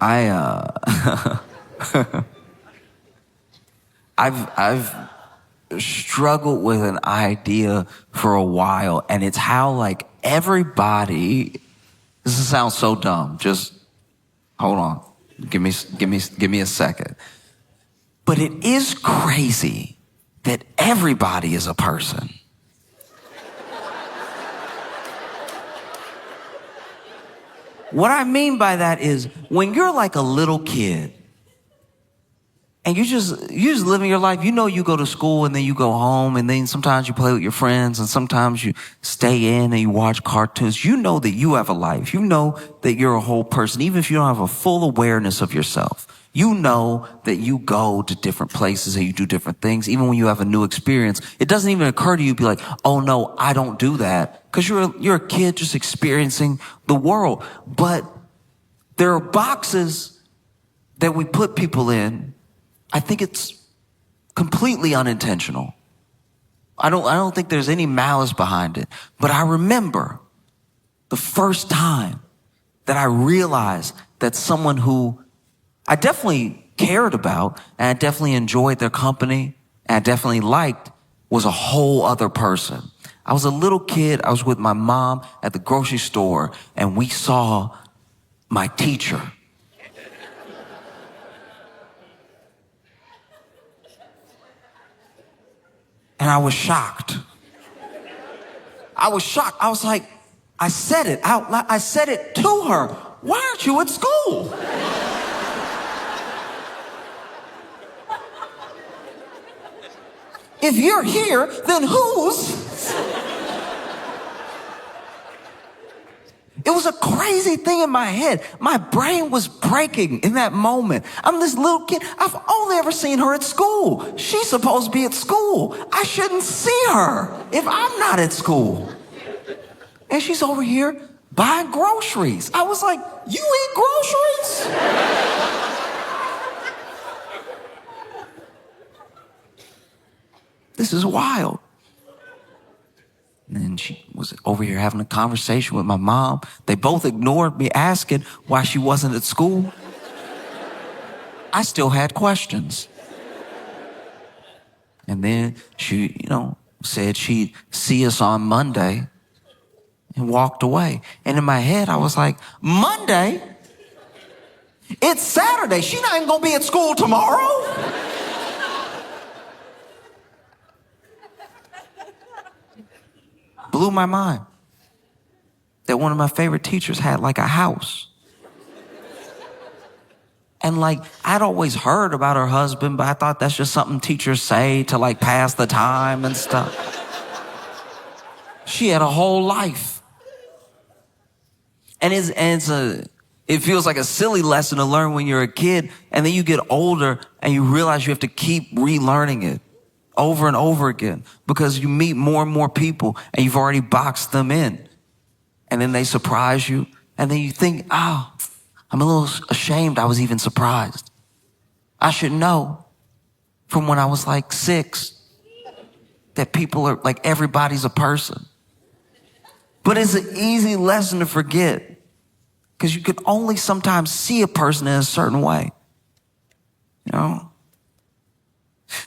I I've struggled with an idea for a while, and it's how like everybody. This sounds so dumb. Just hold on. Give me a second. But it is crazy that everybody is a person. What I mean by that is when you're like a little kid and you just living your life, you know, you go to school and then you go home and then sometimes you play with your friends and sometimes you stay in and you watch cartoons. You know that you have a life. You know that you're a whole person, even if you don't have a full awareness of yourself. You know that you go to different places and you do different things. Even when you have a new experience, it doesn't even occur to you to be like, oh no, I don't do that. Because you're a kid just experiencing the world. But there are boxes that we put people in. I think it's completely unintentional. I don't think there's any malice behind it. But I remember the first time that I realized that someone who I definitely cared about and I definitely enjoyed their company and I definitely liked was a whole other person. I was a little kid. I was with my mom at the grocery store and we saw my teacher. And I was shocked. I was like, I said it out loud. I said it to her. Why aren't you at school? If you're here, then whose? It was a crazy thing in my head. My brain was breaking in that moment. I'm this little kid. I've only ever seen her at school. She's supposed to be at school. I shouldn't see her if I'm not at school. And she's over here buying groceries. I was like, you eat groceries? This is wild. And then she was over here having a conversation with my mom. They both ignored me asking why she wasn't at school. I still had questions. And then she, said she'd see us on Monday and walked away. And in my head, I was like, Monday? It's Saturday. She's not even going to be at school tomorrow. Blew my mind that one of my favorite teachers had like a house. And like, I'd always heard about her husband, but I thought that's just something teachers say to like pass the time and stuff. She had a whole life. And it feels like a silly lesson to learn when you're a kid, and then you get older and you realize you have to keep relearning it over and over again because you meet more and more people and you've already boxed them in. And then they surprise you. And then you think, oh, I'm a little ashamed I was even surprised. I should know from when I was like 6 that people are like, everybody's a person. But it's an easy lesson to forget because you can only sometimes see a person in a certain way.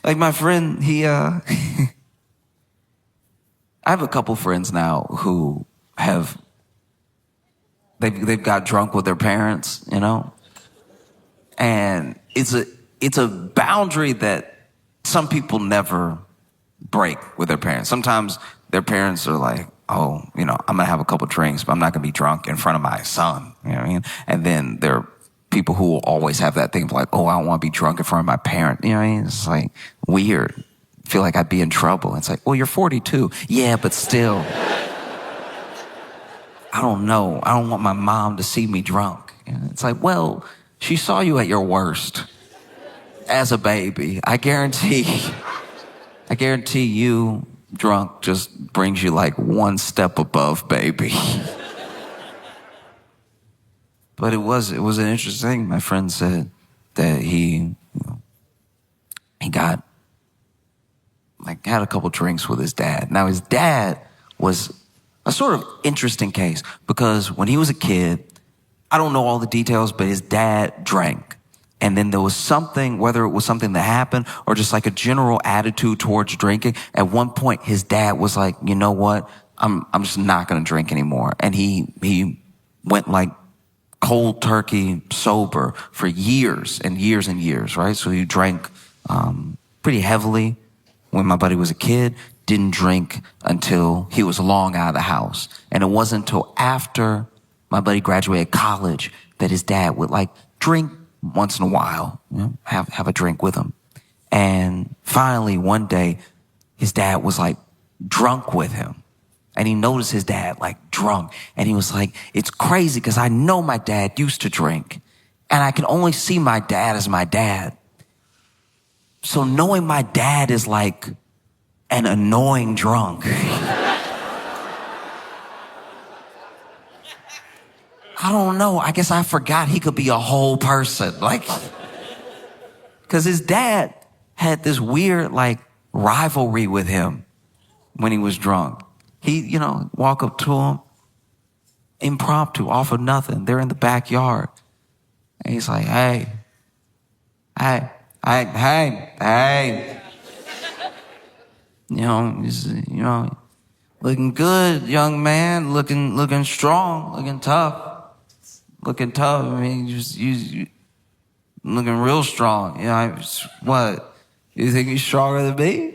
Like my friend, I have a couple friends now who they've got drunk with their parents, and it's a boundary that some people never break with their parents. Sometimes their parents are like, oh, I'm going to have a couple drinks, but I'm not going to be drunk in front of my son. You know what I mean? And then there are people who will always have that thing of like, oh, I don't want to be drunk in front of my parent. You know what I mean? It's like weird. I feel like I'd be in trouble. It's like, well, you're 42. Yeah, but still. I don't know. I don't want my mom to see me drunk. And it's like, well, she saw you at your worst as a baby. I guarantee you drunk just brings you like one step above baby. But it was an interesting thing. My friend said that he got had a couple drinks with his dad. Now his dad was a sort of interesting case because when he was a kid, I don't know all the details, but his dad drank. And then there was something, whether it was something that happened or just like a general attitude towards drinking. At one point, his dad was like, you know what? I'm just not going to drink anymore. And he went like cold turkey sober for years and years and years, right? So he drank pretty heavily when my buddy was a kid, didn't drink until he was long out of the house. And it wasn't until after my buddy graduated college that his dad would like drink once in a while, you know, have a drink with him. And finally one day his dad was like drunk with him. And he noticed his dad like drunk. And he was like, it's crazy because I know my dad used to drink. And I can only see my dad as my dad. So knowing my dad is like an annoying drunk. I don't know. I guess I forgot he could be a whole person. Like, because his dad had this weird like rivalry with him when he was drunk. He, you know, walk up to him, impromptu, off of nothing. They're in the backyard. And he's like, hey, you know, looking good, young man, looking strong, looking tough. I mean, you looking real strong. You know, what? You think you're stronger than me?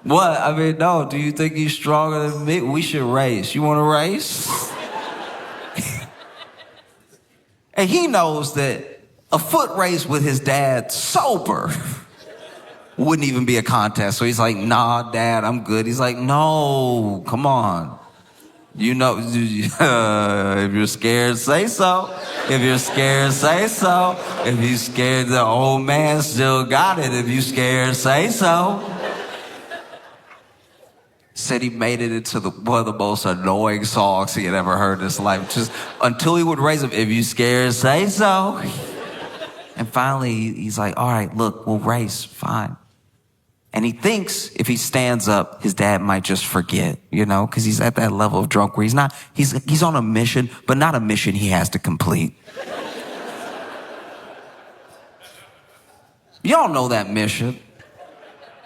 What? I mean, no. Do you think he's stronger than me? We should race. You want to race? And he knows that a foot race with his dad sober wouldn't even be a contest. So he's like, nah, Dad, I'm good. He's like, no, come on. You know, if you're scared, say so. If you're scared, say so. If you're scared, the old man still got it. If you're scared, say so. Said he made it into one of the most annoying songs he had ever heard in his life. Just until he would raise him, if you scared, say so. And finally, he's like, all right, look, we'll race, fine. And he thinks if he stands up, his dad might just forget, you know, because he's at that level of drunk where he's on a mission, but not a mission he has to complete. Y'all know that mission.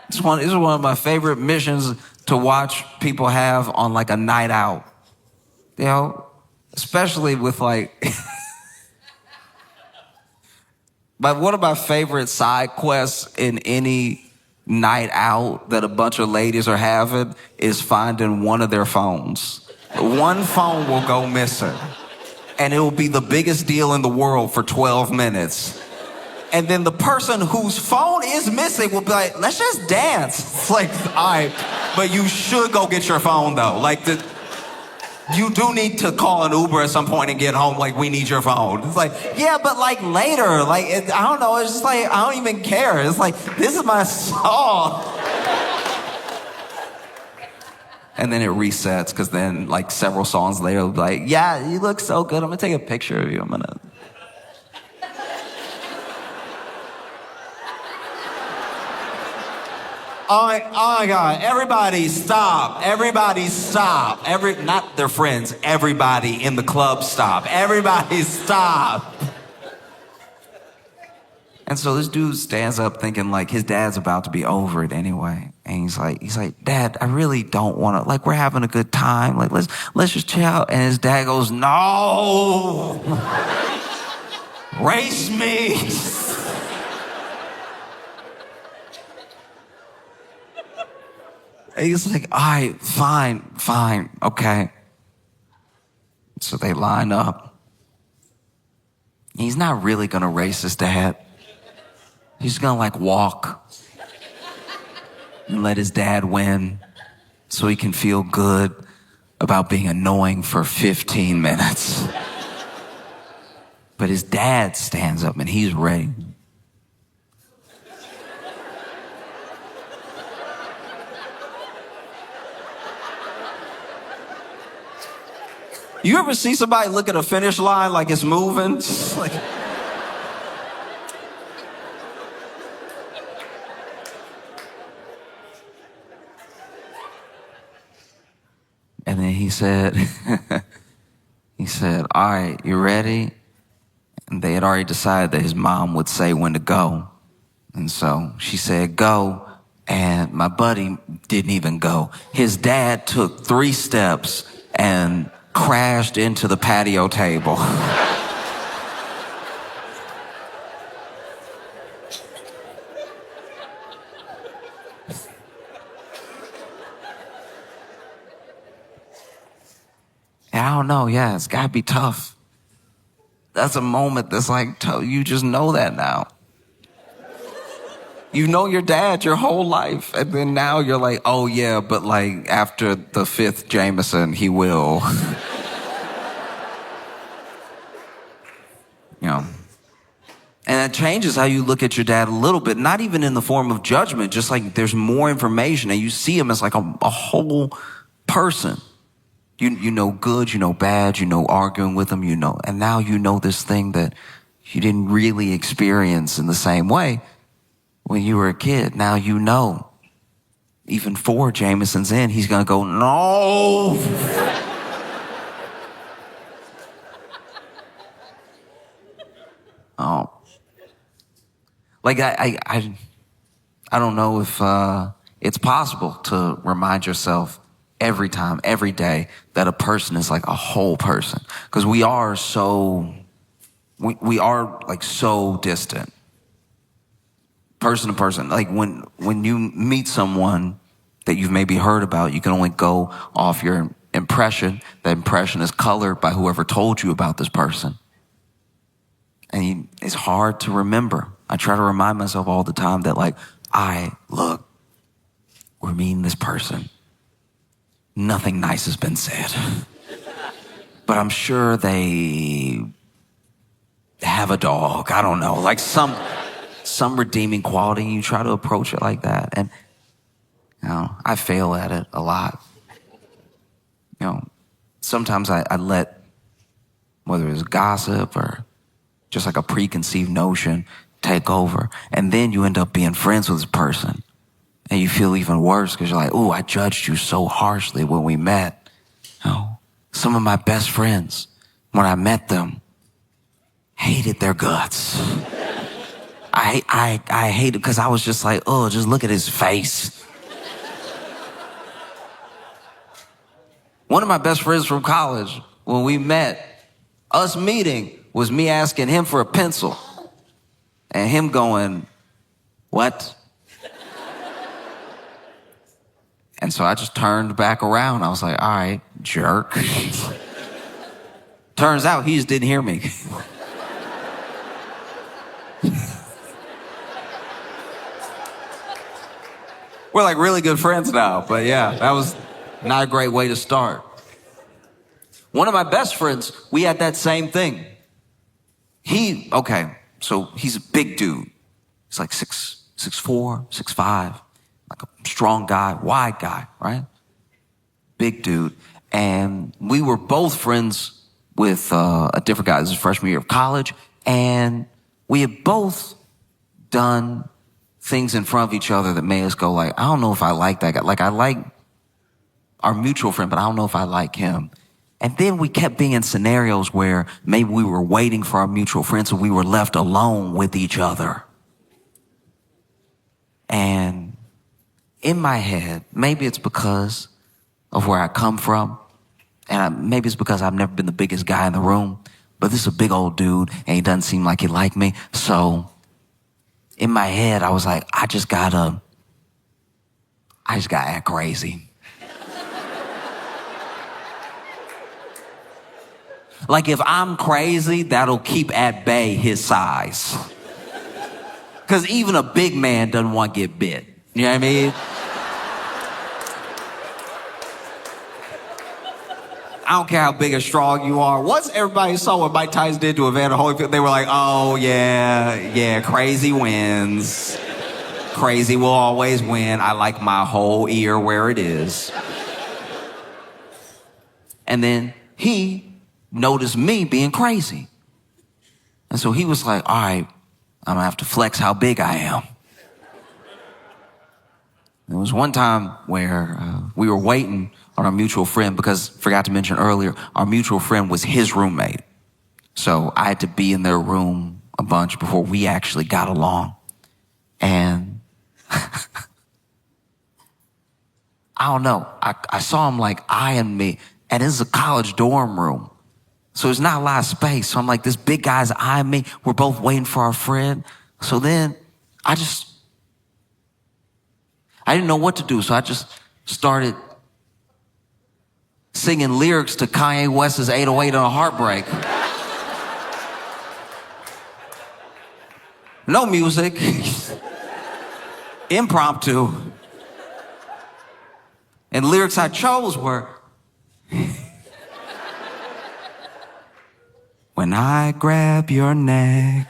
This is one of my favorite missions to watch people have on like a night out. You know, especially with like, but one of my favorite side quests in any night out that a bunch of ladies are having is finding one of their phones. One phone will go missing, and it will be the biggest deal in the world for 12 minutes. And then the person whose phone is missing will be like, let's just dance. It's like, all right, but you should go get your phone though. Like, you do need to call an Uber at some point and get home. Like, we need your phone. It's like, yeah, but like later, like, I don't know. It's just like, I don't even care. It's like, this is my song. And then it resets because then like several songs later, it'll be like, yeah, you look so good. I'm gonna take a picture of you. I'm gonna. Oh my God, everybody stop. Everybody stop. Not their friends, everybody in the club stop. Everybody stop. And so this dude stands up thinking like his dad's about to be over it anyway. And he's like, Dad, I really don't want to, like, we're having a good time. Like, let's just chill out. And his dad goes, no, race me. And he's like, all right, fine, okay. So they line up. He's not really gonna race his dad. He's gonna like walk and let his dad win so he can feel good about being annoying for 15 minutes. But his dad stands up and he's ready. You ever see somebody look at a finish line like it's moving? Like, and then he said, all right, you ready? And they had already decided that his mom would say when to go. And so she said, go. And my buddy didn't even go. His dad took 3 steps and crashed into the patio table. And I don't know, yeah, it's gotta be tough. That's a moment that's like, you just know that now. You know your dad your whole life, and then now you're like, oh yeah, but like after the 5th Jameson, he will. You know. And that changes how you look at your dad a little bit, not even in the form of judgment, just like there's more information and you see him as like a whole person. You know good, you know bad, you know arguing with him, you know, and now you know this thing that you didn't really experience in the same way when you were a kid. Now you know. Even 4 Jamesons in, he's gonna go, no. Oh. Like I don't know if it's possible to remind yourself every time, every day, that a person is like a whole person. Because we are so distant. Person to person. Like when you meet someone that you've maybe heard about, you can only go off your impression. That impression is colored by whoever told you about this person. And it's hard to remember. I try to remind myself all the time that we're meeting this person. Nothing nice has been said. But I'm sure they have a dog. I don't know. Like some redeeming quality. You try to approach it like that. And, I fail at it a lot. Sometimes I let, whether it's gossip or just like a preconceived notion, take over. And then you end up being friends with this person. And you feel even worse because you're like, oh, I judged you so harshly when we met. Some of my best friends, when I met them, hated their guts. I hated because I was just like, oh, just look at his face. One of my best friends from college, when we met, us meeting was me asking him for a pencil and him going, what? And so I just turned back around. I was like, all right, jerk. Turns out he just didn't hear me. We're like really good friends now, but yeah, that was not a great way to start. One of my best friends, we had that same thing. So he's a big dude. He's like 6'4", 6'5", like a strong guy, wide guy, right? Big dude. And we were both friends with a different guy. This is freshman year of college. And we had both done things in front of each other that made us go like, I don't know if I like that guy. Like I like our mutual friend, but I don't know if I like him. And then we kept being in scenarios where maybe we were waiting for our mutual friend, so we were left alone with each other. And in my head, maybe it's because of where I come from, and maybe it's because I've never been the biggest guy in the room, but this is a big old dude, and he doesn't seem like he liked me. So in my head, I was like, I just gotta act crazy. Like if I'm crazy, that'll keep at bay his size. Because even a big man doesn't want to get bit. You know what I mean? I don't care how big or strong you are. Once everybody saw what Mike Tyson did to Evander Holyfield, they were like, oh, yeah, crazy wins. Crazy will always win. I like my whole ear where it is. And then he noticed me being crazy. And so he was like, all right, I'm gonna have to flex how big I am. There was one time where we were waiting on our mutual friend because, forgot to mention earlier, our mutual friend was his roommate. So I had to be in their room a bunch before we actually got along. And I don't know, I saw him like eyeing me, and this is a college dorm room. So there's not a lot of space. So I'm like, this big guy's eyeing me. We're both waiting for our friend. So then I didn't know what to do. So I just started singing lyrics to Kanye West's 808 on a Heartbreak. No music. Impromptu. And lyrics I chose were, when I grab your neck,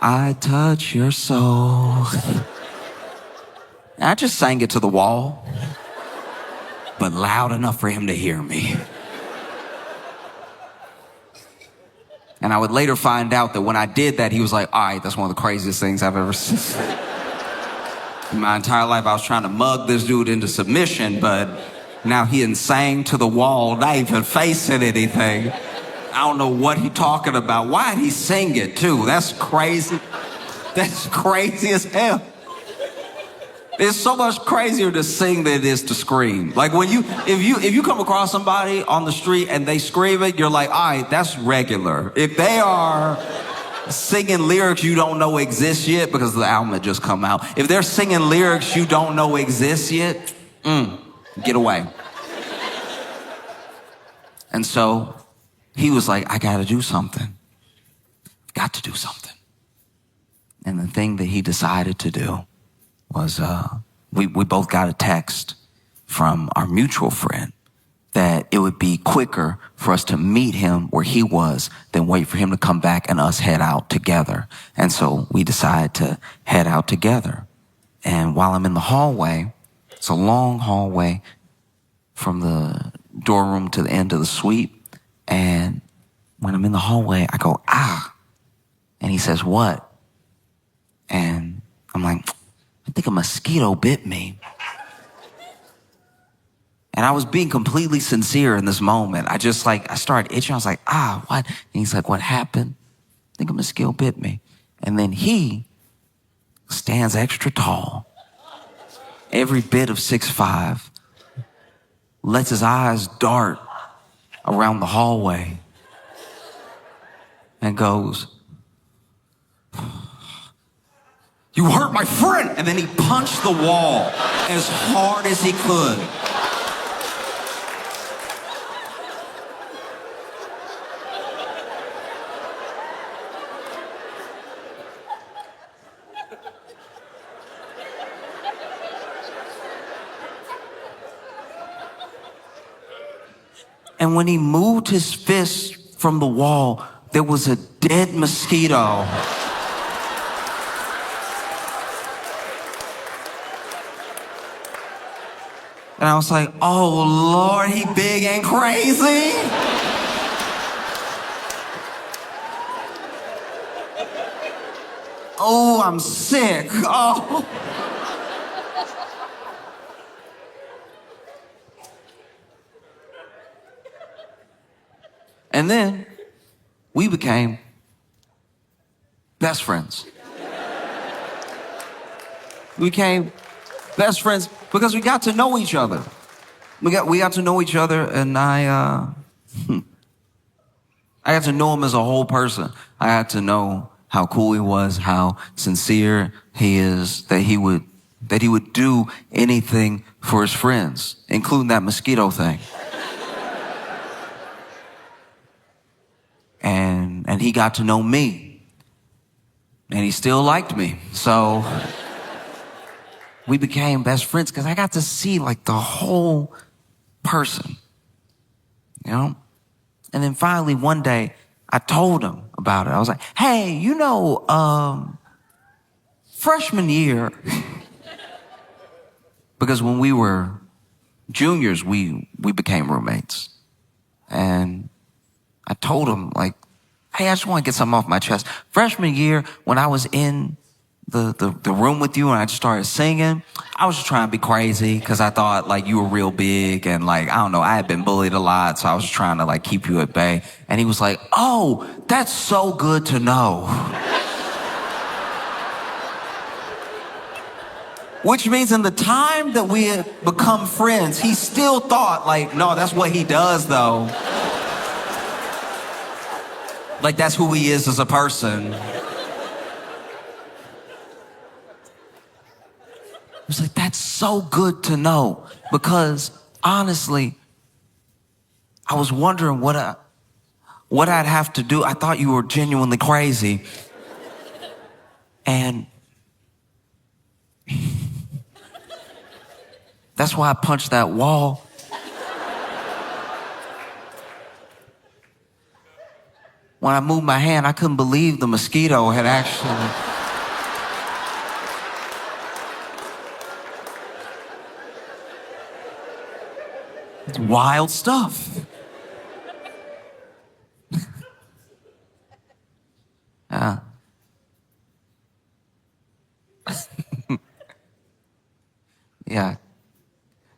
I touch your soul. And I just sang it to the wall, but loud enough for him to hear me. And I would later find out that when I did that, he was like, all right, that's one of the craziest things I've ever seen. In my entire life, I was trying to mug this dude into submission, but now he done sang to the wall, not even facing anything. I don't know what he talking about. Why'd he sing it too? That's crazy. That's crazy as hell. It's so much crazier to sing than it is to scream. Like if you come across somebody on the street and they scream it, you're like, all right, that's regular. If they are singing lyrics you don't know exist yet, because the album had just come out, if they're singing lyrics you don't know exist yet, get away. And so he was like, I gotta do something. Got to do something. And the thing that he decided to do was we both got a text from our mutual friend that it would be quicker for us to meet him where he was than wait for him to come back and us head out together. And so we decided to head out together. And while I'm in the hallway, it's a long hallway from the dorm room to the end of the suite. And when I'm in the hallway, I go, ah. And he says, what? And I'm like, I think a mosquito bit me. And I was being completely sincere in this moment. I started itching. I was like, what? And he's like, what happened? I think a mosquito bit me. And then he stands extra tall, every bit of 6'5", lets his eyes dart around the hallway and goes, you hurt my friend. And then he punched the wall as hard as he could. And when he moved his fist from the wall, there was a dead mosquito. And I was like, oh Lord, he big and crazy. Oh, I'm sick. Oh. And then we became best friends. We became best friends because we got to know each other. We got to know each other, and I got to know him as a whole person. I got to know how cool he was, how sincere he is, that he would do anything for his friends, including that mosquito thing. And he got to know me. And he still liked me. So we became best friends because I got to see like the whole person, you know? And then finally one day I told him about it. I was like, hey, freshman year, because when we were juniors, we became roommates. And I told him, like, hey, I just want to get something off my chest. Freshman year, when I was in the room with you and I just started singing. I was just trying to be crazy because I thought like you were real big and like, I don't know, I had been bullied a lot. So I was just trying to like keep you at bay. And he was like, oh, that's so good to know. Which means in the time that we had become friends, he still thought like, no, that's what he does though. Like that's who he is as a person. I was like, that's so good to know. Because honestly, I was wondering what I'd have to do. I thought you were genuinely crazy. And that's why I punched that wall. When I moved my hand, I couldn't believe the mosquito had actually... It's wild stuff. Yeah. Yeah.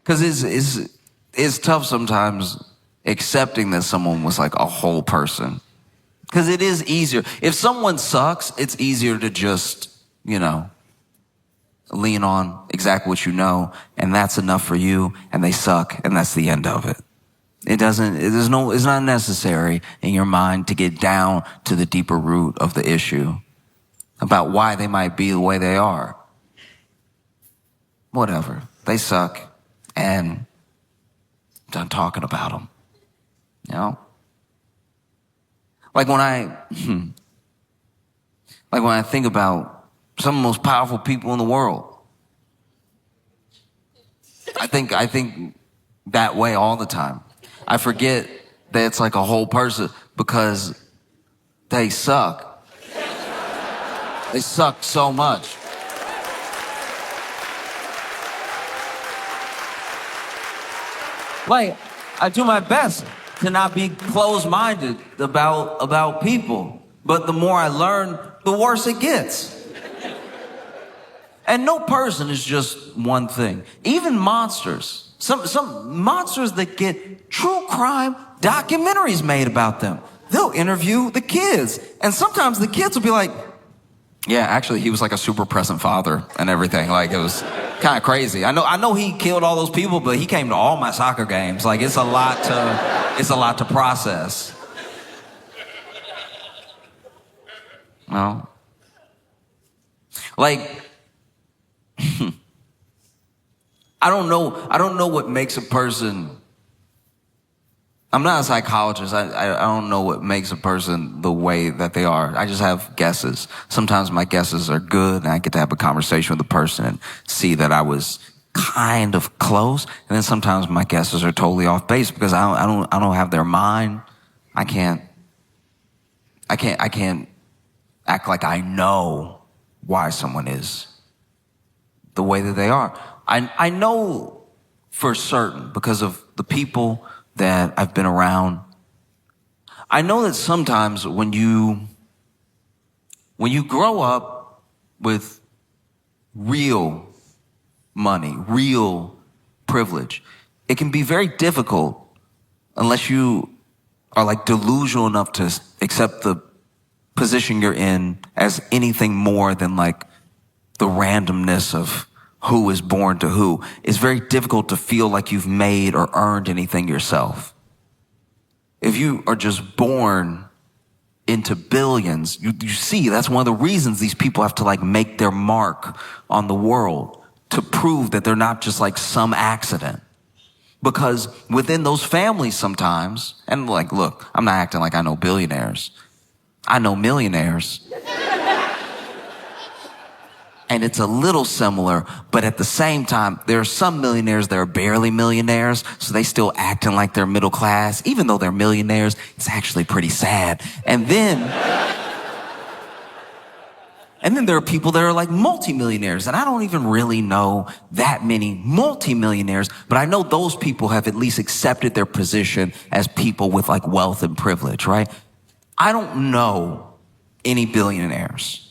Because it's tough sometimes accepting that someone was like a whole person. Because it is easier. If someone sucks, it's easier to just, lean on exactly what you know, and that's enough for you, and they suck, and that's the end of it. It's not necessary in your mind to get down to the deeper root of the issue about why they might be the way they are. Whatever. They suck, and I'm done talking about them. Like when I think about some of the most powerful people in the world, I think that way all the time. I forget that it's like a whole person because they suck. They suck so much. Like, I do my best to not be closed-minded about people. But the more I learn, the worse it gets. And no person is just one thing. Even monsters. Some monsters that get true crime documentaries made about them. They'll interview the kids. And sometimes the kids will be like, yeah, actually, he was like a super present father and everything. Like, it was kind of crazy. I know he killed all those people, but he came to all my soccer games. Like, it's a lot to process. No. Like, I don't know what makes a person. I'm not a psychologist. I don't know what makes a person the way that they are. I just have guesses. Sometimes my guesses are good and I get to have a conversation with the person and see that I was kind of close. And then sometimes my guesses are totally off base because I don't have their mind. I can't act like I know why someone is the way that they are. I know for certain because of the people that I've been around. I know that sometimes when you grow up with real money, real privilege, it can be very difficult unless you are like delusional enough to accept the position you're in as anything more than like the randomness of who is born to who. It's very difficult to feel like you've made or earned anything yourself. If you are just born into billions, you see that's one of the reasons these people have to like make their mark on the world to prove that they're not just like some accident. Because within those families sometimes, and like, look, I'm not acting like I know billionaires. I know millionaires. And it's a little similar, but at the same time, there are some millionaires that are barely millionaires, so they still acting like they're middle class. Even though they're millionaires, it's actually pretty sad. And then there are people that are like multimillionaires, and I don't even really know that many multimillionaires, but I know those people have at least accepted their position as people with like wealth and privilege, right? I don't know any billionaires.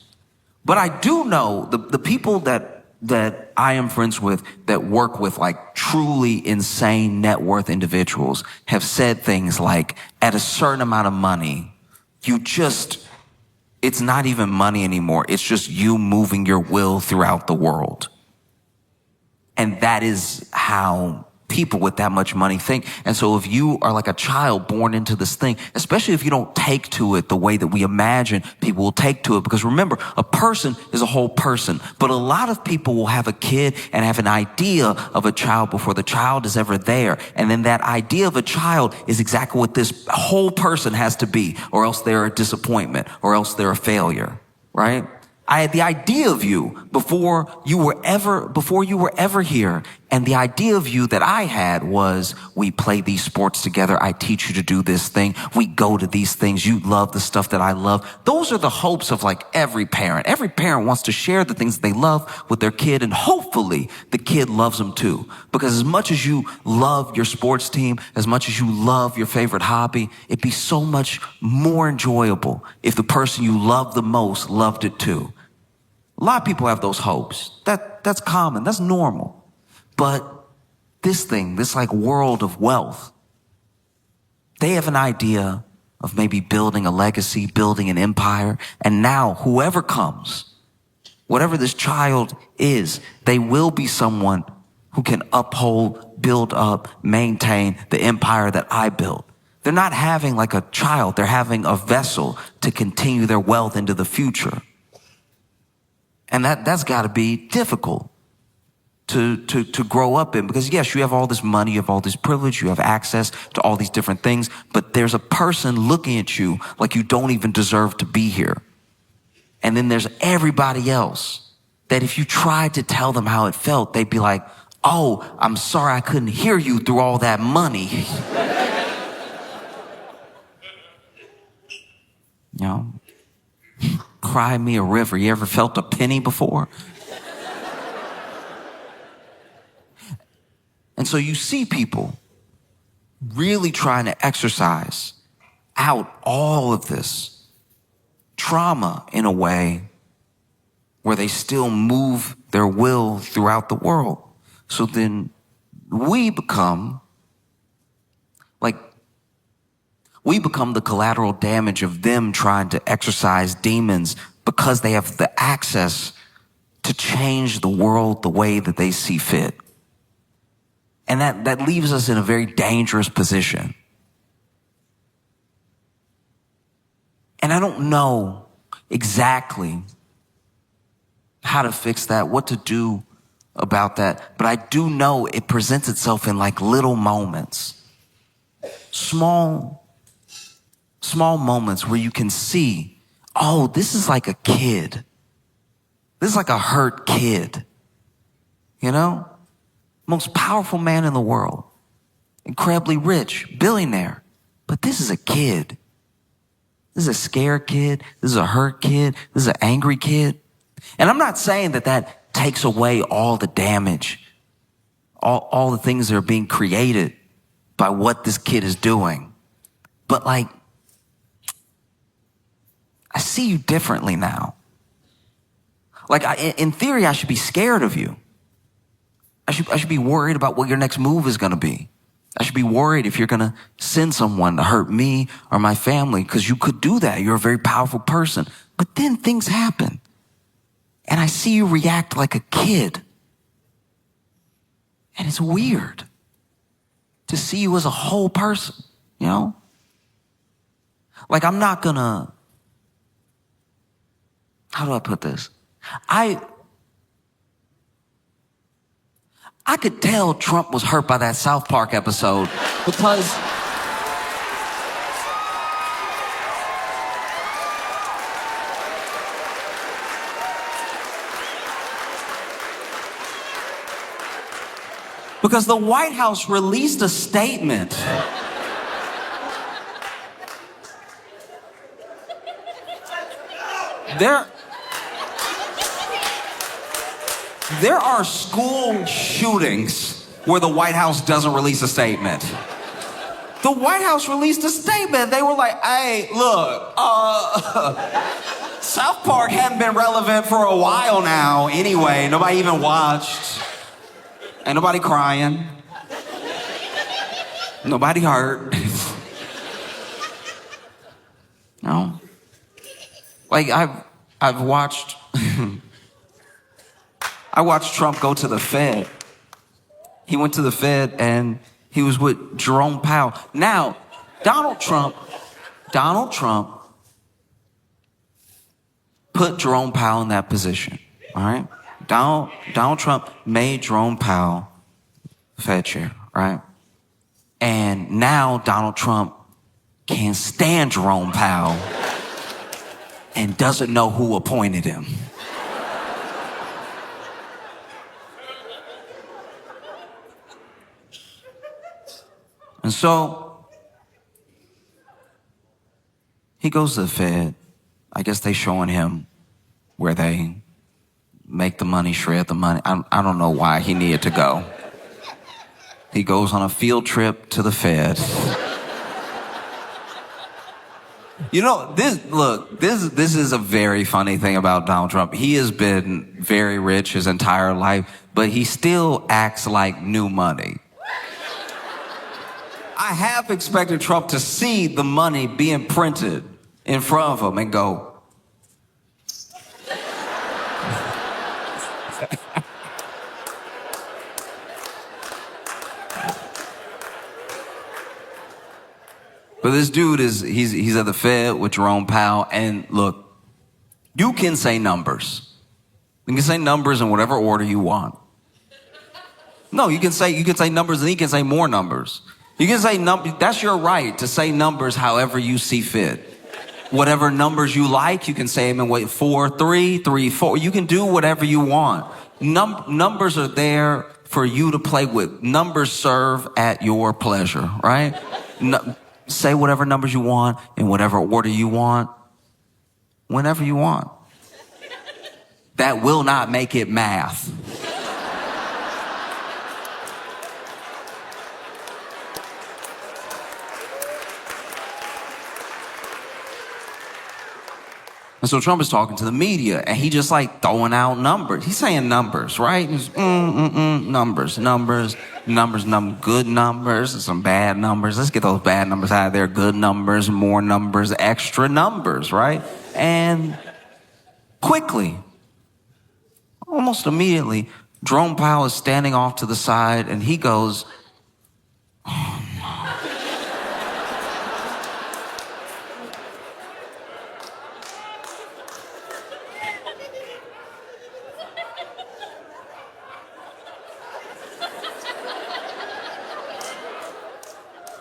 But I do know the people that I am friends with that work with like truly insane net worth individuals have said things like, at a certain amount of money, it's not even money anymore. It's just you moving your will throughout the world. And that is how people with that much money think. And so if you are like a child born into this thing, especially if you don't take to it the way that we imagine people will take to it, because remember, a person is a whole person, but a lot of people will have a kid and have an idea of a child before the child is ever there. And then that idea of a child is exactly what this whole person has to be, or else they're a disappointment, or else they're a failure, right? I had the idea of you before you were ever here. And the idea of you that I had was, we play these sports together. I teach you to do this thing. We go to these things. You love the stuff that I love. Those are the hopes of like every parent. Every parent wants to share the things that they love with their kid, and hopefully the kid loves them too. Because as much as you love your sports team, as much as you love your favorite hobby, it'd be so much more enjoyable if the person you love the most loved it too. A lot of people have those hopes. That's common. That's normal. But this like world of wealth, they have an idea of maybe building a legacy, building an empire. And now whoever comes, whatever this child is, they will be someone who can uphold, build up, maintain the empire that I built. They're not having like a child. They're having a vessel to continue their wealth into the future. And that's got to be difficult to grow up in, because yes, you have all this money, you have all this privilege, you have access to all these different things, but there's a person looking at you like you don't even deserve to be here. And then there's everybody else that if you tried to tell them how it felt, they'd be like, oh, I'm sorry I couldn't hear you through all that money. You know? Cry me a river. You ever felt a penny before? And so you see people really trying to exercise out all of this trauma in a way where they still move their will throughout the world. So then we become the collateral damage of them trying to exercise demons, because they have the access to change the world the way that they see fit. And that leaves us in a very dangerous position. And I don't know exactly how to fix that, what to do about that, but I do know it presents itself in like little moments. Small moments where you can see, oh, this is like a kid. This is like a hurt kid. You know? Most powerful man in the world. Incredibly rich, billionaire. But this is a kid. This is a scared kid. This is a hurt kid. This is an angry kid. And I'm not saying that takes away all the damage, all the things that are being created by what this kid is doing. But like, I see you differently now. Like, in theory, I should be scared of you. I should be worried about what your next move is going to be. I should be worried if you're going to send someone to hurt me or my family, because you could do that. You're a very powerful person. But then things happen, and I see you react like a kid. And it's weird to see you as a whole person, you know? Like, I'm not going to, how do I put this? I could tell Trump was hurt by that South Park episode because the White House released a statement. There are school shootings where the White House doesn't release a statement. The White House released a statement. They were like, hey, look, South Park hadn't been relevant for a while now anyway. Nobody even watched. Ain't nobody crying. Nobody hurt. No. Like, I've watched, I watched Trump go to the Fed. He went to the Fed and he was with Jerome Powell. Now, Donald Trump put Jerome Powell in that position, all right? Donald Trump made Jerome Powell Fed chair, right? And now Donald Trump can't stand Jerome Powell and doesn't know who appointed him. And so he goes to the Fed. I guess they showing him where they make the money, shred the money. I don't know why he needed to go. He goes on a field trip to the Fed. You know, this is a very funny thing about Donald Trump. He has been very rich his entire life, but he still acts like new money. I have expected Trump to see the money being printed in front of him and go, but this dude he's at the Fed with Jerome Powell, and look, you can say numbers. You can say numbers in whatever order you want. No, you can say numbers and he can say more numbers. You can say numbers, that's your right to say numbers however you see fit. Whatever numbers you like, you can say them in 4, 3, 3, 4. You can do whatever you want. Numbers are there for you to play with. Numbers serve at your pleasure, right? Say whatever numbers you want in whatever order you want, whenever you want. That will not make it math. And so Trump is talking to the media, and he just like throwing out numbers. He's saying numbers, right? He's, numbers, good numbers, and some bad numbers. Let's get those bad numbers out of there. Good numbers, more numbers, extra numbers, right? And quickly, almost immediately, Jerome Powell is standing off to the side, and he goes, oh, no.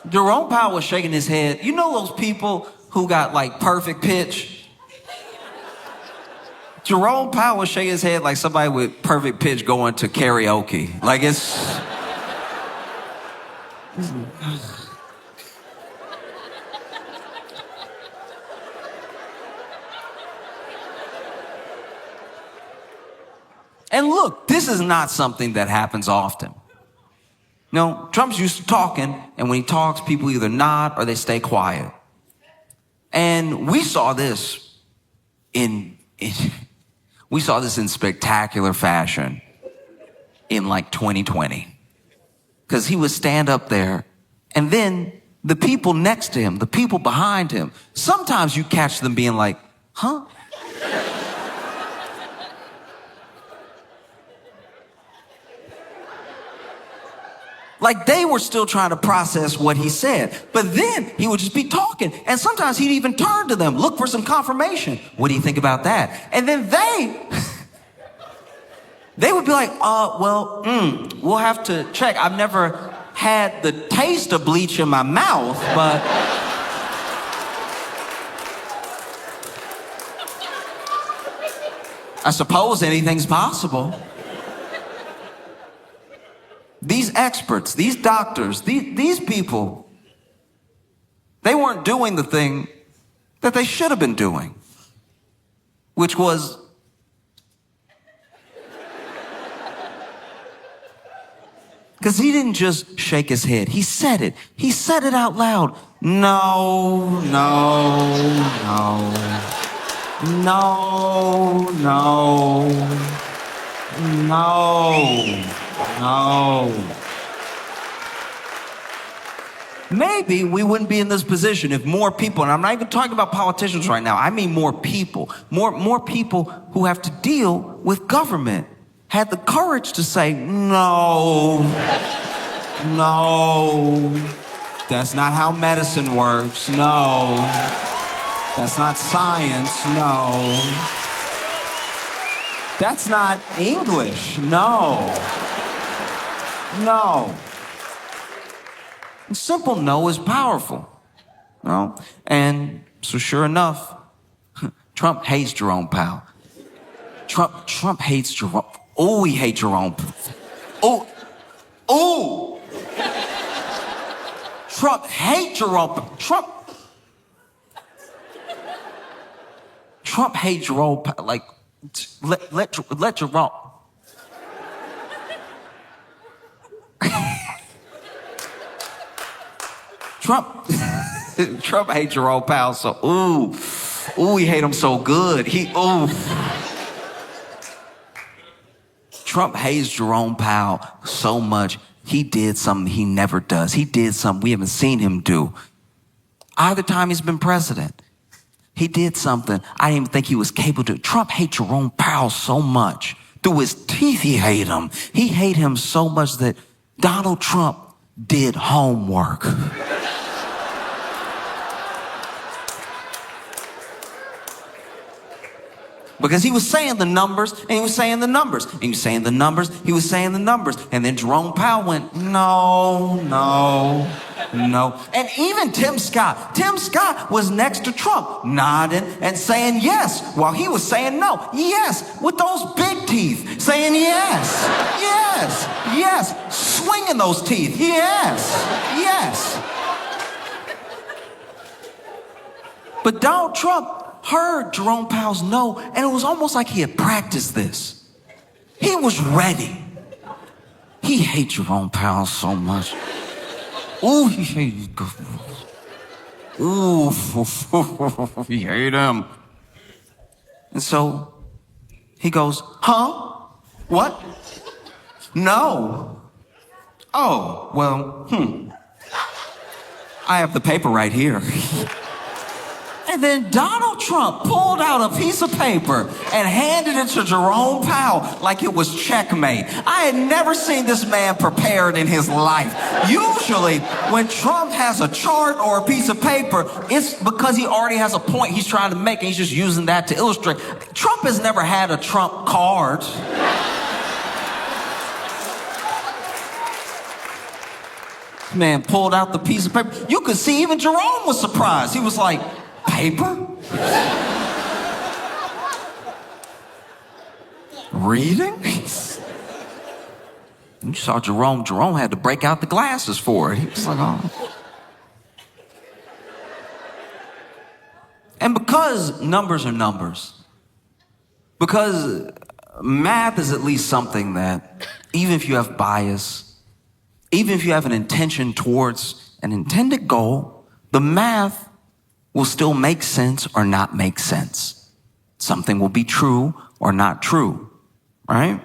Jerome Powell was shaking his head. You know those people who got like perfect pitch? Jerome Powell was shaking his head like somebody with perfect pitch going to karaoke. Like it's... And look, this is not something that happens often. No, Trump's used to talking, and when he talks, people either nod or they stay quiet. And we saw this in spectacular fashion in like 2020. Because he would stand up there, and then the people next to him, the people behind him, sometimes you catch them being like, huh? Like they were still trying to process what he said. But then he would just be talking. And sometimes he'd even turn to them, look for some confirmation. What do you think about that? And then they would be like, we'll have to check. I've never had the taste of bleach in my mouth, but... I suppose anything's possible. These experts, these doctors, these people, they weren't doing the thing that they should have been doing, which was because he didn't just shake his head. He said it. He said it out loud. No, no, no. No, no, no, no. Maybe we wouldn't be in this position if more people, and I'm not even talking about politicians right now, I mean more people who have to deal with government had the courage to say, no, no, that's not how medicine works, no, that's not science, no, that's not English, no, no. A simple no is powerful, you know? And so sure enough, Trump hates Jerome Powell. Trump hates Jerome. Oh, he hates Jerome. Oh, oh. Trump hates Jerome. Trump hates Jerome. Like, let Jerome. Trump hates Jerome Powell, so he hate him so good. Trump hates Jerome Powell so much, he did something he never does. He did something we haven't seen him do. Either time he's been president, he did something I didn't even think he was capable to do. Trump hates Jerome Powell so much. Through his teeth, he hate him. He hate him so much that Donald Trump did homework. Because he was saying the numbers, and he was saying the numbers, and he was saying the numbers, he was saying the numbers. And then Jerome Powell went, no, no, no. And even Tim Scott was next to Trump, nodding and saying yes, while he was saying no. Yes, with those big teeth, saying yes, yes, yes, swinging those teeth, yes, yes. But Donald Trump heard Jerome Powell's no, and it was almost like he had practiced this. He was ready. He hates Jerome Powell so much. Ooh, he hates Ooh, he hate him. And so he goes, huh? What? No. Oh, well, I have the paper right here. And then Donald Trump pulled out a piece of paper and handed it to Jerome Powell like it was checkmate. I had never seen this man prepared in his life. Usually, when Trump has a chart or a piece of paper, it's because he already has a point he's trying to make, and he's just using that to illustrate. Trump has never had a Trump card. Man pulled out the piece of paper. You could see even Jerome was surprised. He was like, paper? Reading? You saw Jerome had to break out the glasses for it. He was like, oh. And because numbers are numbers, because math is at least something that, even if you have bias, even if you have an intention towards an intended goal, the math will still make sense or not make sense. Something will be true or not true, right?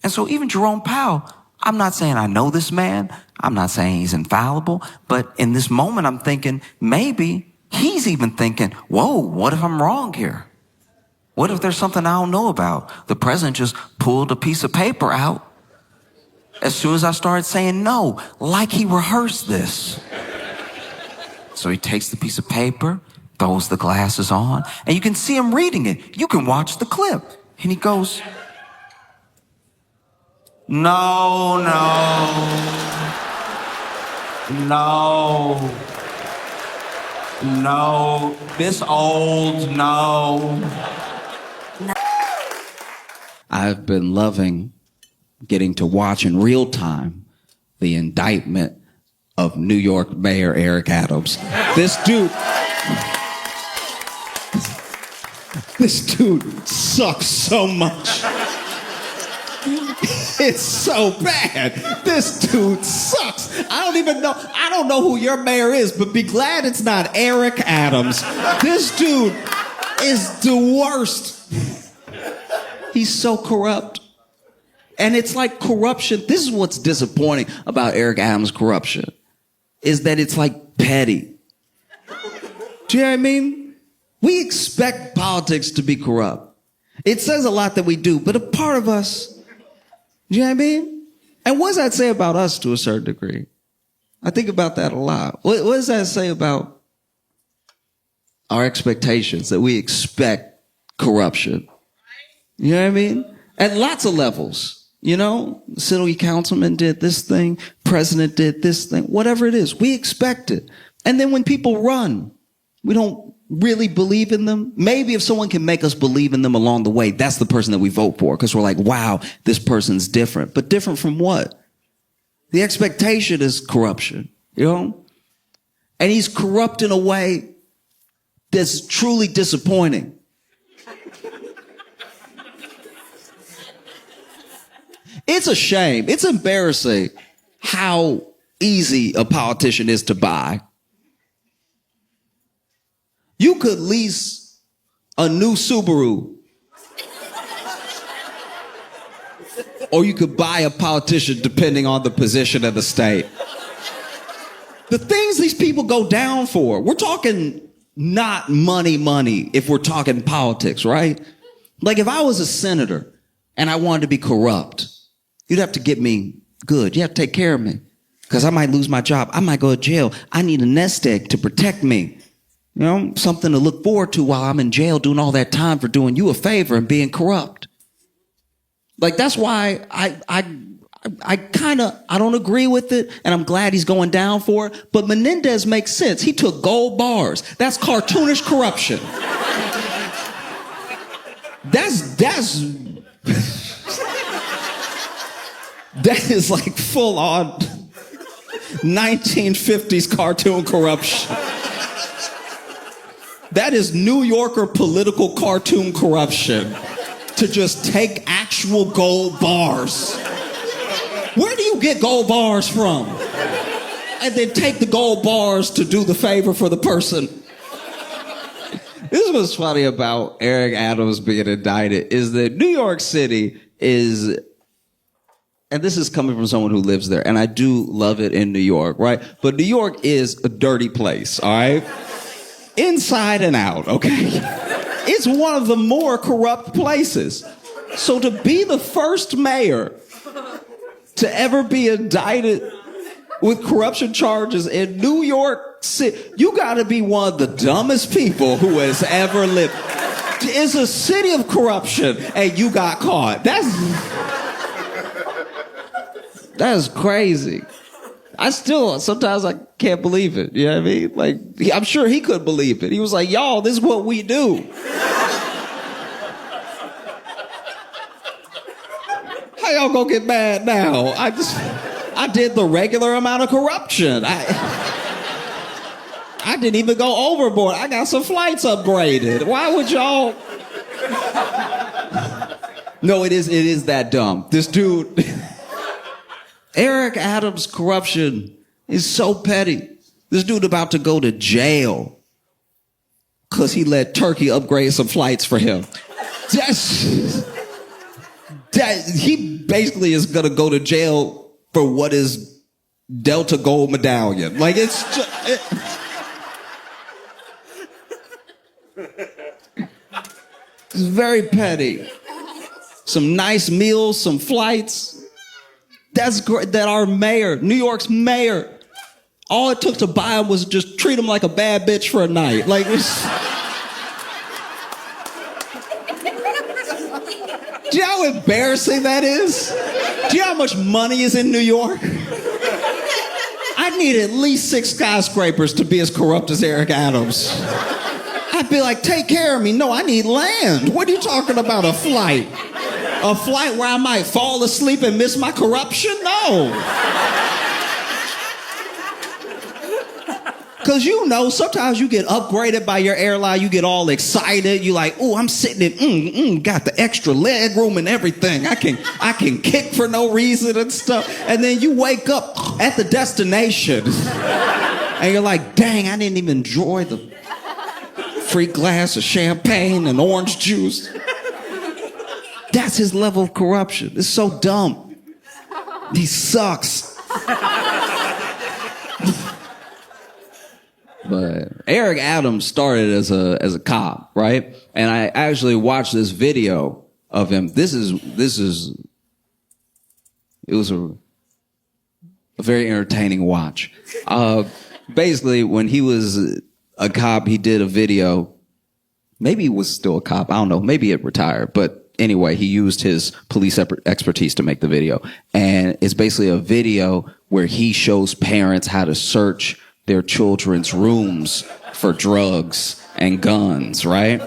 And so even Jerome Powell, I'm not saying I know this man, I'm not saying he's infallible, but in this moment I'm thinking maybe he's even thinking, whoa, what if I'm wrong here? What if there's something I don't know about? The president just pulled a piece of paper out as soon as I started saying no, like he rehearsed this. So he takes the piece of paper, throws the glasses on, and you can see him reading it. You can watch the clip. And he goes, no, this old, no. I've been loving getting to watch in real time the indictment of New York Mayor Eric Adams. This dude sucks so much. It's so bad. This dude sucks. I don't know who your mayor is, but be glad it's not Eric Adams. This dude is the worst. He's so corrupt. And it's like corruption. This is what's disappointing about Eric Adams' corruption, is that it's like petty. Do you know what I mean? We expect politics to be corrupt. It says a lot that we do, but a part of us, do you know what I mean? And what does that say about us to a certain degree? I think about that a lot. What does that say about our expectations, that we expect corruption? You know what I mean? At lots of levels. You know, city councilman did this thing, president did this thing, whatever it is, we expect it. And then when people run, we don't really believe in them. Maybe if someone can make us believe in them along the way, that's the person that we vote for, because we're like, wow, this person's different. But different from what? The expectation is corruption, you know? And he's corrupt in a way that's truly disappointing. It's a shame. It's embarrassing how easy a politician is to buy. You could lease a new Subaru, or you could buy a politician depending on the position of the state. The things these people go down for, we're talking not money if we're talking politics, right? Like if I was a senator and I wanted to be corrupt, you'd have to get me good. You have to take care of me, because I might lose my job. I might go to jail. I need a nest egg to protect me. You know, something to look forward to while I'm in jail doing all that time for doing you a favor and being corrupt. Like, that's why I don't agree with it, and I'm glad he's going down for it. But Menendez makes sense. He took gold bars. That's cartoonish corruption. That is like full on 1950s cartoon corruption. That is New Yorker political cartoon corruption, to just take actual gold bars. Where do you get gold bars from? And then take the gold bars to do the favor for the person. This is what's funny about Eric Adams being indicted, is that New York City is, and this is coming from someone who lives there, and I do love it in New York, right? But New York is a dirty place, all right? Inside and out, okay? It's one of the more corrupt places. So to be the first mayor to ever be indicted with corruption charges in New York City, you gotta be one of the dumbest people who has ever lived. It's a city of corruption, and you got caught. That's crazy. Sometimes I can't believe it. You know what I mean? Like, I'm sure he couldn't believe it. He was like, y'all, this is what we do. How y'all gonna get mad now? I did the regular amount of corruption. I didn't even go overboard. I got some flights upgraded. Why would y'all? No, it is that dumb. This dude, Eric Adams' corruption is so petty. This dude about to go to jail because he let Turkey upgrade some flights for him. He basically is gonna go to jail for what is Delta Gold Medallion. Like, it's just, it's very petty. Some nice meals, some flights. That's great. That our mayor, New York's mayor, all it took to buy him was just treat him like a bad bitch for a night. Like, do you know how embarrassing that is? Do you know how much money is in New York? I need at least 6 skyscrapers to be as corrupt as Eric Adams. I'd be like, take care of me. No, I need land. What are you talking about, a flight? A flight where I might fall asleep and miss my corruption? No. Because you know, sometimes you get upgraded by your airline, you get all excited, you like, oh, I'm sitting in, got the extra leg room and everything. I can kick for no reason and stuff. And then you wake up at the destination and you're like, dang, I didn't even enjoy the free glass of champagne and orange juice. That's his level of corruption. It's so dumb. He sucks. But Eric Adams started as a cop, right? And I actually watched this video of him. It was a very entertaining watch. Basically, when he was a cop, he did a video. Maybe he was still a cop. I don't know. Maybe it retired. But anyway, he used his police expertise to make the video. And it's basically a video where he shows parents how to search their children's rooms for drugs and guns, right?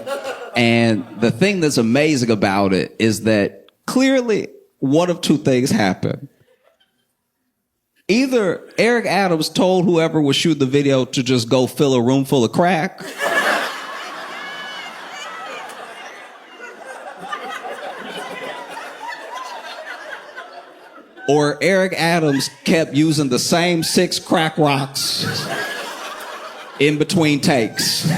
And the thing that's amazing about it is that clearly one of two things happened. Either Eric Adams told whoever was shooting the video to just go fill a room full of crack, or Eric Adams kept using the same 6 crack rocks in between takes.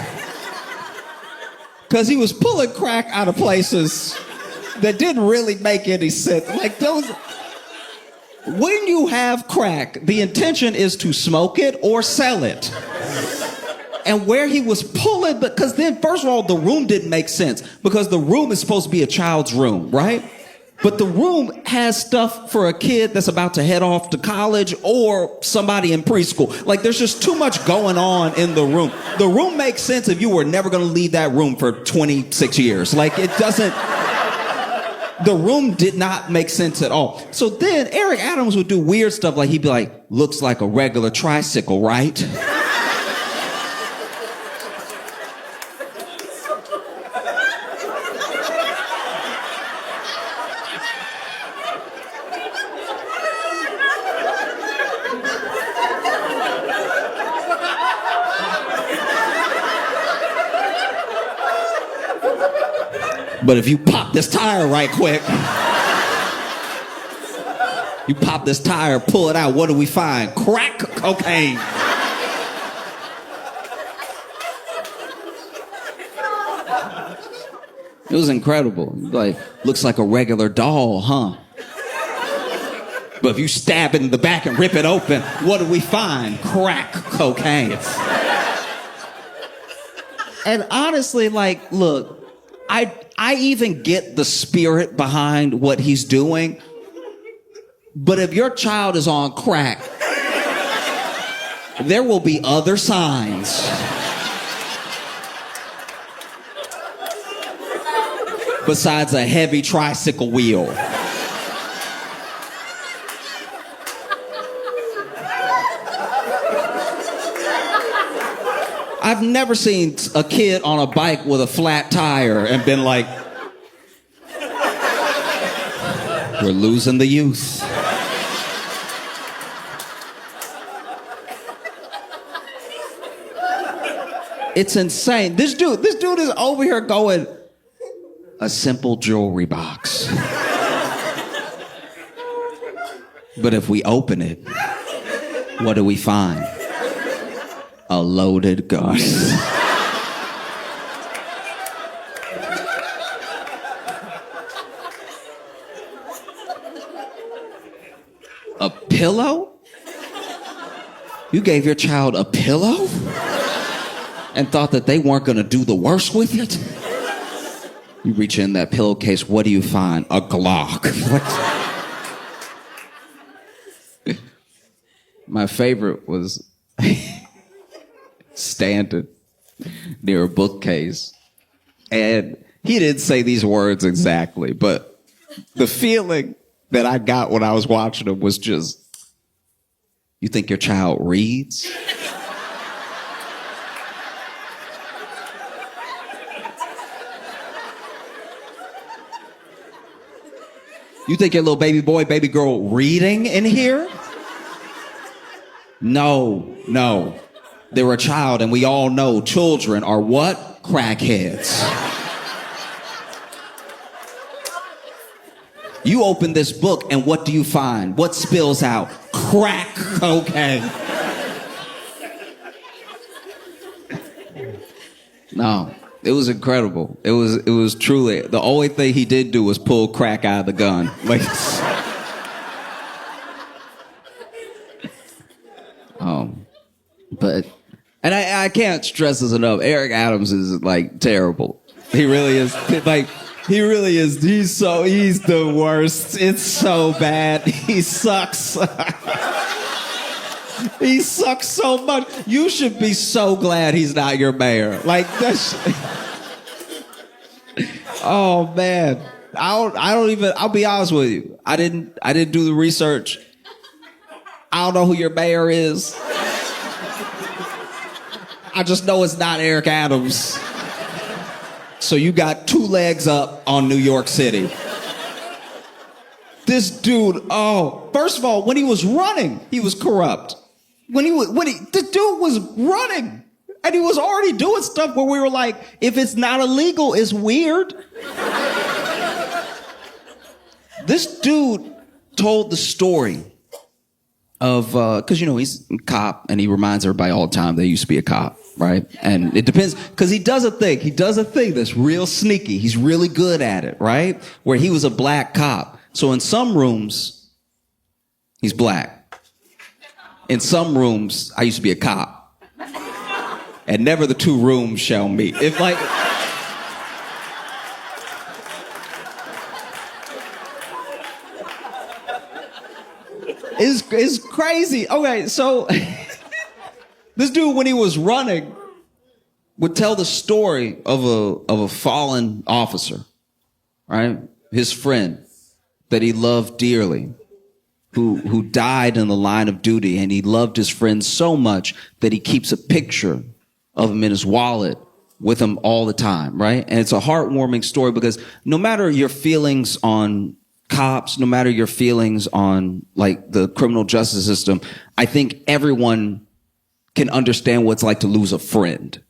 Because he was pulling crack out of places that didn't really make any sense. Like those... When you have crack, the intention is to smoke it or sell it. And where he was pulling, because then, first of all, the room didn't make sense. Because the room is supposed to be a child's room, right? But the room has stuff for a kid that's about to head off to college or somebody in preschool. Like, there's just too much going on in the room. The room makes sense if you were never going to leave that room for 26 years. Like, it doesn't... The room did not make sense at all. So then Eric Adams would do weird stuff, like he'd be like, looks like a regular tricycle, right? But if you pop this tire right quick, you pop this tire, pull it out, what do we find? Crack cocaine. It was incredible. Like, looks like a regular doll, huh? But if you stab it in the back and rip it open, what do we find? Crack cocaine. And honestly, like, look, I even get the spirit behind what he's doing. But if your child is on crack, there will be other signs. Besides a heavy tricycle wheel. I've never seen a kid on a bike with a flat tire and been like, we're losing the youth. It's insane. This dude is over here going, a simple jewelry box. But if we open it, what do we find? A loaded gun. A pillow? You gave your child a pillow? And thought that they weren't going to do the worst with it? You reach in that pillowcase, what do you find? A Glock. My favorite was standing near a bookcase. And he didn't say these words exactly, but the feeling that I got when I was watching him was just, you think your child reads? You think your little baby boy, baby girl reading in here? No. They're a child, and we all know children are what? Crackheads. You open this book, and what do you find? What spills out? Crack cocaine. No, it was incredible. It was truly, the only thing he did do was pull crack out of the gun. Like, but, and I can't stress this enough. Eric Adams is like terrible. He really is. Like, he really is. He's the worst. It's so bad. He sucks. He sucks so much. You should be so glad he's not your mayor. Like, that's... Oh, man. I'll be honest with you. I didn't do the research. I don't know who your mayor is. I just know it's not Eric Adams. So you got two legs up on New York City. This dude, first of all, when he was running, he was corrupt. This dude was running, and he was already doing stuff where we were like, if it's not illegal, it's weird. This dude told the story of, because, he's a cop, and he reminds everybody all the time they used to be a cop, right? And it depends, because he does a thing that's real sneaky. He's really good at it, right? Where he was a black cop. So in some rooms, he's black. In some rooms, I used to be a cop. And never the two rooms shall meet. If like... It's crazy. Okay, so this dude, when he was running, would tell the story of a fallen officer, right? His friend that he loved dearly, who died in the line of duty, and he loved his friend so much that he keeps a picture of him in his wallet with him all the time, right? And it's a heartwarming story because no matter your feelings on cops, no matter your feelings on like the criminal justice system, I think everyone can understand what it's like to lose a friend,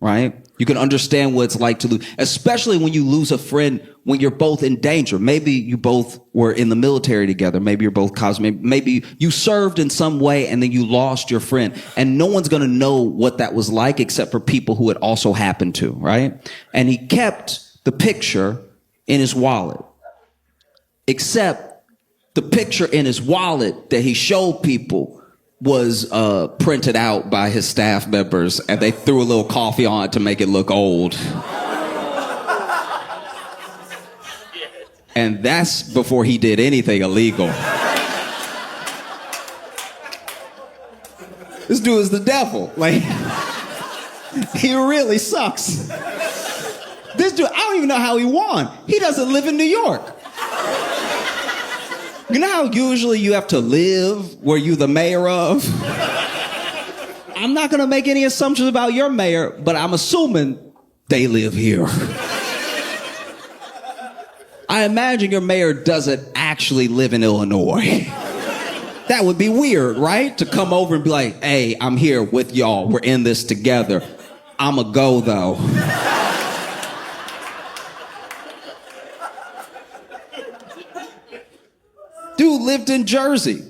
right? You can understand what it's like to lose, especially when you lose a friend when you're both in danger. Maybe you both were in the military together. Maybe you're both cops. Maybe you served in some way and then you lost your friend. And no one's going to know what that was like except for people who it also happened to, right? And he kept the picture in his wallet. Except the picture in his wallet that he showed people was printed out by his staff members, and they threw a little coffee on it to make it look old. And that's before he did anything illegal. This dude is the devil. Like, he really sucks. This dude, I don't even know how he won. He doesn't live in New York. You know how usually you have to live where you're the mayor of? I'm not going to make any assumptions about your mayor, but I'm assuming they live here. I imagine your mayor doesn't actually live in Illinois. That would be weird, right? To come over and be like, hey, I'm here with y'all. We're in this together. I'ma go, though. Dude lived in Jersey.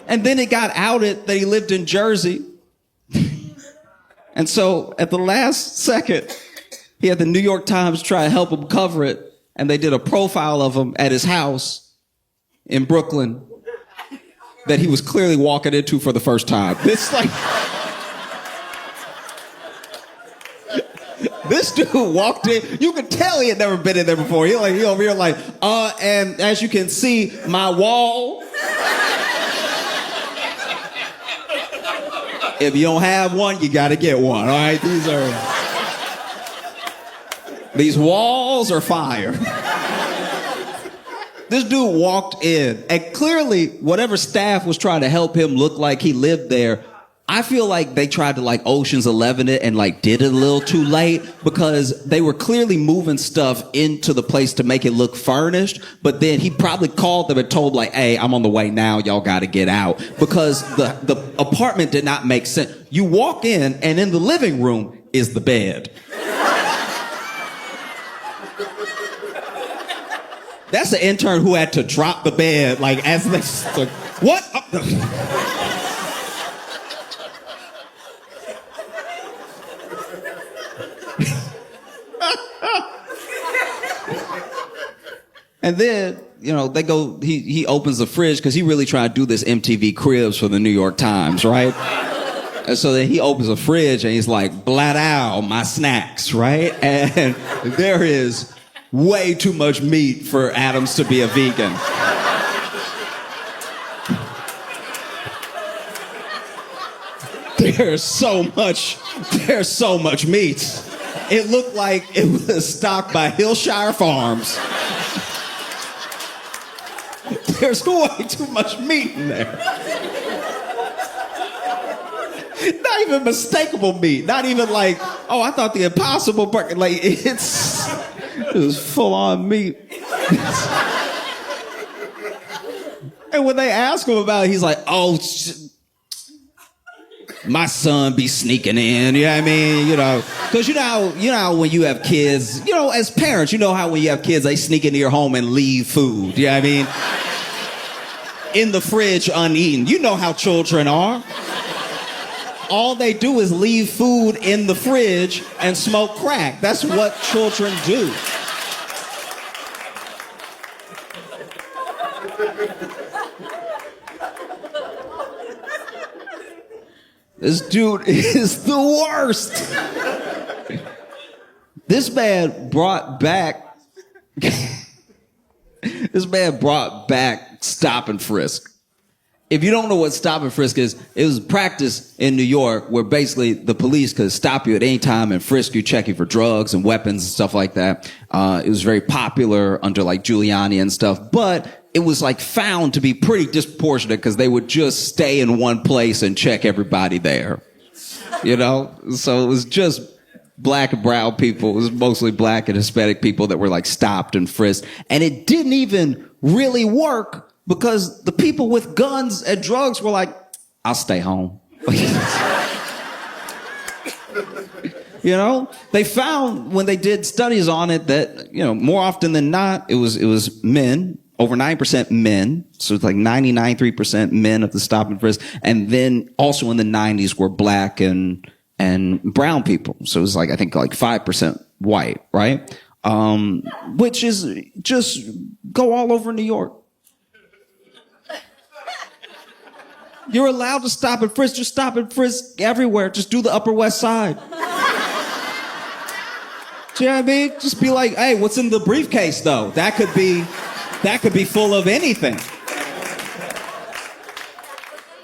And then it got outed that he lived in Jersey. And so at the last second, he had the New York Times try to help him cover it. And they did a profile of him at his house in Brooklyn that he was clearly walking into for the first time. This dude walked in. You could tell he had never been in there before. He over here like, and as you can see, my wall. If you don't have one, you got to get one. All right, these walls are fire. This dude walked in, and clearly, whatever staff was trying to help him look like he lived there, I feel like they tried to like Ocean's 11 it and like did it a little too late because they were clearly moving stuff into the place to make it look furnished. But then he probably called them and told like, hey, I'm on the way now. Y'all got to get out because the apartment did not make sense. You walk in and in the living room is the bed. That's the intern who had to drop the bed like as they like, what? And then, he opens the fridge because he really tried to do this MTV Cribs for the New York Times, right? And so then he opens the fridge and he's like, blat out my snacks, right? And there is way too much meat for Adams to be a vegan. There's so much meat. It looked like it was stocked by Hillshire Farms. There's way too much meat in there. Not even mistakable meat. Not even like, oh, I thought the Impossible Burger. Like, it was full-on meat. And when they ask him about it, he's like, oh, my son be sneaking in, you know what I mean? Because you know how when you have kids, as parents, you know how when you have kids, they sneak into your home and leave food, you know what I mean? In the fridge uneaten. You know how children are. All they do is leave food in the fridge and smoke crack. That's what children do. This dude is the worst. This man brought back stop and frisk. If you don't know what stop and frisk is, it was practice in New York where basically the police could stop you at any time and frisk you, check you for drugs and weapons and stuff like that. It was very popular under like Giuliani and stuff, but it was like found to be pretty disproportionate because they would just stay in one place and check everybody there. So it was just black and brown people. It was mostly black and Hispanic people that were like stopped and frisked. And it didn't even really work because the people with guns and drugs were like, I'll stay home. They found when they did studies on it that, more often than not, it was men, over 9% men. So it's like 99.3% men of the stop and frisk. And then also in the 90s were black and brown people. So it was like, I think like 5% white, right? Which is just go all over New York. You're allowed to stop and frisk. Just stop and frisk everywhere. Just do the Upper West Side. Do you know what I mean? Just be like, hey, what's in the briefcase though? That could be full of anything.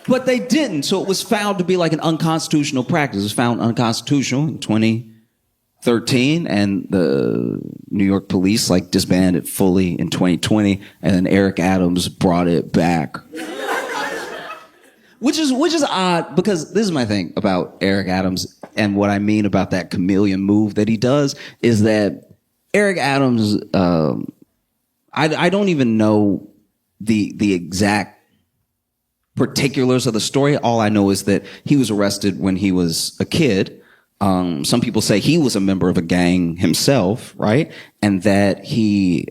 But they didn't, so it was found to be like an unconstitutional practice. It was found unconstitutional in 2013, and the New York police like disbanded fully in 2020, and then Eric Adams brought it back. Which is odd, because this is my thing about Eric Adams, and what I mean about that chameleon move that he does is that Eric Adams, I don't even know the exact particulars of the story. All I know is that he was arrested when he was a kid. Some people say he was a member of a gang himself, right? And that he,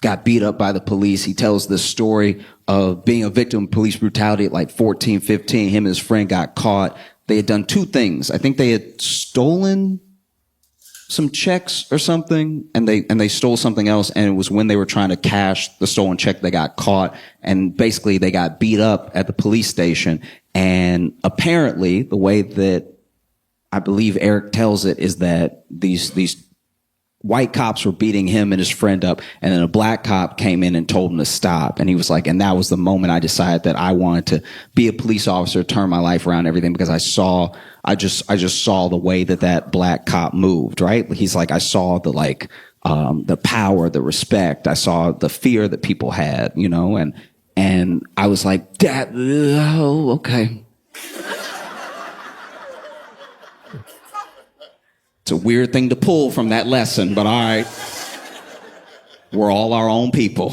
got beat up by the police. He tells this story of being a victim of police brutality at like 14, 15. Him and his friend got caught. They had done two things. I think they had stolen some checks or something, and they stole something else, and it was when they were trying to cash the stolen check they got caught, and basically they got beat up at the police station. And apparently the way that I believe Eric tells it is that these white cops were beating him and his friend up, and then a black cop came in and told him to stop. And he was like, and that was the moment I decided that I wanted to be a police officer, turn my life around, everything, because I just saw the way that black cop moved, right? He's like, I saw the power, the respect. I saw the fear that people had, and I was like, that, oh, okay. It's a weird thing to pull from that lesson, but all right. We're all our own people.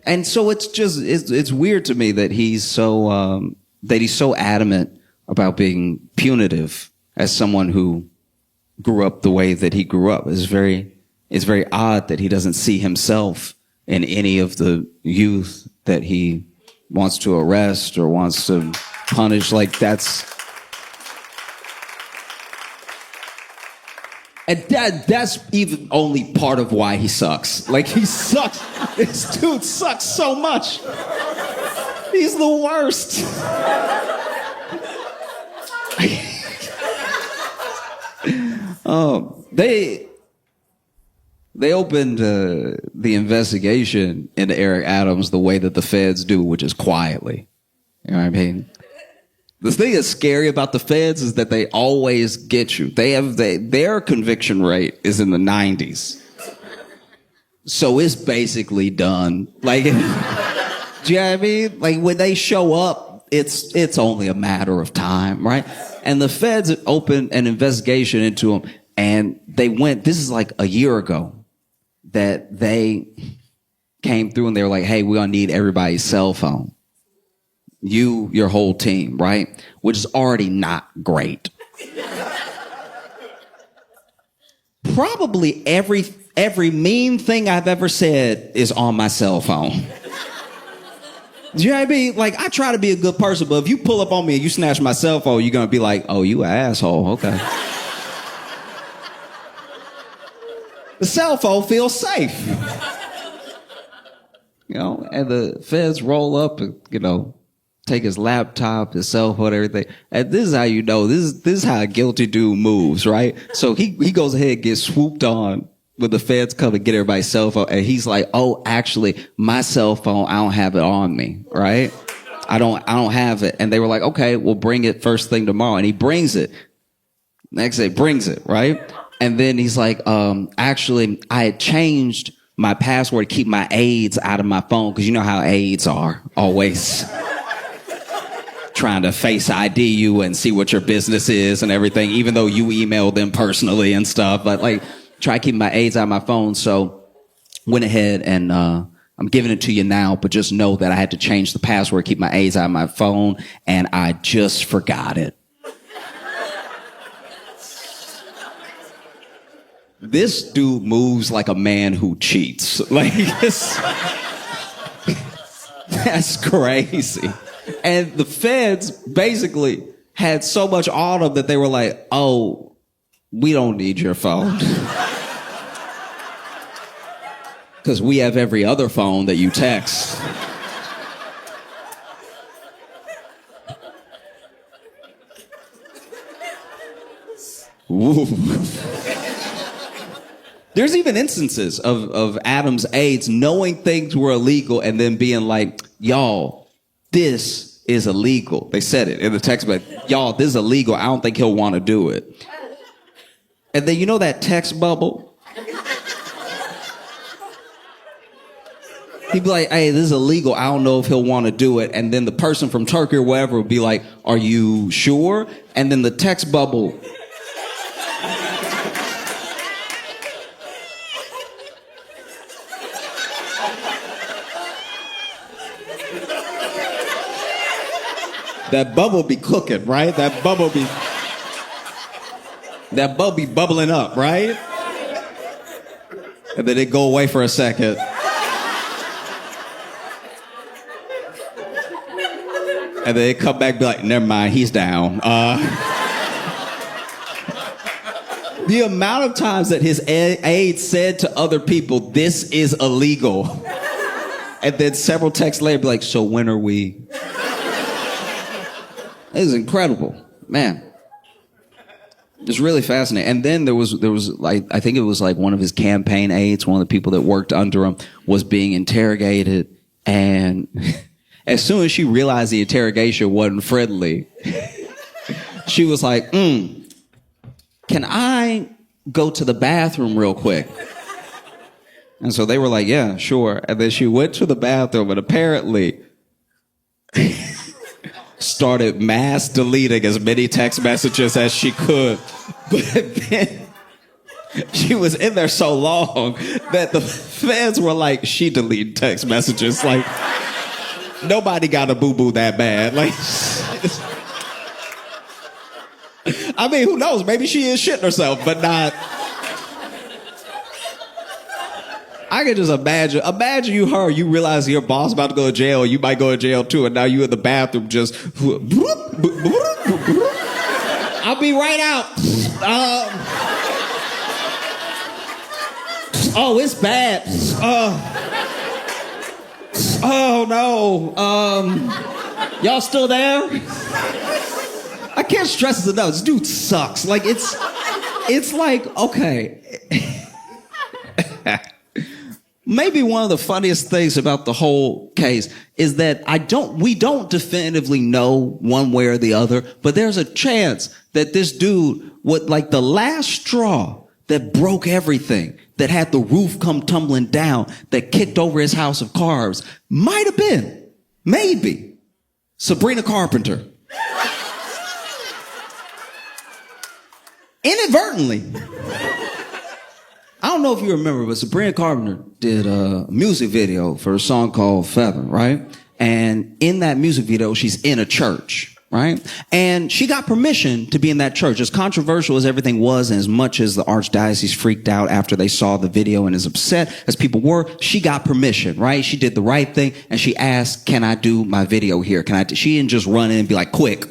And so it's weird to me that he's so adamant about being punitive as someone who grew up the way that he grew up. It's very odd that he doesn't see himself in any of the youth that he wants to arrest or wants to punish. Like, that's And that's even only part of why he sucks. Like, he sucks. This dude sucks so much. He's the worst. They opened the investigation into Eric Adams the way that the feds do, which is quietly. You know what I mean? The thing that's scary about the feds is that they always get you. Their conviction rate is in the 90s. So it's basically done. Like, do you know what I mean? Like, when they show up, it's only a matter of time, right? And the feds opened an investigation into them, and this is like a year ago, that they came through and they were like, hey, we're going to need everybody's cell phone. Your whole team, right? Which is already not great. Probably every mean thing I've ever said is on my cell phone. Do you know what I mean? Like, I try to be a good person, but if you pull up on me and you snatch my cell phone, you're going to be like, oh, you an asshole. Okay. The cell phone feels safe. You know, and the feds roll up and, take his laptop, his cell phone, everything. And this is how you know, this is how a guilty dude moves, right? So he goes ahead and gets swooped on when the feds come and get everybody's cell phone. And he's like, oh, actually, my cell phone, I don't have it on me, right? I don't have it. And they were like, okay, we'll bring it first thing tomorrow. And he brings it. Next day, brings it, right? And then he's like, actually, I had changed my password to keep my aides out of my phone, because you know how aides are, always trying to face ID you and see what your business is and everything, even though you emailed them personally and stuff. But like, try to keep my aides out of my phone. So went ahead and I'm giving it to you now, but just know that I had to change the password, keep my aides out of my phone, and I just forgot it. This dude moves like a man who cheats. Like, that's crazy. And the feds basically had so much on them that they were like, oh, we don't need your phone. Because we have every other phone that you text. Ooh. There's even instances of Adam's aides knowing things were illegal and then being like, y'all, this is illegal. They said it in the text, but y'all, this is illegal. I don't think he'll want to do it. And then you know that text bubble? He'd be like, hey, this is illegal. I don't know if he'll want to do it. And then the person from Turkey or whatever would be like, are you sure? And then the text bubble... That bubble be cooking, right? That bubble be bubbling up, right? And then it go away for a second. And then it come back and be like, never mind, he's down. The amount of times that his aide said to other people, this is illegal. And then several texts later be like, so when are we... It was incredible, man. It's really fascinating. And then there was like, I think it was like one of his campaign aides, one of the people that worked under him, was being interrogated. And as soon as she realized the interrogation wasn't friendly, she was like, can I go to the bathroom real quick? And so they were like, yeah, sure. And then she went to the bathroom and apparently... started mass deleting as many text messages as she could. But then she was in there so long that the fans were like, she deleted text messages. Like, nobody got a boo-boo that bad. Like, I mean, who knows? Maybe she is shitting herself, but not... I can just imagine you realize your boss about to go to jail, you might go to jail too, and now you in the bathroom just, I'll be right out. Oh, it's bad. Oh no. Y'all still there? I can't stress this enough. This dude sucks. Like it's like, okay. Maybe one of the funniest things about the whole case is that we don't definitively know one way or the other, but there's a chance that this dude would, like, the last straw that broke everything, that had the roof come tumbling down, that kicked over his house of cards, might have been, maybe, Sabrina Carpenter. Inadvertently. I don't know if you remember, but Sabrina Carpenter did a music video for a song called Feather, right? And in that music video, she's in a church, right? And she got permission to be in that church. As controversial as everything was, and as much as the archdiocese freaked out after they saw the video and as upset as people were, she got permission, right? She did the right thing, and she asked, can I do my video here? She didn't just run in and be like, quick.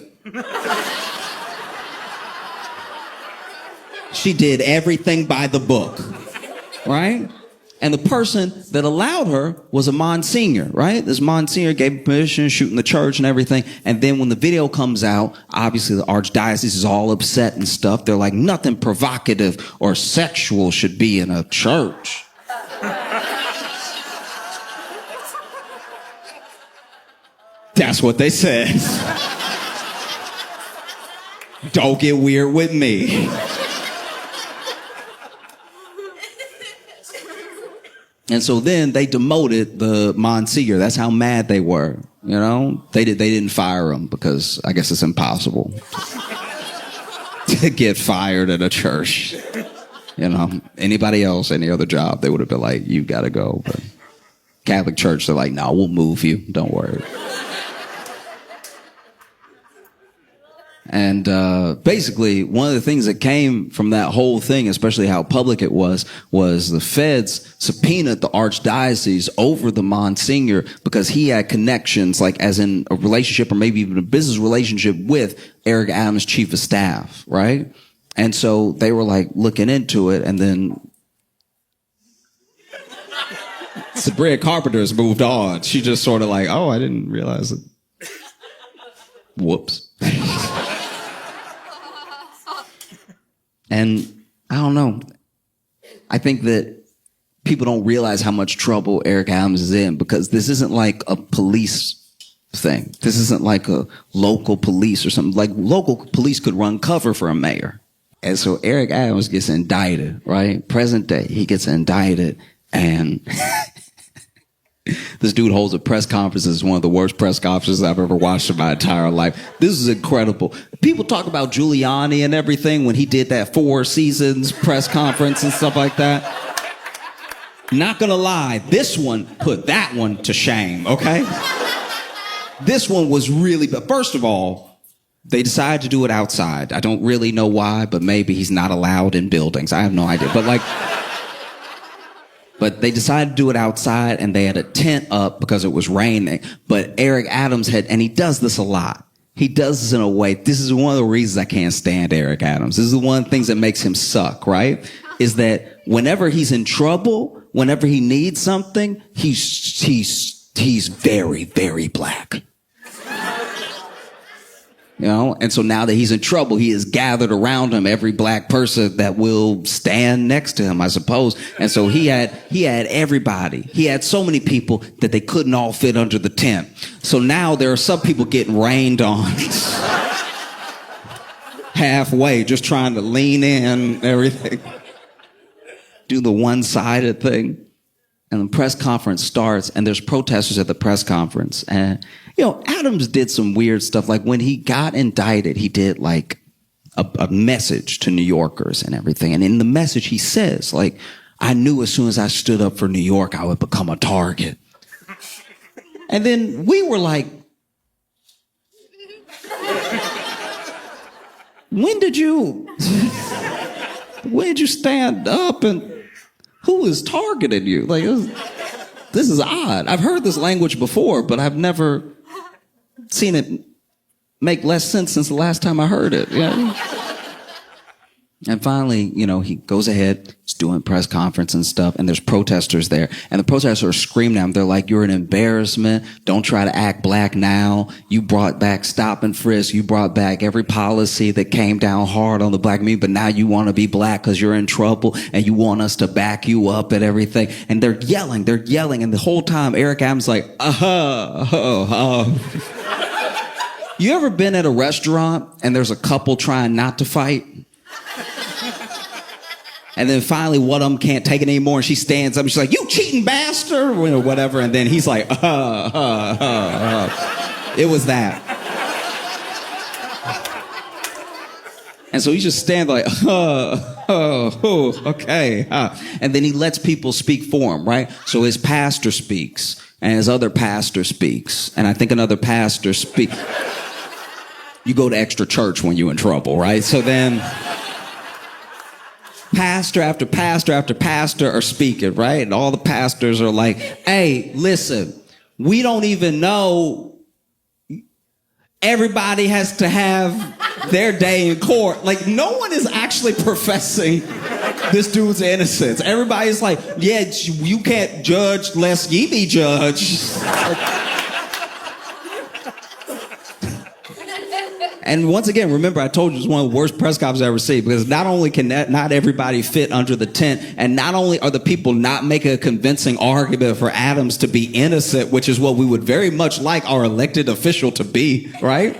She did everything by the book, right? And the person that allowed her was a Monsignor, right? This Monsignor gave permission to shoot in the church and everything. And then when the video comes out, obviously the archdiocese is all upset and stuff. They're like, nothing provocative or sexual should be in a church. That's what they said. Don't get weird with me. And so then they demoted the Monsignor. That's how mad they were, you know? They didn't fire him because I guess it's impossible to get fired at a church. You know, anybody else, any other job, they would have been like, you gotta go. But Catholic Church, they're like, no, we'll move you. Don't worry. And basically, one of the things that came from that whole thing, especially how public it was the feds subpoenaed the archdiocese over the Monsignor because he had connections, like as in a relationship or maybe even a business relationship with Eric Adams' chief of staff, right? And so they were like looking into it, and then Sabrina Carpenter's moved on. She just sort of like, oh, I didn't realize it. Whoops. And I don't know. I think that people don't realize how much trouble Eric Adams is in because this isn't like a police thing. This isn't like a local police or something. Like local police could run cover for a mayor. And so Eric Adams gets indicted, right? Present day, he gets indicted, and this dude holds a press conference. It's one of the worst press conferences I've ever watched in my entire life. This is incredible. People talk about Giuliani and everything when he did that 4 Seasons press conference and stuff like that. Not gonna lie, this one put that one to shame, okay? This one was really, but first of all, they decided to do it outside. I don't really know why, but maybe he's not allowed in buildings. I have no idea. But they decided to do it outside, and they had a tent up because it was raining. But Eric Adams and he does this a lot. He does this in a way, this is one of the reasons I can't stand Eric Adams. This is one of the things that makes him suck, right? Is that whenever he's in trouble, whenever he needs something, he's very, very black. You know, and so now that he's in trouble, he has gathered around him every black person that will stand next to him, I suppose. And so he had everybody. He had so many people that they couldn't all fit under the tent. So now there are some people getting rained on halfway, just trying to lean in, everything. Do the one-sided thing. And the press conference starts, and there's protesters at the press conference. And, you know, Adams did some weird stuff. Like when he got indicted, he did like a message to New Yorkers and everything. And in the message, he says, like, I knew as soon as I stood up for New York, I would become a target. And then we were like, when did you stand up and who is targeting you? Like, this is odd. I've heard this language before, but I've never seen it make less sense since the last time I heard it. You know? And finally, he goes ahead, he's doing press conference and stuff, and there's protesters there. And the protesters are screaming at him. They're like, you're an embarrassment. Don't try to act black now. You brought back stop and frisk. You brought back every policy that came down hard on the black community, but now you want to be black because you're in trouble and you want us to back you up and everything. And they're yelling. And the whole time, Eric Adams like, You ever been at a restaurant and there's a couple trying not to fight? And then finally, one of them can't take it anymore, and she stands up and she's like, you cheating bastard, or whatever. And then he's like, It was that. And so he just stands like, okay. And then he lets people speak for him, right? So his pastor speaks, and his other pastor speaks, and I think another pastor speaks. You go to extra church when you're in trouble, right? So then pastor after pastor after pastor are speaking, right? And all the pastors are like, hey, listen, we don't even know. Everybody has to have their day in court. Like, no one is actually professing this dude's innocence. Everybody's like, yeah, you can't judge lest ye be judged. And once again, remember, I told you it's one of the worst press conferences I've ever seen, because not only can not everybody fit under the tent, and not only are the people not making a convincing argument for Adams to be innocent, which is what we would very much like our elected official to be, right?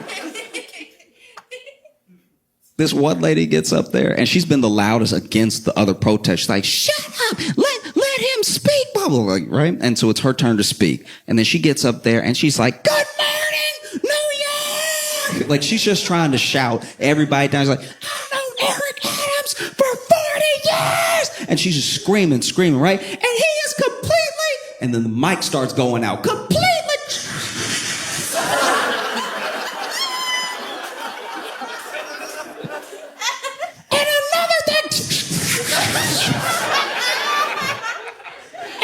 This one lady gets up there, and she's been the loudest against the other protests. She's like, shut up, let him speak, blah, blah, blah, right? And so it's her turn to speak. And then she gets up there, and she's like, good morning, New York! Like, she's just trying to shout everybody down. She's like, I've known Eric Adams for 40 years! And she's just screaming, right? And he is completely... And then the mic starts going out. Completely... And another thing...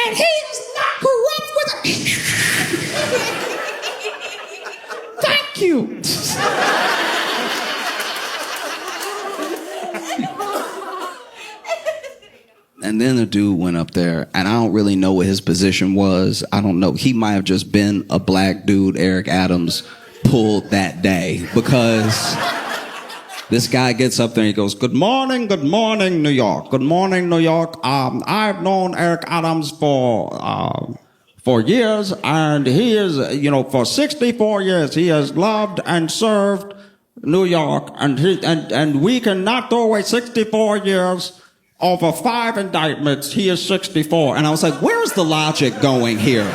And he is not corrupt with a... Thank you. And then the dude went up there, and I don't really know what his position was. I don't know. He might have just been a black dude Eric Adams pulled that day, because this guy gets up there and he goes, good morning, New York. Good morning, New York. I've known Eric Adams for years, and he is, for 64 years, he has loved and served New York, and we cannot throw away 64 years over 5 indictments. He is 64. And I was like, where's the logic going here?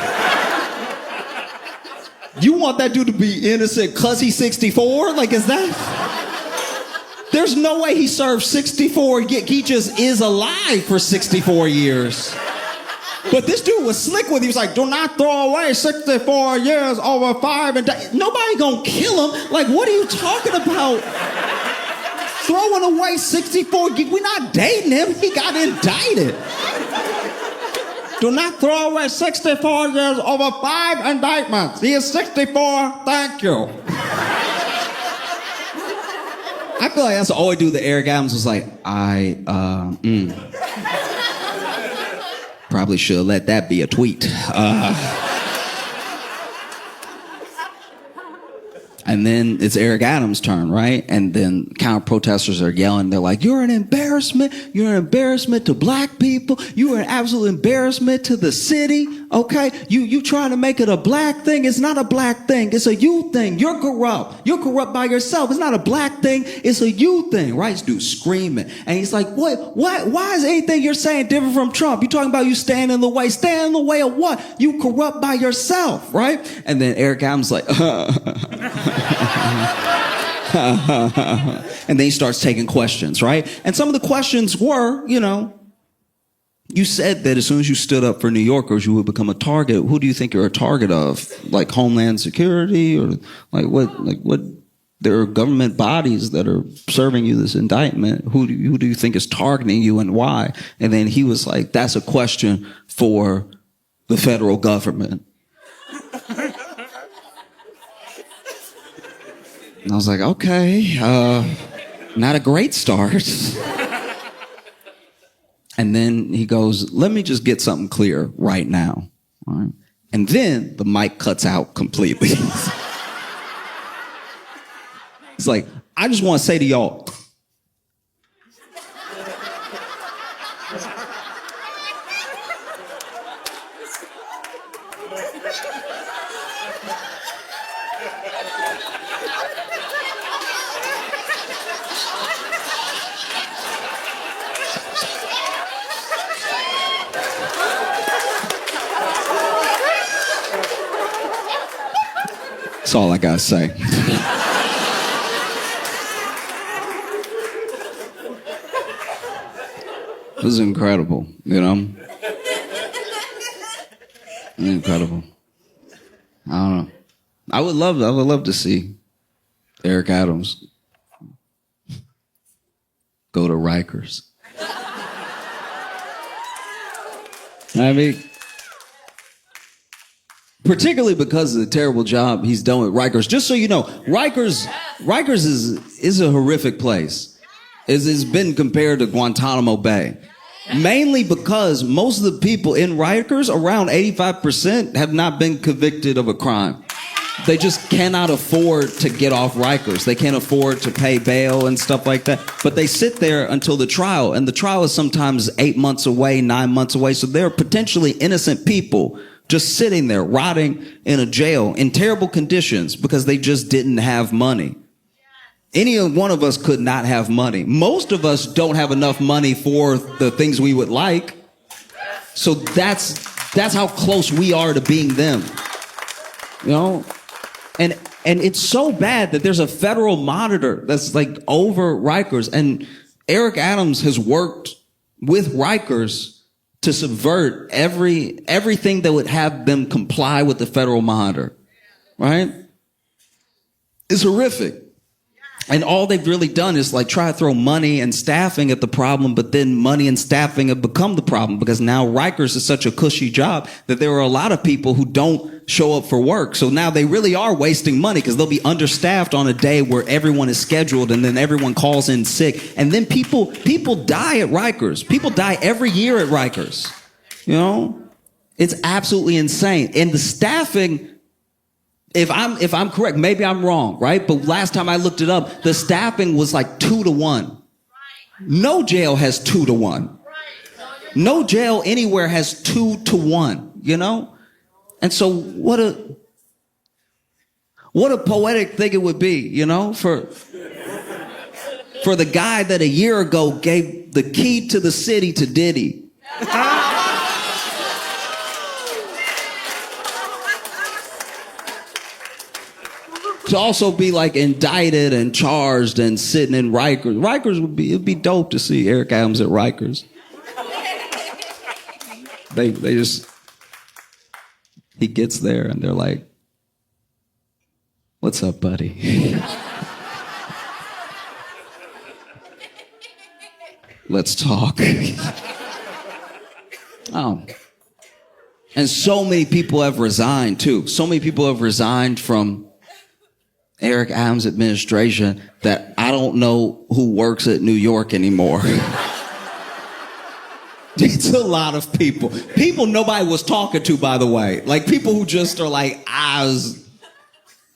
You want that dude to be innocent because he's 64? Like, is that... There's no way he served 64. He just is alive for 64 years. But this dude was slick with it. He was like, do not throw away 64 years over 5 indictments. Nobody gonna kill him. Like, what are you talking about? Throwing away 64, we're not dating him. He got indicted. Do not throw away 64 years over 5 indictments. He is 64, thank you. I feel like that's the only dude that Eric Adams was like, probably should have let that be a tweet. And then it's Eric Adams' turn, right? And then counter-protesters are yelling. They're like, you're an embarrassment. You're an embarrassment to black people. You are an absolute embarrassment to the city, okay? You trying to make it a black thing. It's not a black thing. It's a you thing. You're corrupt. You're corrupt by yourself. It's not a black thing. It's a you thing, right? This dude's screaming. And he's like, what? Why is anything you're saying different from Trump? You're talking about you stand in the way. Stand in the way of what? You corrupt by yourself, right? And then Eric Adams like, and then he starts taking questions, right? And some of the questions were, you said that as soon as you stood up for New Yorkers, you would become a target. Who do you think you're a target of? Like Homeland Security, or what? There are government bodies that are serving you this indictment. Who do you think is targeting you, and why? And then he was like, that's a question for the federal government. And I was like, okay, not a great start. And then he goes, let me just get something clear right now. All right? And then the mic cuts out completely. It's like, I just want to say to y'all, that's all I gotta say. This is incredible, you know? Incredible. I don't know. I would love to see Eric Adams go to Rikers. I mean, particularly because of the terrible job he's done with Rikers. Just so you know, Rikers is a horrific place. It's been compared to Guantanamo Bay. Mainly because most of the people in Rikers, around 85%, have not been convicted of a crime. They just cannot afford to get off Rikers. They can't afford to pay bail and stuff like that. But they sit there until the trial. And the trial is sometimes 8 months away, 9 months away. So they're potentially innocent people just sitting there, rotting in a jail in terrible conditions because they just didn't have money. Any one of us could not have money. Most of us don't have enough money for the things we would like. So that's how close we are to being them. You know? And it's so bad that there's a federal monitor that's like over Rikers. And Eric Adams has worked with Rikers to subvert everything that would have them comply with the federal monitor. Right? It's horrific. And all they've really done is like try to throw money and staffing at the problem, but then money and staffing have become the problem because now Rikers is such a cushy job that there are a lot of people who don't show up for work. So now they really are wasting money because they'll be understaffed on a day where everyone is scheduled and then everyone calls in sick. And then people die at Rikers. People die every year at Rikers. You know? It's absolutely insane. And the staffing, if I'm correct, maybe I'm wrong, right? But last time I looked it up, the staffing was like 2 to 1. No jail has 2 to 1. No jail anywhere has 2 to 1, you know? And so what a poetic thing it would be, you know, for the guy that a year ago gave the key to the city to Diddy. To also be like indicted and charged and sitting in Rikers. Rikers it'd be dope to see Eric Adams at Rikers. They just, he gets there and they're like, what's up, buddy? Let's talk. Oh. And so many people have resigned too. So many people have resigned from Eric Adams' administration that I don't know who works at New York anymore. It's a lot of people. People nobody was talking to, by the way. Like people who just are like, I'm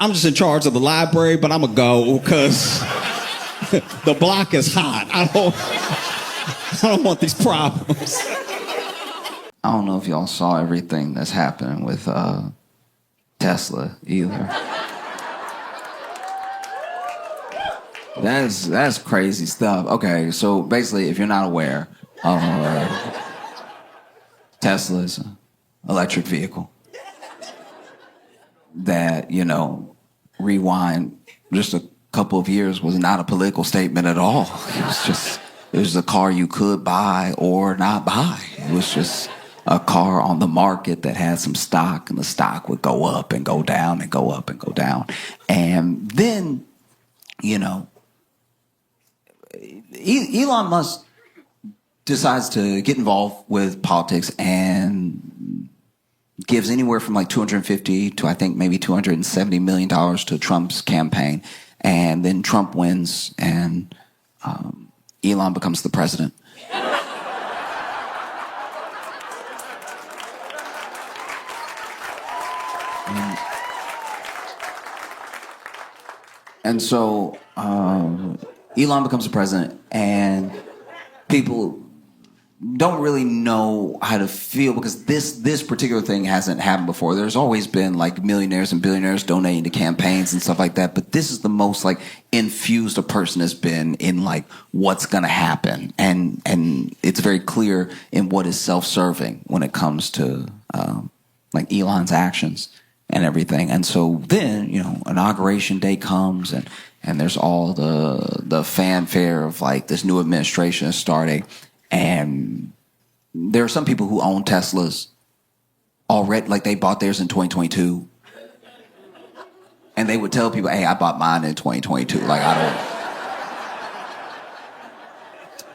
just in charge of the library, but I'm gonna go because the block is hot. I don't want these problems. I don't know if y'all saw everything that's happening with Tesla either. That's crazy stuff. Okay, so basically, if you're not aware, Tesla is an electric vehicle that, you know, rewind just a couple of years was not a political statement at all. It was a car you could buy or not buy. It was just a car on the market that had some stock, and the stock would go up and go down and go up and go down. And then, you know, Elon Musk decides to get involved with politics and gives anywhere from like $250 to I think maybe $270 million to Trump's campaign. And then Trump wins and Elon becomes the president. And so Elon becomes the president, and people don't really know how to feel because this particular thing hasn't happened before. There's always been like millionaires and billionaires donating to campaigns and stuff like that, but this is the most like infused a person has been in like what's gonna happen, and it's very clear in what is self-serving when it comes to like Elon's actions and everything. And so then, inauguration day comes, and there's all the fanfare of like this new administration is starting. And there are some people who own Teslas already, like they bought theirs in 2022. And they would tell people, hey, I bought mine in 2022. Like, I don't.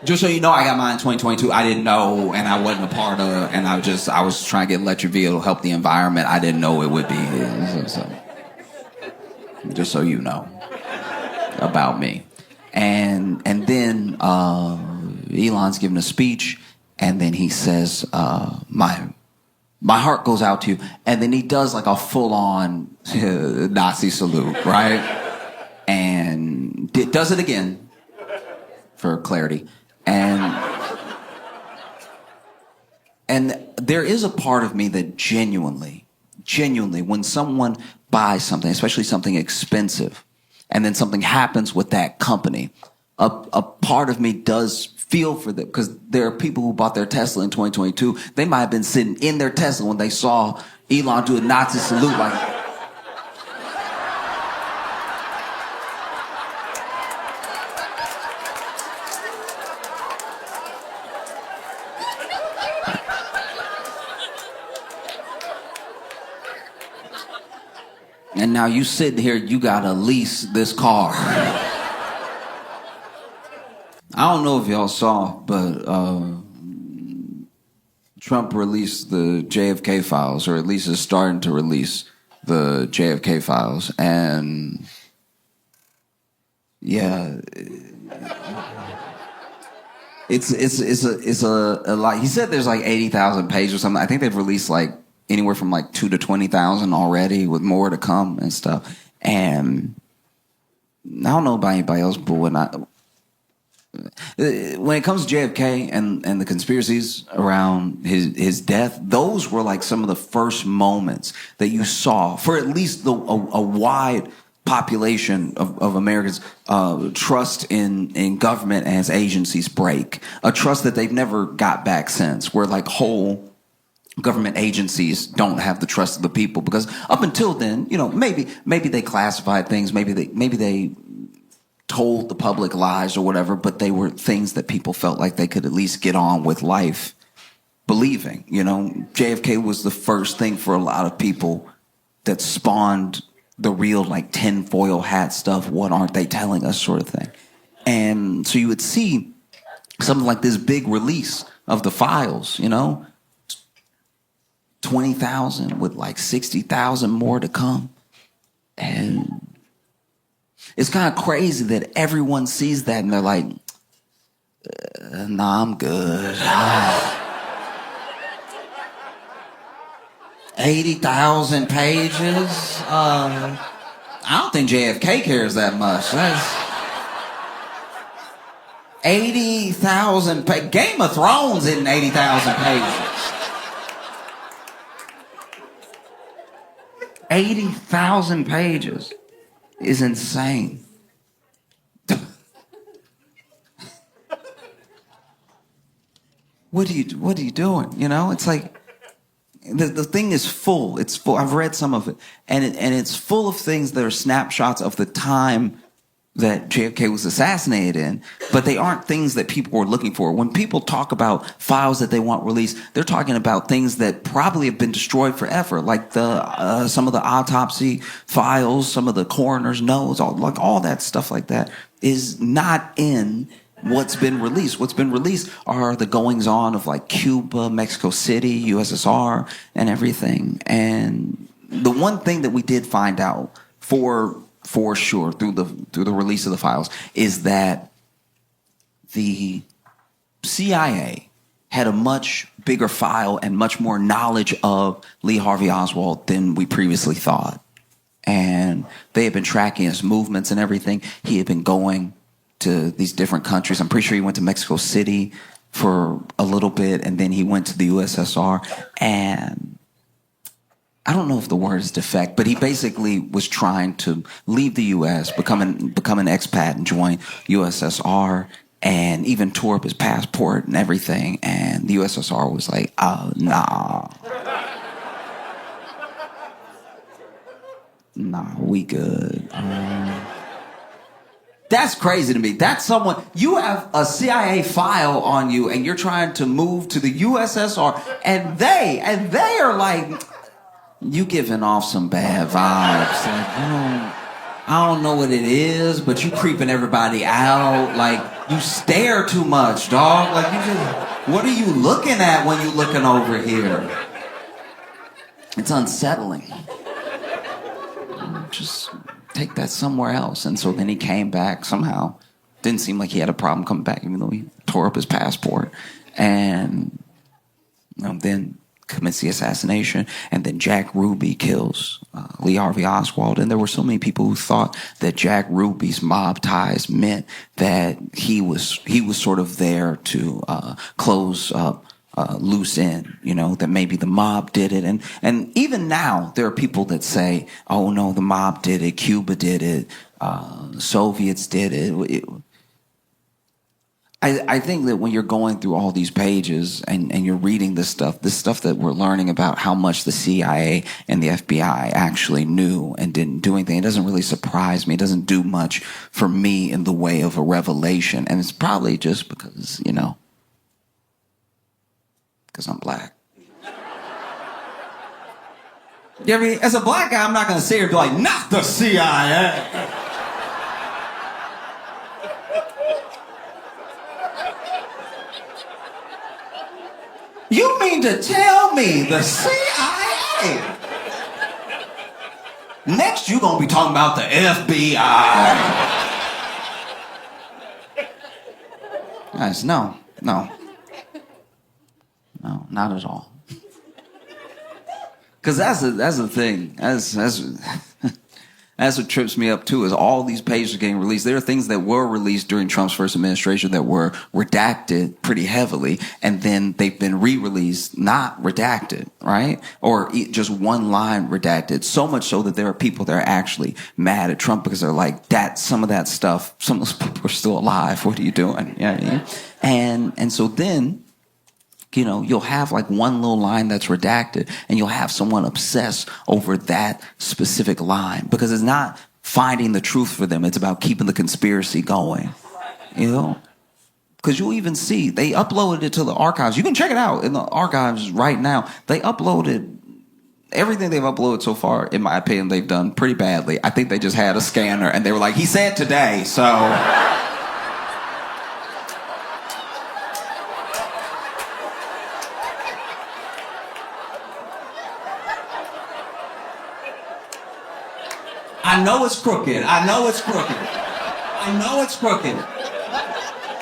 Just so you know, I got mine in 2022. I didn't know, and I wasn't a part of, and I was trying to get an electric vehicle to help the environment. I didn't know it would be. So, just so you know about me. And then Elon's giving a speech, and then he says, my heart goes out to you. And then he does like a full-on Nazi salute, right? And does it again, for clarity. And there is a part of me that genuinely, when someone buys something, especially something expensive, and then something happens with that company, a part of me does feel for them, because there are people who bought their Tesla in 2022. They might have been sitting in their Tesla when they saw Elon do a Nazi salute, like. And now you sitting here, you gotta lease this car. I don't know if y'all saw, but Trump released the JFK files, or at least is starting to release the JFK files. And yeah, it's a lot. He said there's like 80,000 pages or something. I think they've released like anywhere from like 2 to 20,000 already, with more to come and stuff. And I don't know about anybody else, but when it comes to JFK and the conspiracies around his death, those were like some of the first moments that you saw, for at least a wide population of Americans, trust in government and its agencies break. A trust that they've never got back since, where like whole government agencies don't have the trust of the people, because up until then, maybe they classified things, maybe they told the public lies or whatever, but they were things that people felt like they could at least get on with life believing. JFK was the first thing for a lot of people that spawned the real like tinfoil hat stuff, what aren't they telling us sort of thing. And so you would see something like this big release of the files, 20,000 with like 60,000 more to come. And it's kind of crazy that everyone sees that and they're like, nah, I'm good. 80,000 pages? I don't think JFK cares that much. That's 80,000 pages. Game of Thrones isn't 80,000 pages. 80,000 pages is insane. What are you doing? It's like the thing is full. It's full. I've read some of it, and it's full of things that are snapshots of the time that JFK was assassinated in, but they aren't things that people were looking for. When people talk about files that they want released, they're talking about things that probably have been destroyed forever, like some of the autopsy files, some of the coroner's notes, all that stuff like that is not in what's been released. What's been released are the goings on of like Cuba, Mexico City, USSR, and everything. And the one thing that we did find out for sure through the release of the files is that the CIA had a much bigger file and much more knowledge of Lee Harvey Oswald than we previously thought. And they had been tracking his movements and everything. He had been going to these different countries. I'm pretty sure he went to Mexico City for a little bit, and then he went to the USSR. And I don't know if the word is defect, but he basically was trying to leave the US, become an expat and join USSR, and even tore up his passport and everything. And the USSR was like, oh, nah. Nah, we good. That's crazy to me. That's someone, you have a CIA file on you and you're trying to move to the USSR, and they are like, you giving off some bad vibes. Like, I don't know what it is, but you creeping everybody out. Like, you stare too much, dog. Like, what are you looking at when you looking over here? It's unsettling. Just take that somewhere else. And so then he came back somehow. Didn't seem like he had a problem coming back, even though he tore up his passport. And then commits the assassination, and then Jack Ruby kills Lee Harvey Oswald. And there were so many people who thought that Jack Ruby's mob ties meant that he was sort of there to close up loose end, that maybe the mob did it. And even now, there are people that say, oh no, the mob did it, Cuba did it, the Soviets did it. I think that when you're going through all these pages and you're reading this stuff that we're learning about how much the CIA and the FBI actually knew and didn't do anything, it doesn't really surprise me. It doesn't do much for me in the way of a revelation. And it's probably just because, because I'm black. You know what I mean? As a black guy, I'm not going to sit here and be like, not the CIA. You mean to tell me the CIA? Next, you're going to be talking about the FBI. Guys, no, not at all. Because that's the thing. That's what trips me up too, is all these pages are getting released. There are things that were released during Trump's first administration that were redacted pretty heavily, and then they've been re-released not redacted, right? Or just one line redacted. So much so that there are people that are actually mad at Trump because they're like, some of that stuff, some of those people are still alive. What are you doing? You know what I mean? And so then, you'll have like one little line that's redacted, and you'll have someone obsess over that specific line because it's not finding the truth for them. It's about keeping the conspiracy going, because you'll even see they uploaded it to the archives. You can check it out in the archives right now. They uploaded everything they've uploaded so far. In my opinion, they've done pretty badly. I think they just had a scanner and they were like, he said today, so... I know it's crooked.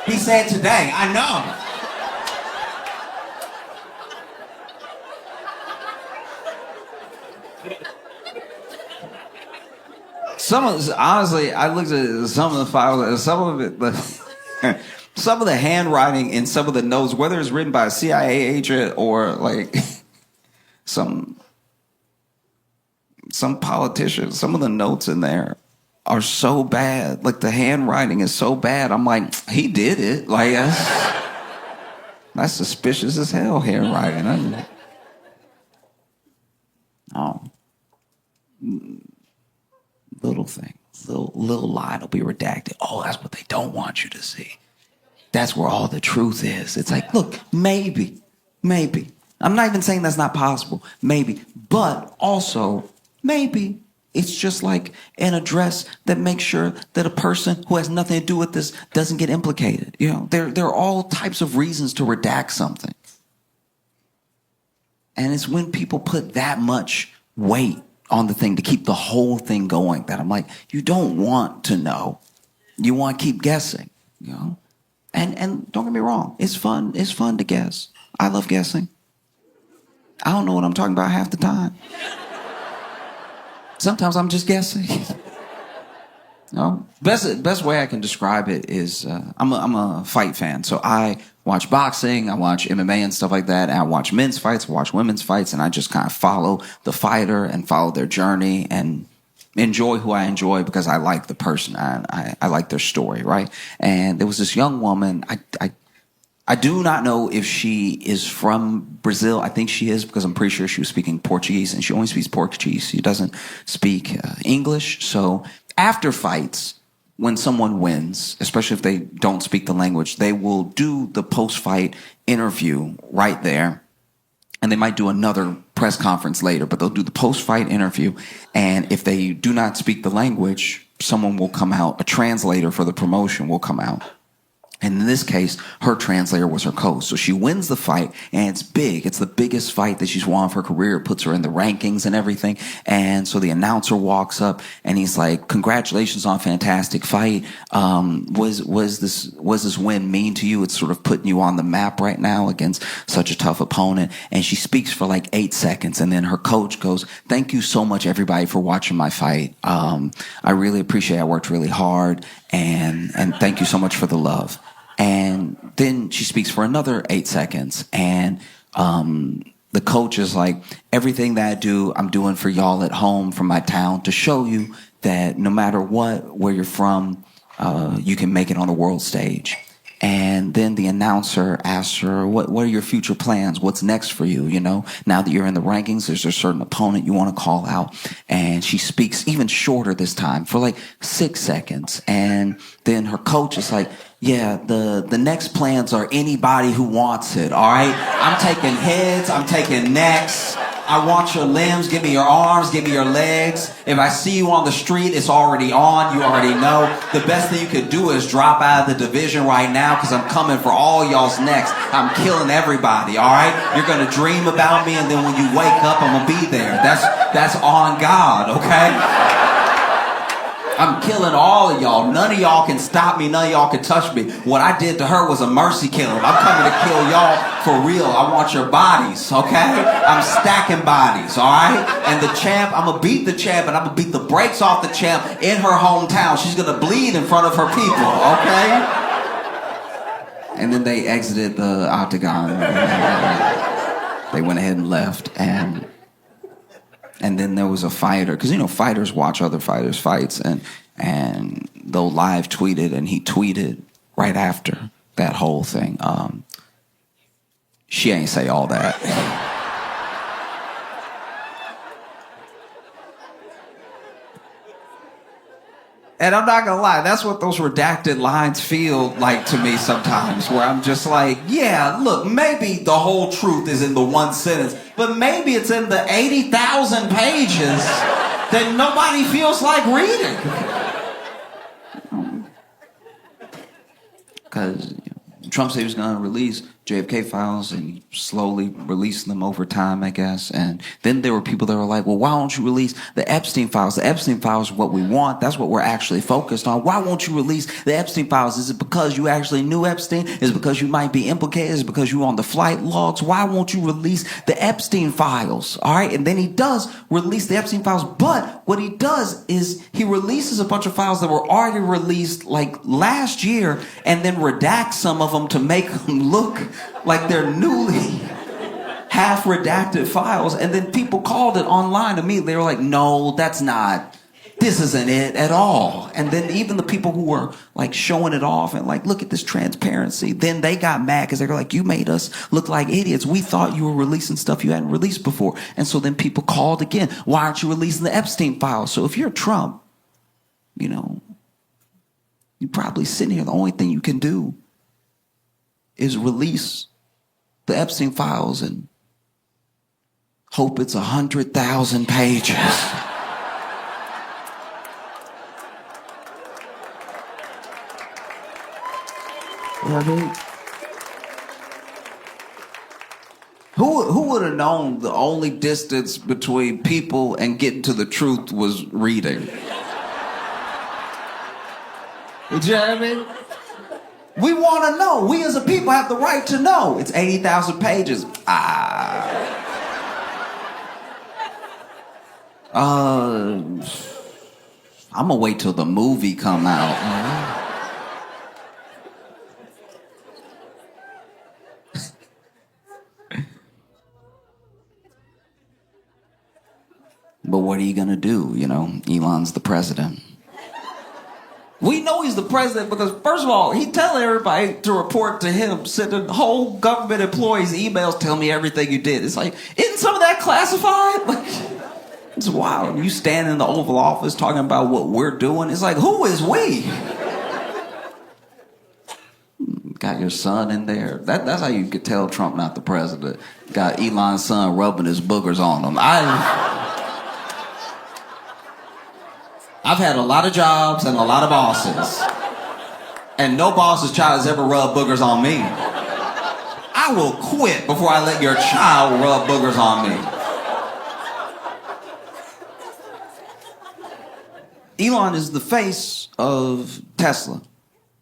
He said today. I know. Honestly, I looked at some of the files, some of the handwriting in some of the notes, whether it's written by a CIA agent or like some politician, some of the notes in there are so bad. Like, the handwriting is so bad. I'm like, he did it. Like, that's suspicious as hell, handwriting. Little thing. Little line will be redacted. Oh, that's what they don't want you to see. That's where all the truth is. It's like, look, maybe. I'm not even saying that's not possible. Maybe. But also... maybe it's just like an address that makes sure that a person who has nothing to do with this doesn't get implicated. There are all types of reasons to redact something. And it's when people put that much weight on the thing to keep the whole thing going that I'm like, you don't want to know. You want to keep guessing, And don't get me wrong, it's fun to guess. I love guessing. I don't know what I'm talking about half the time. Sometimes I'm just guessing. No, best way I can describe it is I'm a fight fan, so I watch boxing, I watch MMA and stuff like that, and I watch men's fights, I watch women's fights, and I just kind of follow the fighter and follow their journey and enjoy who I enjoy because I like the person and I like their story, right? And there was this young woman. I do not know if she is from Brazil. I think she is because I'm pretty sure she was speaking Portuguese, and she only speaks Portuguese. She doesn't speak English. So after fights, when someone wins, especially if they don't speak the language, they will do the post-fight interview right there. And they might do another press conference later, but they'll do the post-fight interview. And if they do not speak the language, someone will come out, a translator for the promotion will come out. And in this case, her translator was her coach. So she wins the fight, and it's big. It's the biggest fight that she's won of her career. It puts her in the rankings and everything. And so the announcer walks up, and he's like, "Congratulations on a fantastic fight. Was this win mean to you? It's sort of putting you on the map right now against such a tough opponent." And she speaks for like 8 seconds, and then her coach goes, "Thank you so much, everybody, for watching my fight. I really appreciate it. I worked really hard, and thank you so much for the love." And then she speaks for another 8 seconds, and the coach is like, "Everything that I do, I'm doing for y'all at home, from my town, to show you that no matter what, where you're from, you can make it on the world stage." And then the announcer asks her, what are your future plans? What's next for you? You know, now that you're in the rankings, there's a certain opponent you want to call out. And she speaks even shorter this time for like 6 seconds. And then her coach is like, "Yeah, the next plans are anybody who wants it, all right? I'm taking heads, I'm taking necks. I want your limbs, give me your arms, give me your legs. If I see you on the street, it's already on, you already know. The best thing you could do is drop out of the division right now because I'm coming for all y'all's necks. I'm killing everybody, all right? You're going to dream about me, and then when you wake up, I'm going to be there. That's on God, okay? I'm killing all of y'all. None of y'all can stop me. None of y'all can touch me. What I did to her was a mercy killing. I'm coming to kill y'all for real. I want your bodies, okay? I'm stacking bodies, all right? And the champ, I'm going to beat the champ, and I'm going to beat the brakes off the champ in her hometown. She's going to bleed in front of her people, okay?" And then they exited the octagon. They went ahead and left, and then there was a fighter, because, you know, fighters watch other fighters' fights, and they'll live tweet it, and he tweeted right after that whole thing, "She ain't say all that." And I'm not gonna lie, that's what those redacted lines feel like to me sometimes, where I'm just like, yeah, look, maybe the whole truth is in the one sentence, but maybe it's in the 80,000 pages that nobody feels like reading. Because Trump said he was gonna release JFK files, and he slowly released them over time, I guess. And then there were people that were like, "Well, why don't you release the Epstein files? The Epstein files are what we want. That's what we're actually focused on. Why won't you release the Epstein files? Is it because you actually knew Epstein? Is it because you might be implicated? Is it because you were on the flight logs? Why won't you release the Epstein files?" All right. And then he does release the Epstein files. But what he does is he releases a bunch of files that were already released like last year, and then redacts some of them to make them look like they're newly half redacted files. And then people called it online immediately. They were like, "No, this isn't it at all." And then even the people who were like showing it off and like, "Look at this transparency," then they got mad because they were like, "You made us look like idiots. We thought you were releasing stuff you hadn't released before." And so then people called again, "Why aren't you releasing the Epstein files?" So if you're Trump, you know, you're probably sitting here, the only thing you can do is release the Epstein files and hope it's 100,000 pages. You know what I mean? Who would have known the only distance between people and getting to the truth was reading? You know what I mean? We want to know. We as a people have the right to know. It's 80,000 pages. I'm gonna wait till the movie come out. But what are you gonna do? You know, Elon's the president. We know he's the president because, first of all, he telling everybody to report to him, sending whole government employees emails, tell me everything you did. It's like, isn't some of that classified? Like, it's wild. You stand in the Oval Office talking about what we're doing. It's like, who is we? Got your son in there. That's how you could tell Trump not the president. Got Elon's son rubbing his boogers on him. I've had a lot of jobs and a lot of bosses. And no boss's child has ever rubbed boogers on me. I will quit before I let your child rub boogers on me. Elon is the face of Tesla.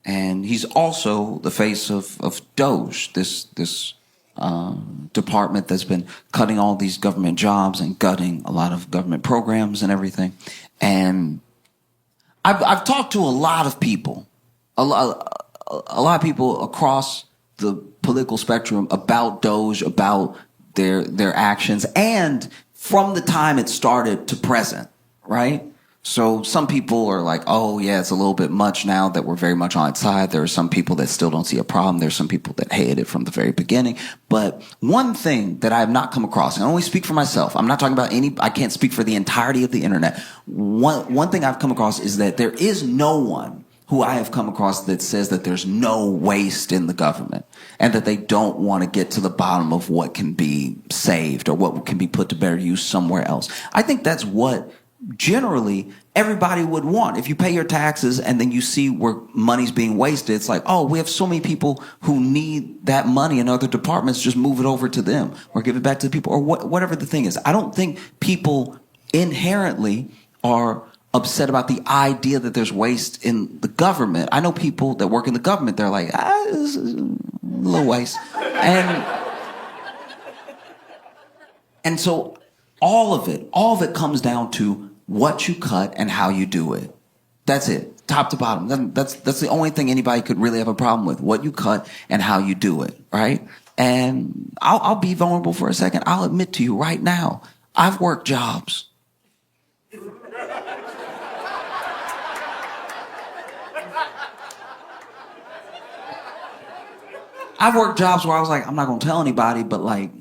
And he's also the face of Doge, this department that's been cutting all these government jobs and gutting a lot of government programs and everything. And I've talked to a lot of people, a lot of people across the political spectrum about Doge, about their actions, and from the time it started to present, right? So some people are like, oh yeah, it's a little bit much now that we're very much on its side. There are some people that still don't see a problem. There's some people that hated it from the very beginning. But one thing that I have not come across, and I only speak for myself, I'm not talking about I can't speak for the entirety of the internet. One thing I've come across is that there is no one who I have come across that says that there's no waste in the government and that they don't want to get to the bottom of what can be saved or what can be put to better use somewhere else. I think that's what generally everybody would want. If you pay your taxes and then you see where money's being wasted, it's like, oh, we have so many people who need that money in other departments, just move it over to them or give it back to the people or whatever the thing is. I don't think people inherently are upset about the idea that there's waste in the government. I know people that work in the government, they're like, this is a little waste. And so all of it comes down to what you cut and how you do it. That's it, top to bottom. That's the only thing anybody could really have a problem with, what you cut and how you do it, right? And I'll be vulnerable for a second. I'll admit to you right now, I've worked jobs. I've worked jobs where I was like, I'm not gonna tell anybody, but like,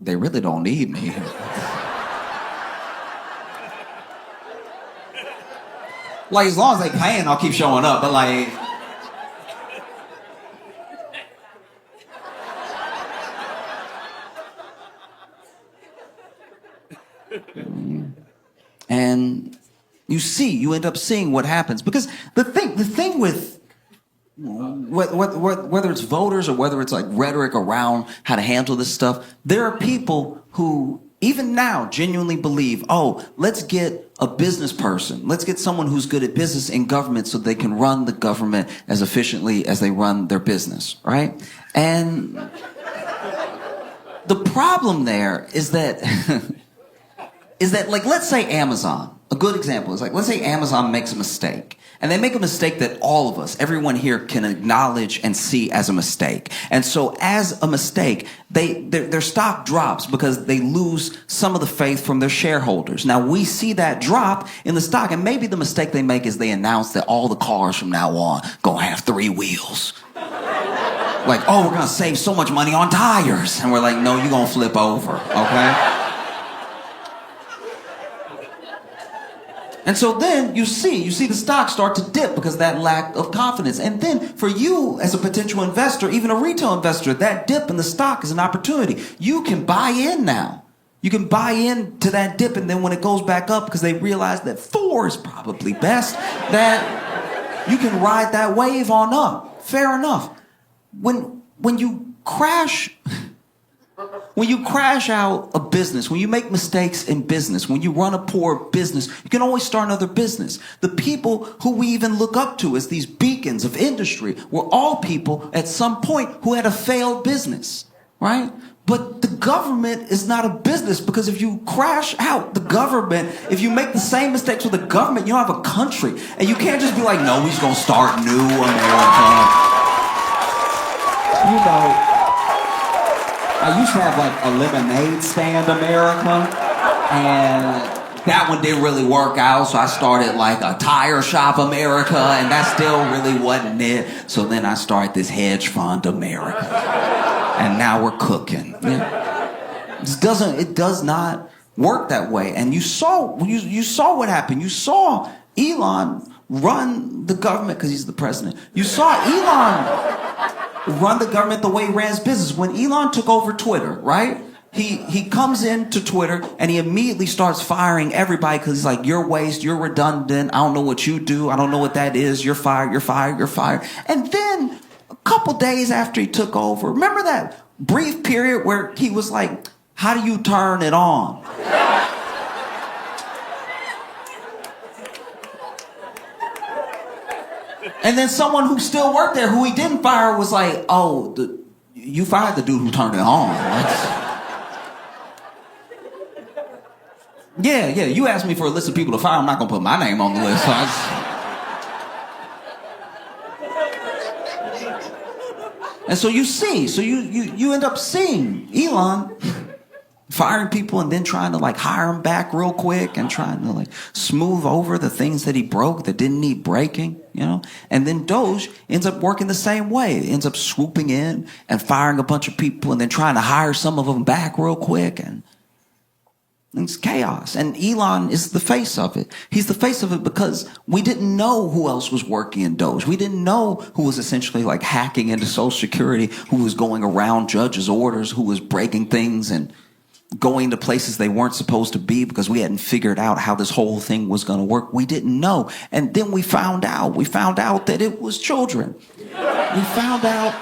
they really don't need me. Like, as long as they paying, I'll keep showing up, but like... And you end up seeing what happens. Because the thing with, whether it's voters or whether it's like rhetoric around how to handle this stuff, there are people who even now genuinely believe, oh, let's get a business person. Let's get someone who's good at business in government so they can run the government as efficiently as they run their business, right? And the problem there is that, like, let's say Amazon, a good example is like, let's say Amazon makes a mistake. And they make a mistake that all of us, everyone here, can acknowledge and see as a mistake. And so as a mistake, their stock drops because they lose some of the faith from their shareholders. Now, we see that drop in the stock, and maybe the mistake they make is they announce that all the cars from now on gonna have 3 wheels. Like, oh, we're gonna save so much money on tires. And we're like, no, you're gonna flip over, okay? And so then you see the stock start to dip because of that lack of confidence. And then for you as a potential investor, even a retail investor, that dip in the stock is an opportunity. You can buy in now. You can buy into that dip, and then when it goes back up, because they realize that 4 is probably best, that you can ride that wave on up. Fair enough. When you crash When you crash out a business, when you make mistakes in business, when you run a poor business, you can always start another business. The people who we even look up to as these beacons of industry were all people at some point who had a failed business, right? But the government is not a business, because if you crash out the government, if you make the same mistakes with the government, you don't have a country. And you can't just be like, no, we're just gonna start new America. You know, I used to have like a lemonade stand America, and that one didn't really work out, so I started like a tire shop America, and that still really wasn't it. So then I started this hedge fund America, and now we're cooking. Yeah. It does not work that way. And you saw what happened. You saw Elon run the government because he's the president. You saw Elon run the government the way he ran his business. When Elon took over Twitter, right? He comes into Twitter and he immediately starts firing everybody because he's like, you're waste, you're redundant, I don't know what you do, I don't know what that is, you're fired, you're fired, you're fired. And then a couple days after he took over, remember that brief period where he was like, how do you turn it on? And then someone who still worked there, who he didn't fire, was like, oh, you fired the dude who turned it on. Yeah, you asked me for a list of people to fire. I'm not going to put my name on the list. And so you see, you end up seeing Elon firing people and then trying to like hire them back real quick and trying to like smooth over the things that he broke that didn't need breaking, you know? And then Doge ends up working the same way. It ends up swooping in and firing a bunch of people and then trying to hire some of them back real quick, and it's chaos. And Elon is the face of it. He's the face of it because we didn't know who else was working in Doge. We didn't know who was essentially like hacking into Social Security, who was going around judges' orders, who was breaking things and going to places they weren't supposed to be because we hadn't figured out how this whole thing was going to work. We didn't know. And then we found out that it was children. We found out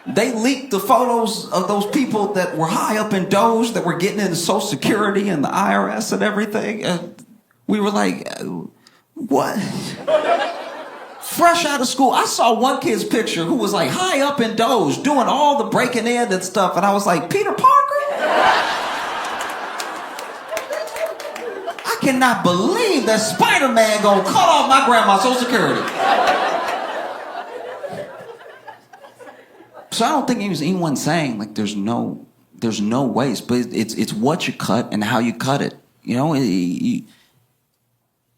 they leaked the photos of those people that were high up in Doge that were getting into Social Security and the IRS and everything. And we were like, what? Fresh out of school, I saw one kid's picture who was like high up in Doge doing all the breaking in and stuff. And I was like, Peter Parker? I cannot believe that Spider-Man gonna cut off my grandma's Social Security. So I don't think it was anyone saying like there's no waste, but it's what you cut and how you cut it. You know,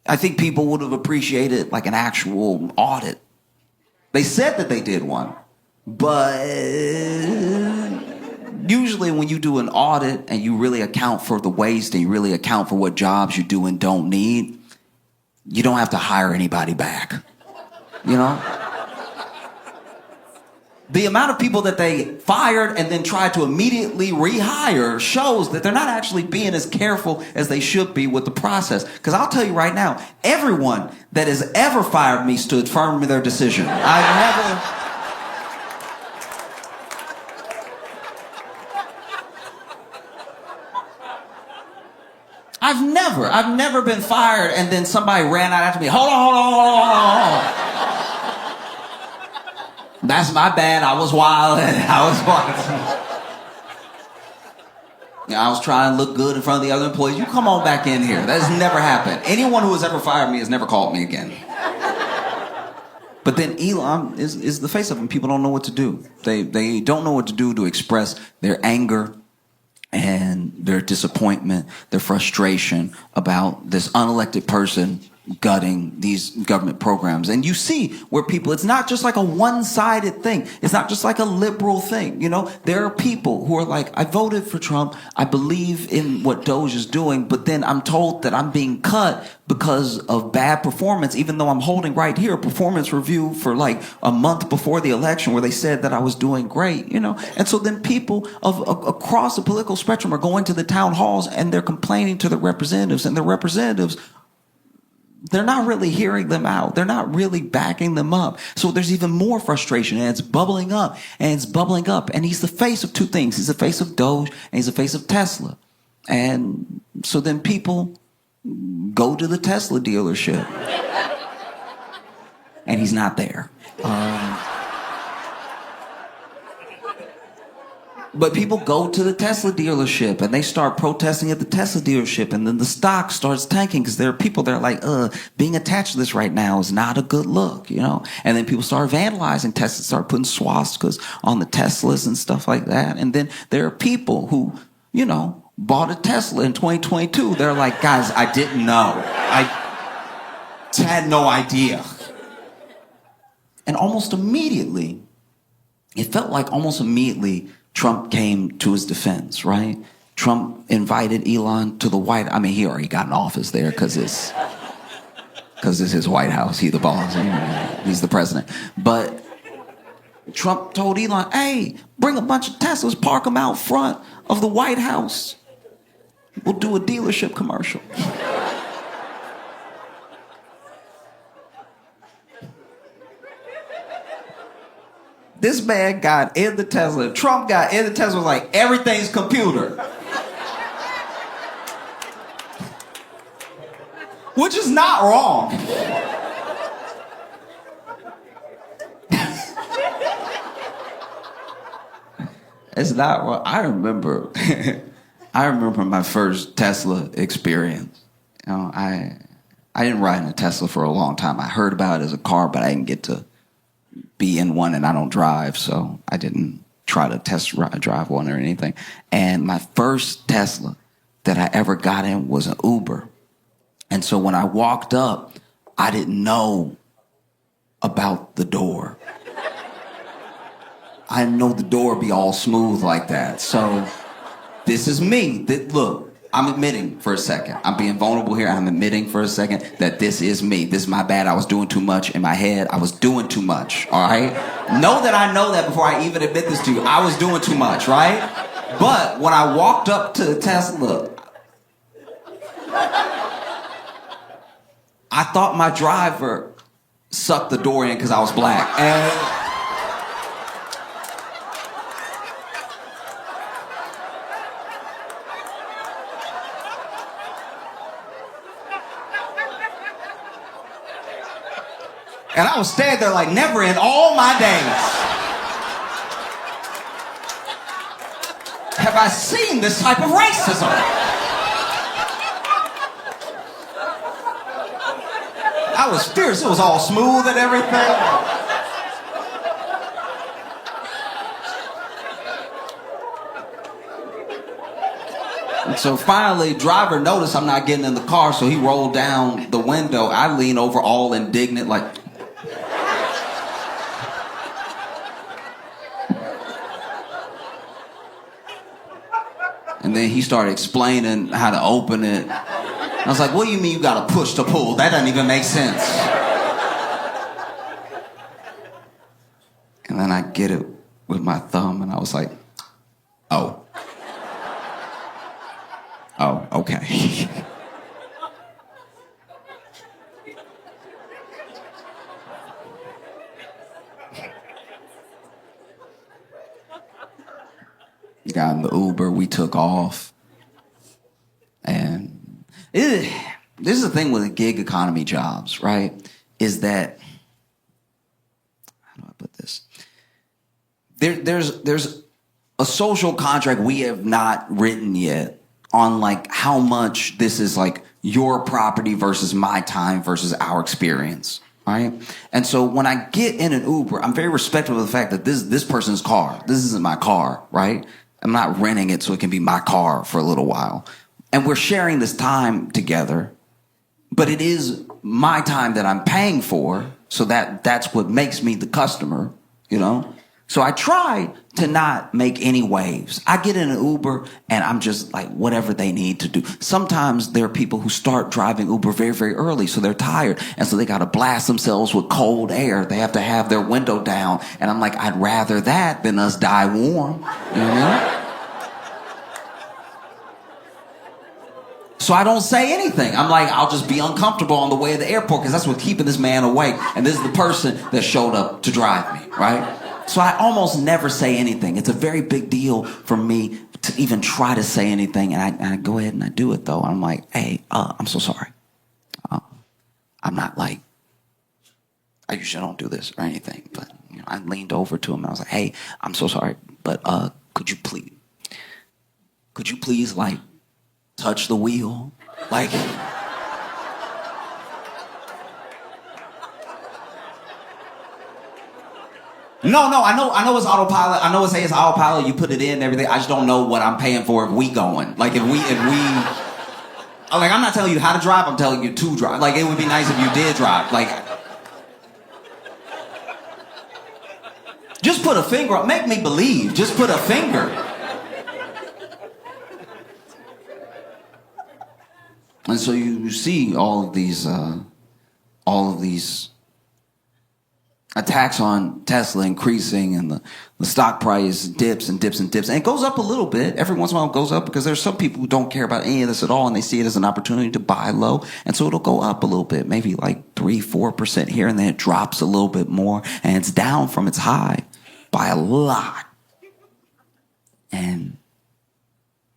I think people would have appreciated like an actual audit. They said that they did one, but usually when you do an audit and you really account for the waste and you really account for what jobs you do and don't need, you don't have to hire anybody back. You know? The amount of people that they fired and then tried to immediately rehire shows that they're not actually being as careful as they should be with the process. Because I'll tell you right now, everyone that has ever fired me stood firm in their decision. I've never been fired and then somebody ran out after me. Hold on. That's my bad. I was wild. I was trying to look good in front of the other employees. You come on back in here. That has never happened. Anyone who has ever fired me has never called me again. But then Elon is the face of them. People don't know what to do. They don't know what to do to express their anger and their disappointment, their frustration about this unelected person gutting these government programs. And you see where people, it's not just like a one-sided thing. It's not just like a liberal thing. You know, there are people who are like, I voted for Trump. I believe in what Doge is doing, but then I'm told that I'm being cut because of bad performance, even though I'm holding right here a performance review for like a month before the election where they said that I was doing great, you know? And so then people across the political spectrum are going to the town halls and they're complaining to the representatives, and the representatives they're not really hearing them out. They're not really backing them up. So there's even more frustration, and it's bubbling up and it's bubbling up. And he's the face of two things. He's the face of Doge and he's the face of Tesla. And so then people go to the Tesla dealership and he's not there. But people go to the Tesla dealership and they start protesting at the Tesla dealership, and then the stock starts tanking because there are people that are like, being attached to this right now is not a good look, you know? And then people start vandalizing Tesla, start putting swastikas on the Teslas and stuff like that. And then there are people who, you know, bought a Tesla in 2022. They're like, guys, I didn't know. I had no idea. And almost immediately, it felt like almost immediately, Trump came to his defense, right? Trump invited Elon to the White House. I mean, he already got an office there because it's his White House. He's the boss. He's the president. But Trump told Elon, hey, bring a bunch of Teslas, park them out front of the White House. We'll do a dealership commercial. This man got in the Tesla. Trump got in the Tesla, was like, everything's computer. Which is not wrong. It's not wrong. I remember my first Tesla experience. You know, I didn't ride in a Tesla for a long time. I heard about it as a car, but I didn't get to be in one, and I don't drive, so I didn't try to drive one or anything. And my first Tesla that I ever got in was an Uber. And so when I walked up, I didn't know about the door. I didn't know the door would be all smooth like that. So this is me. Look, I'm admitting for a second. I'm being vulnerable here. I'm admitting for a second that this is me. This is my bad. I was doing too much in my head. I was doing too much, all right? Know that I know that before I even admit this to you. I was doing too much, right? But when I walked up to the Tesla, I thought my driver sucked the door in because I was black. And I was standing there like, never in all my days have I seen this type of racism. I was fierce. It was all smooth and everything. And so finally, driver noticed I'm not getting in the car, so he rolled down the window. I lean over all indignant like... And then he started explaining how to open it. I was like, what do you mean you gotta push to pull? That doesn't even make sense. And then I get it with my thumb, and I was like, oh. Oh, okay. Got in the Uber, we took off. And this is the thing with the gig economy jobs, right? Is that, how do I put this? There's a social contract we have not written yet on like how much this is like your property versus my time versus our experience, right? And so when I get in an Uber, I'm very respectful of the fact that this person's car. This isn't my car, right? I'm not renting it so it can be my car for a little while. And we're sharing this time together, but it is my time that I'm paying for, so that's what makes me the customer, you know? So I try to not make any waves. I get in an Uber and I'm just like whatever they need to do. Sometimes there are people who start driving Uber very, very early, so they're tired. And so they got to blast themselves with cold air. They have to have their window down. And I'm like, I'd rather that than us die warm. You know? So I don't say anything. I'm like, I'll just be uncomfortable on the way to the airport because that's what's keeping this man awake. And this is the person that showed up to drive me, right? So I almost never say anything. It's a very big deal for me to even try to say anything. And I go ahead and I do it though. I'm like, hey, I'm so sorry. I'm not like, I usually don't do this or anything. But I leaned over to him and I was like, hey, I'm so sorry. But could you please like, touch the wheel, like. No, I know it's autopilot. I know it's autopilot. You put it in and everything. I just don't know what I'm paying for if we going. Like if we, like I'm not telling you how to drive. I'm telling you to drive. Like it would be nice if you did drive. Like, just put a finger up. Make me believe. Just put a finger. And so you see all of these attacks on Tesla increasing, and the stock price dips and dips and dips, and it goes up a little bit. Every once in a while it goes up because there's some people who don't care about any of this at all, and they see it as an opportunity to buy low, and so it'll go up a little bit, maybe like 3-4% here, and then it drops a little bit more, and it's down from its high by a lot. And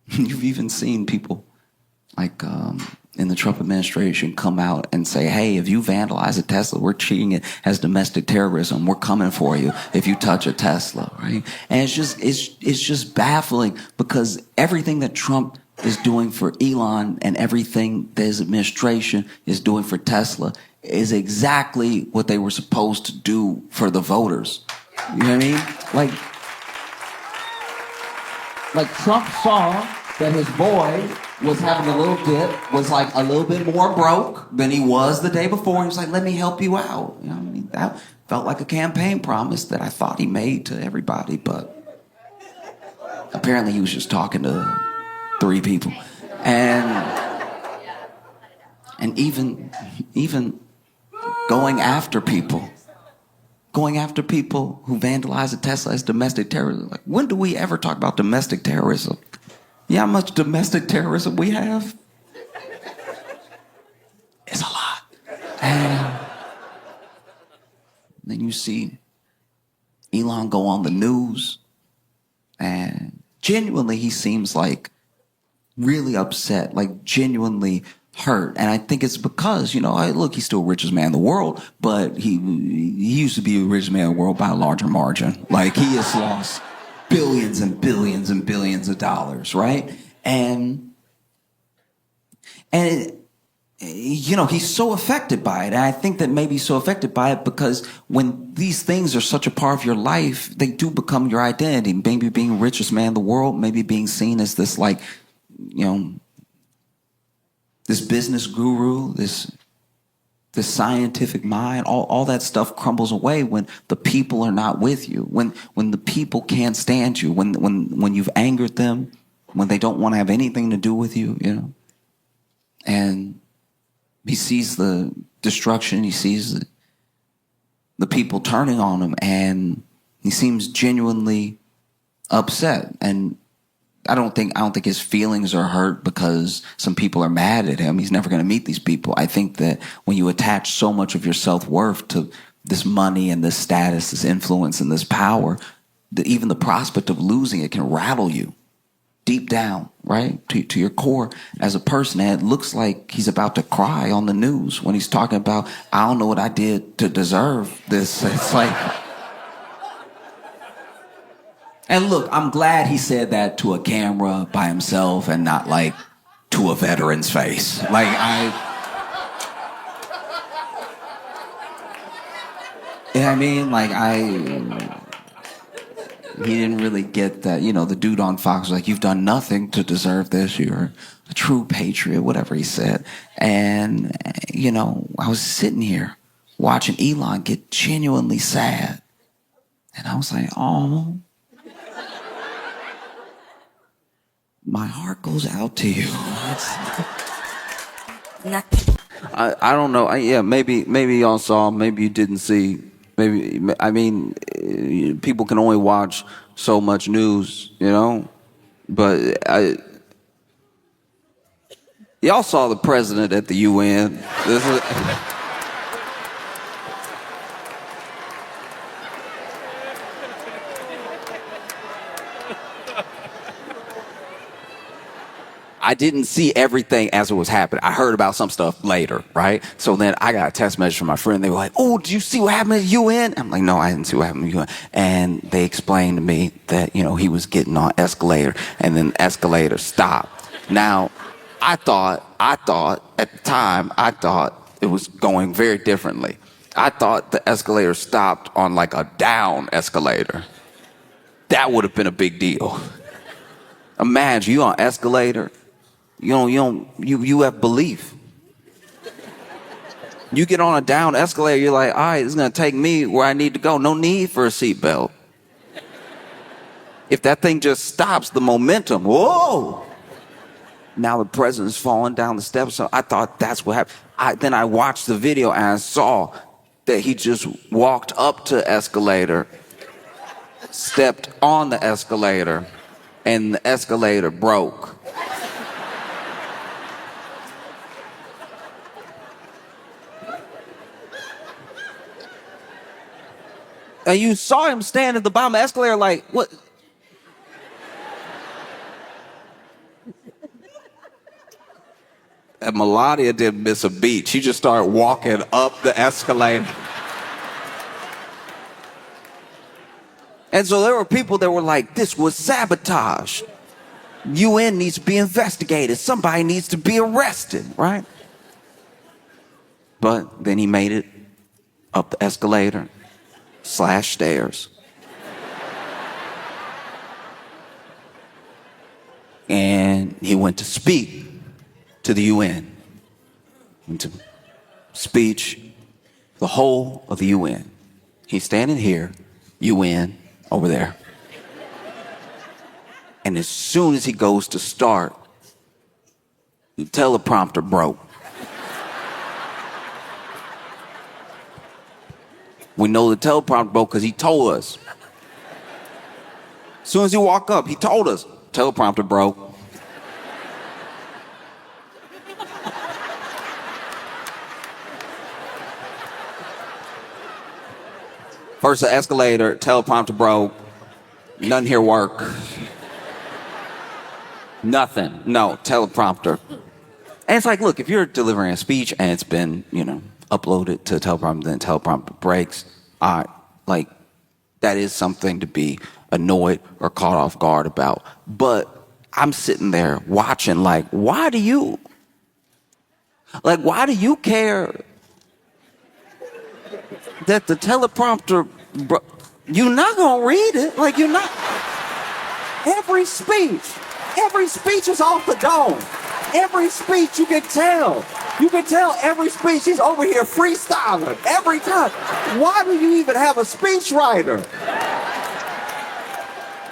you've even seen people like in the Trump administration come out and say, hey, if you vandalize a Tesla, we're treating it as domestic terrorism. We're coming for you if you touch a Tesla, right? And it's just baffling because everything that Trump is doing for Elon and everything that his administration is doing for Tesla is exactly what they were supposed to do for the voters. You know what I mean? Like Trump saw that his boy was having a little dip, was like a little bit more broke than he was the day before. He was like, let me help you out. You know what I mean? That felt like a campaign promise that I thought he made to everybody, but apparently he was just talking to 3 people. And even going after people who vandalize a Tesla as domestic terrorism. Like, when do we ever talk about domestic terrorism? You know how much domestic terrorism we have? It's a lot. And then you see Elon go on the news, and genuinely he seems like really upset, like genuinely hurt. And I think it's because, look, he's still the richest man in the world, but he used to be the richest man in the world by a larger margin. Like, he has lost billions and billions and billions of dollars, right? And he's so affected by it. And I think that maybe he's so affected by it because when these things are such a part of your life, they do become your identity. Maybe being richest man in the world, maybe being seen as this, like, this business guru, this scientific mind, all that stuff crumbles away when the people are not with you, when the people can't stand you, when you've angered them, when they don't want to have anything to do with you, And he sees the destruction, he sees the people turning on him, and he seems genuinely upset. And I don't think his feelings are hurt because some people are mad at him. He's never going to meet these people. I think that when you attach so much of your self-worth to this money and this status, this influence and this power, that even the prospect of losing it can rattle you deep down, right? To your core as a person. And it looks like he's about to cry on the news when he's talking about, I don't know what I did to deserve this. It's like... And look, I'm glad he said that to a camera by himself and not like to a veteran's face. Like he didn't really get that, the dude on Fox was like, you've done nothing to deserve this. You're a true patriot, whatever he said. And, I was sitting here watching Elon get genuinely sad. And I was like, oh, my heart goes out to you. I don't know. Maybe y'all saw, maybe you didn't see. People can only watch so much news, But Y'all saw the president at the UN. This is... I didn't see everything as it was happening. I heard about some stuff later, right? So then I got a text message from my friend. They were like, oh, did you see what happened at the UN? I'm like, no, I didn't see what happened at the UN. And they explained to me that, you know, he was getting on escalator and then the escalator stopped. Now, I thought at the time, I thought it was going very differently. I thought the escalator stopped on like a down escalator. That would have been a big deal. Imagine you on escalator. You have belief. You get on a down escalator, you're like, all right, this is gonna take me where I need to go. No need for a seatbelt. If that thing just stops, the momentum, whoa! Now the president's falling down the steps. So I thought that's what happened. Then I watched the video and I saw that he just walked up to the escalator, stepped on the escalator, and the escalator broke. And you saw him stand at the bottom of the escalator like, what? And Melania didn't miss a beat. She just started walking up the escalator. And so there were people that were like, this was sabotage. UN needs to be investigated. Somebody needs to be arrested, right? But then he made it up the escalator / stairs. And he went to speak to the UN. Went to speech the whole of the UN. He's standing here, UN over there. And as soon as he goes to start, the teleprompter broke. We know the teleprompter broke because he told us. As soon as he walked up, he told us, teleprompter broke. First the escalator, teleprompter broke. Nothing here work. Nothing. No, teleprompter. And it's like, look, if you're delivering a speech and it's been, uploaded to teleprompter, then teleprompter breaks, all right, like, that is something to be annoyed or caught off guard about. But I'm sitting there watching, like, why do you care that the teleprompter, you're not gonna read it, like, you're not. Every speech is off the dome. Every speech, you can tell every speech, he's over here freestyling every time. Why do you even have a speechwriter?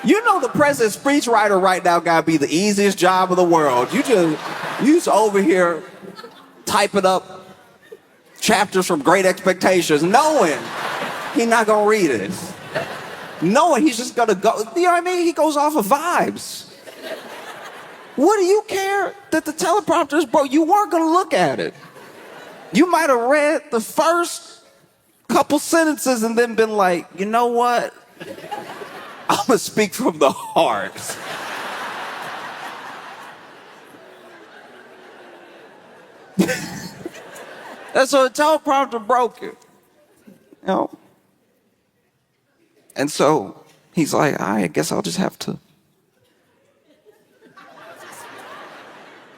You know the president's speechwriter right now gotta be the easiest job in the world. You just over here typing up chapters from Great Expectations, knowing he's not gonna read it. Knowing he's just gonna go, you know what I mean? He goes off of vibes. What do you care that the teleprompter is broke? You weren't gonna look at it. You might have read the first couple sentences and then been like, you know what? I'm gonna speak from the heart. And so the teleprompter broke it. And so he's like, I guess I'll just have to.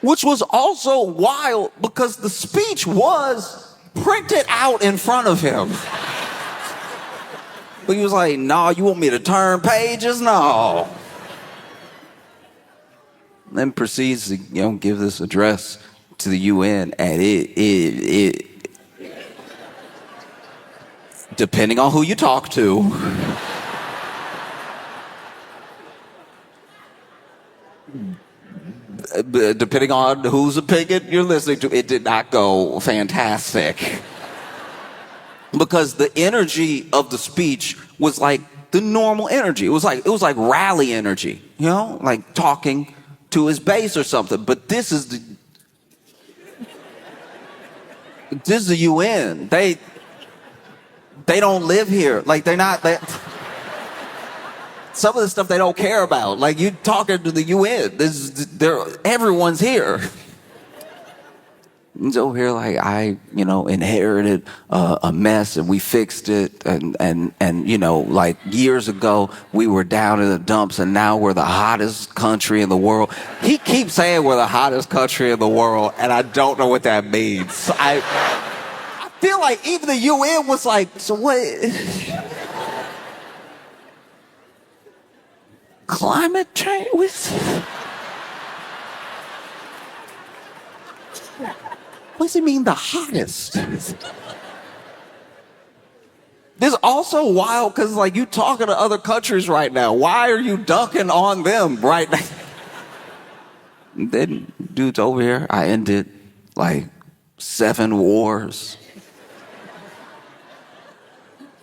Which was also wild because the speech was printed out in front of him. But he was like, no, you want me to turn pages? No. Then proceeds to, give this address to the UN, and it depending on who you talk to, depending on whose opinion you're listening to, it did not go fantastic. Because the energy of the speech was like the normal energy. It was like rally energy, like talking to his base or something. But this is This is the UN. They don't live here. Like they're not. Some of the stuff they don't care about. Like you talking to the UN. Everyone's here. He's over here like I inherited a mess and we fixed it and like years ago we were down in the dumps and now we're the hottest country in the world. He keeps saying we're the hottest country in the world and I don't know what that means. I feel like even the UN was like, so what? Climate change? What does he mean the hottest? This is also wild because like you talking to other countries right now. Why are you dunking on them right now? Then dudes over here, I ended like 7 wars.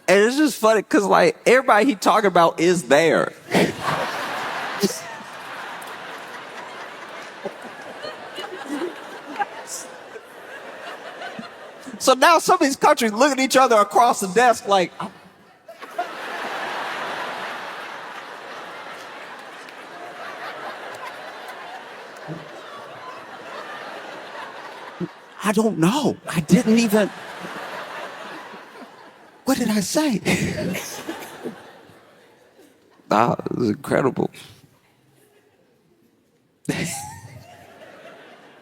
And it's just funny because like everybody he talking about is there. So now some of these countries look at each other across the desk like, I don't know. I didn't even. What did I say? It was incredible.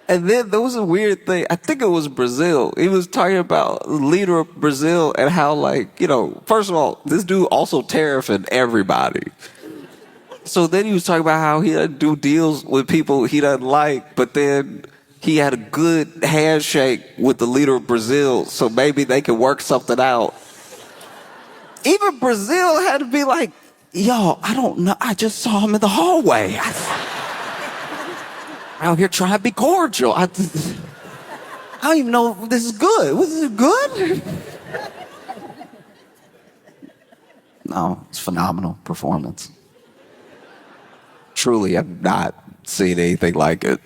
And then there was a weird thing. I think it was Brazil. He was talking about the leader of Brazil and how, like, first of all, this dude also tariffing everybody. So then he was talking about how he doesn't do deals with people he doesn't like, but then he had a good handshake with the leader of Brazil, so maybe they could work something out. Even Brazil had to be like, yo, I don't know. I just saw him in the hallway. Out here trying to be cordial. I don't even know if this is good. Was it good? No, it's phenomenal performance. Truly, I've not seen anything like it.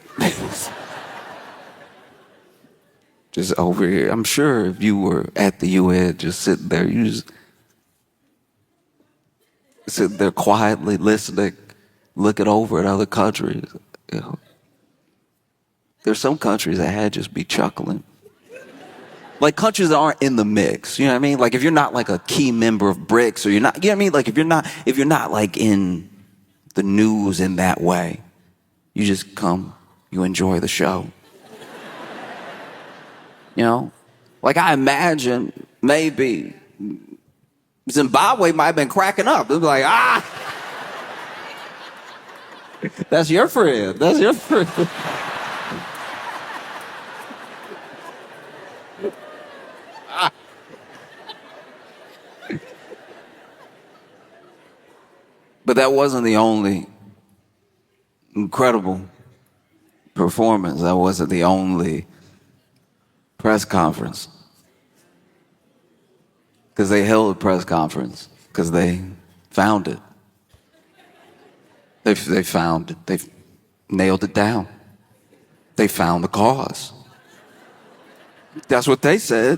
Just over here. I'm sure if you were at the UN just sitting there, you just sitting there quietly listening, looking over at other countries. There's some countries that had just be chuckling. Like countries that aren't in the mix, you know what I mean? Like if you're not like a key member of BRICS or you're not, you know what I mean? Like if you're not like in the news in that way, you just come, you enjoy the show. Like I imagine maybe Zimbabwe might have been cracking up. They'd be like, that's your friend. That's your friend. But that wasn't the only incredible performance. That wasn't the only press conference. Because they held a press conference. Because they found it. They found it. They nailed it down. They found the cause. That's what they said.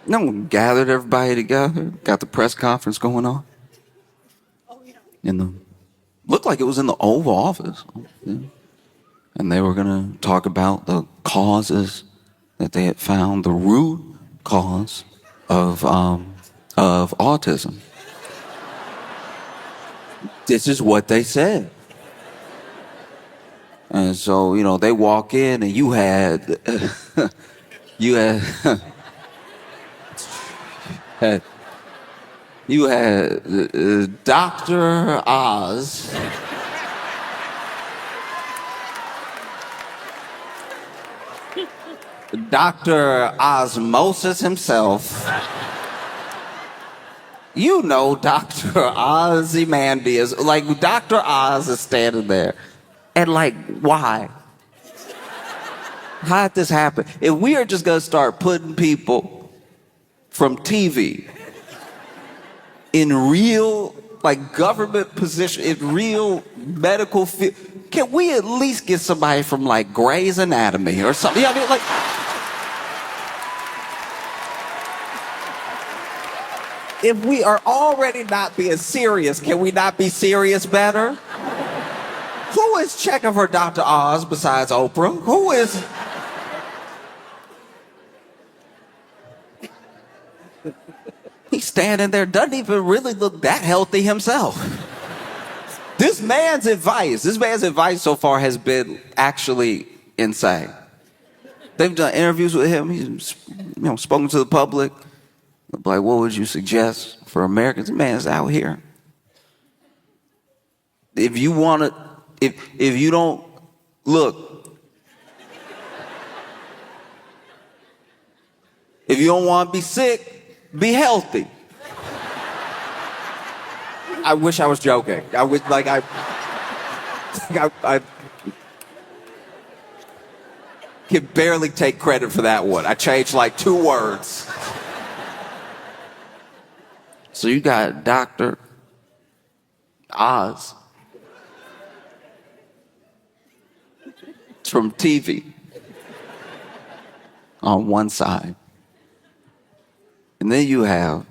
No, gathered everybody together. Got the press conference going on. Looked like it was in the Oval Office. Yeah. And they were going to talk about the causes that they had found, the root cause of autism. This is what they said. And so, they walk in and you had Dr. Oz. Dr. Osmosis himself. Dr. Ozymandias. Like, Dr. Oz is standing there. And, like, why? How did this happen? If we are just going to start putting people from TV in real like government position in real medical field. Can we at least get somebody from like Grey's Anatomy or something? You know what I mean? Like, if we are already not being serious, can we not be serious better? Who is checking for Dr. Oz besides Oprah? Who is? He's standing there, doesn't even really look that healthy himself. This man's advice so far has been actually insane. They've done interviews with him. He's, spoken to the public. Like, what would you suggest for Americans? The man's out here. If you want to, if you don't look, if you don't want to be sick, be healthy. I wish I was joking. I wish, like, I can barely take credit for that one. I changed like 2 words. So you got Dr. Oz from TV on one side. And then you have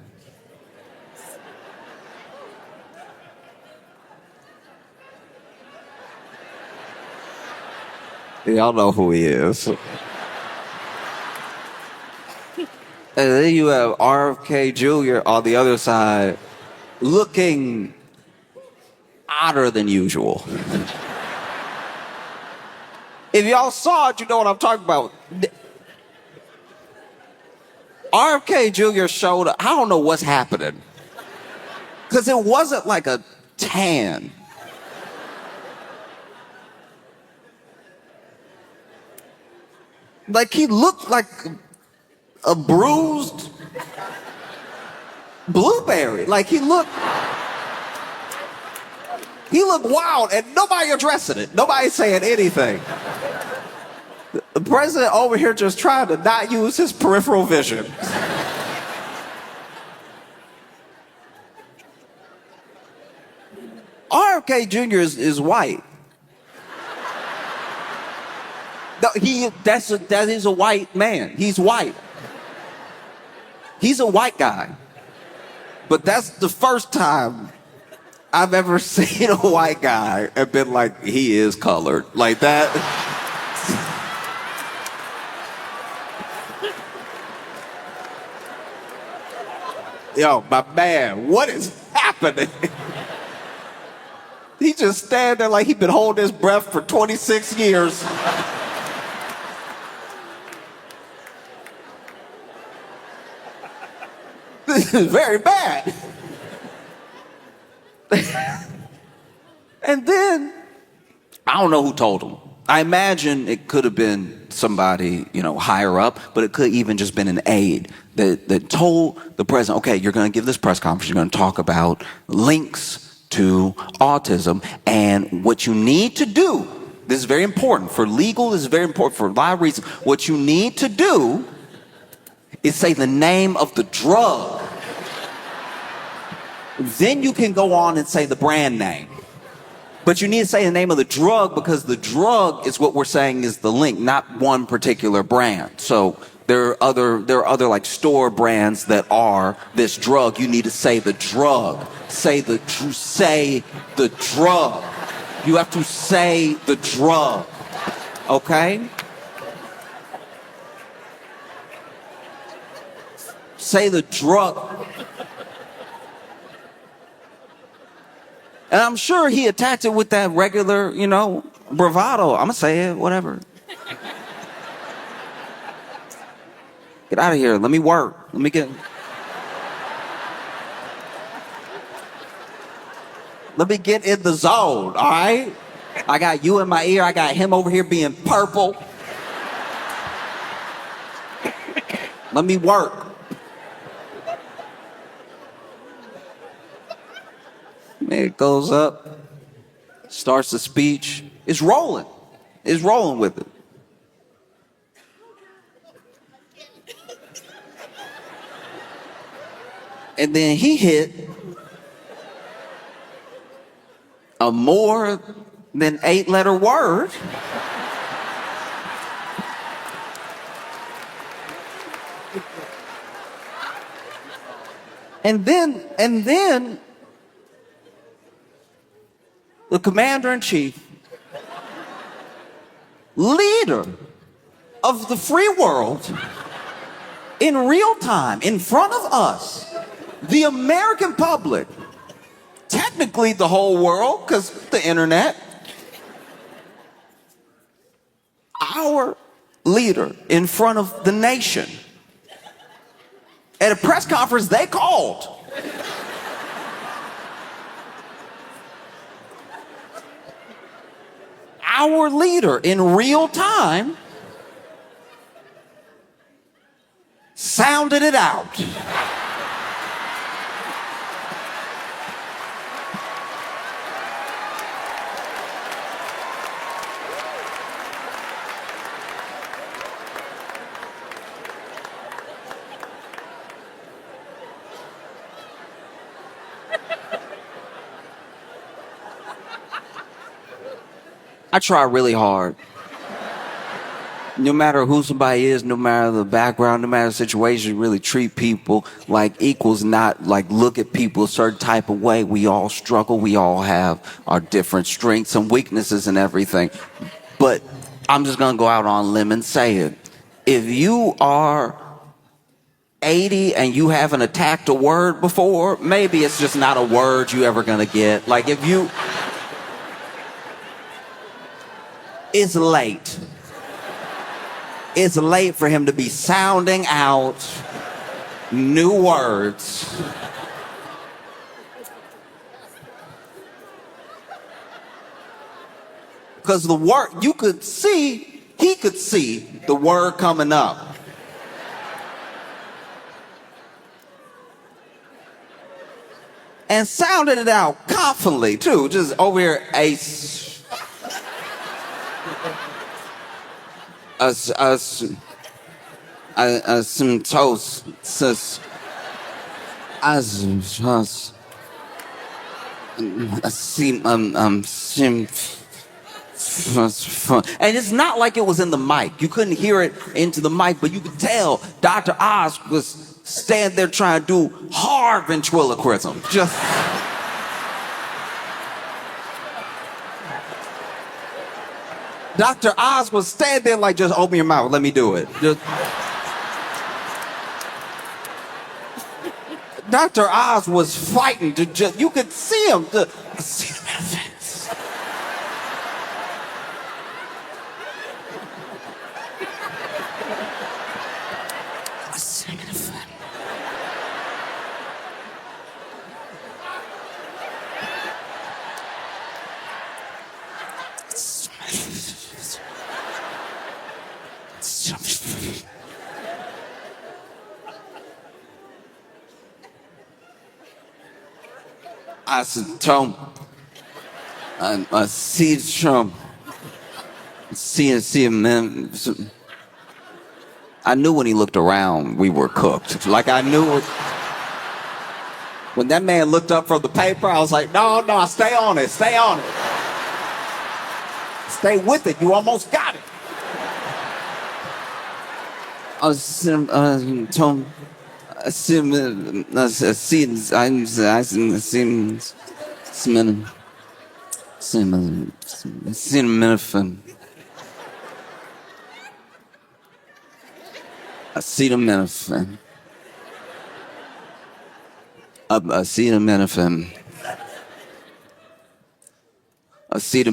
y'all know who he is. And then you have RFK Jr. on the other side, looking odder than usual. If y'all saw it, you know what I'm talking about. RFK Jr. showed up. I don't know what's happening. Because it wasn't like a tan. Like, he looked like a bruised blueberry. Like, he looked wild, and nobody addressing it. Nobody saying anything. The president over here just trying to not use his peripheral vision. RFK Jr. is white. No, that is a white man. He's white. He's a white guy. But that's the first time I've ever seen a white guy and been like, he is colored. Like that. Yo, my man, what is happening? He just stand there like he's been holding his breath for 26 years. This is very bad. And then, I don't know who told him. I imagine it could have been somebody, higher up, but it could even just been an aide that told the president, okay, you're going to give this press conference, you're going to talk about links to autism, and what you need to do, this is very important, for legal, this is very important for a lot of reasons, what you need to do is say the name of the drug. Then you can go on and say the brand name. But you need to say the name of the drug because the drug is what we're saying is the link, not one particular brand. So there are other like store brands that are this drug. You need to say the drug. Say the drug. You have to say the drug. Okay? Say the drug. And I'm sure he attacked it with that regular, bravado. I'm going to say it, whatever. Get out of here. Let me work. Let me get in the zone, all right? I got you in my ear. I got him over here being purple. Let me work. It goes up, starts the speech. It's rolling. It's rolling with it. And then he hit a more than 8-letter word. And then the commander-in-chief, leader of the free world, in real time, in front of us, the American public, technically the whole world, because the internet, our leader in front of the nation, at a press conference they called, our leader in real time sounded it out. I try really hard. No matter who somebody is, no matter the background, no matter the situation, really treat people like equals, not like look at people a certain type of way. We all struggle. We all have our different strengths and weaknesses and everything. But I'm just going to go out on a limb and say it. If you are 80 and you haven't attacked a word before, maybe it's just not a word you ever going to get. Like if you... It's late. It's late for him to be sounding out new words. Because the word, you could see, he could see the word coming up. And sounded it out confidently, too. Just over here, some toast, sis. And it's not like it was in the mic. You couldn't hear it into the mic, but you could tell Dr. Oz was standing there trying to do hard ventriloquism. Just... Dr. Oz was standing there like, just open your mouth, let me do it. Just... Dr. Oz was fighting to just, you could see him. I see him in the face. I see him in the face. I said, Tom, I see Trump. See him, man. I knew when he looked around, we were cooked. Like I knew it. When that man looked up from the paper, I was like, no, stay on it, stay on it. Stay with it, you almost got it. I was sitting, Tom, I see him, I see him,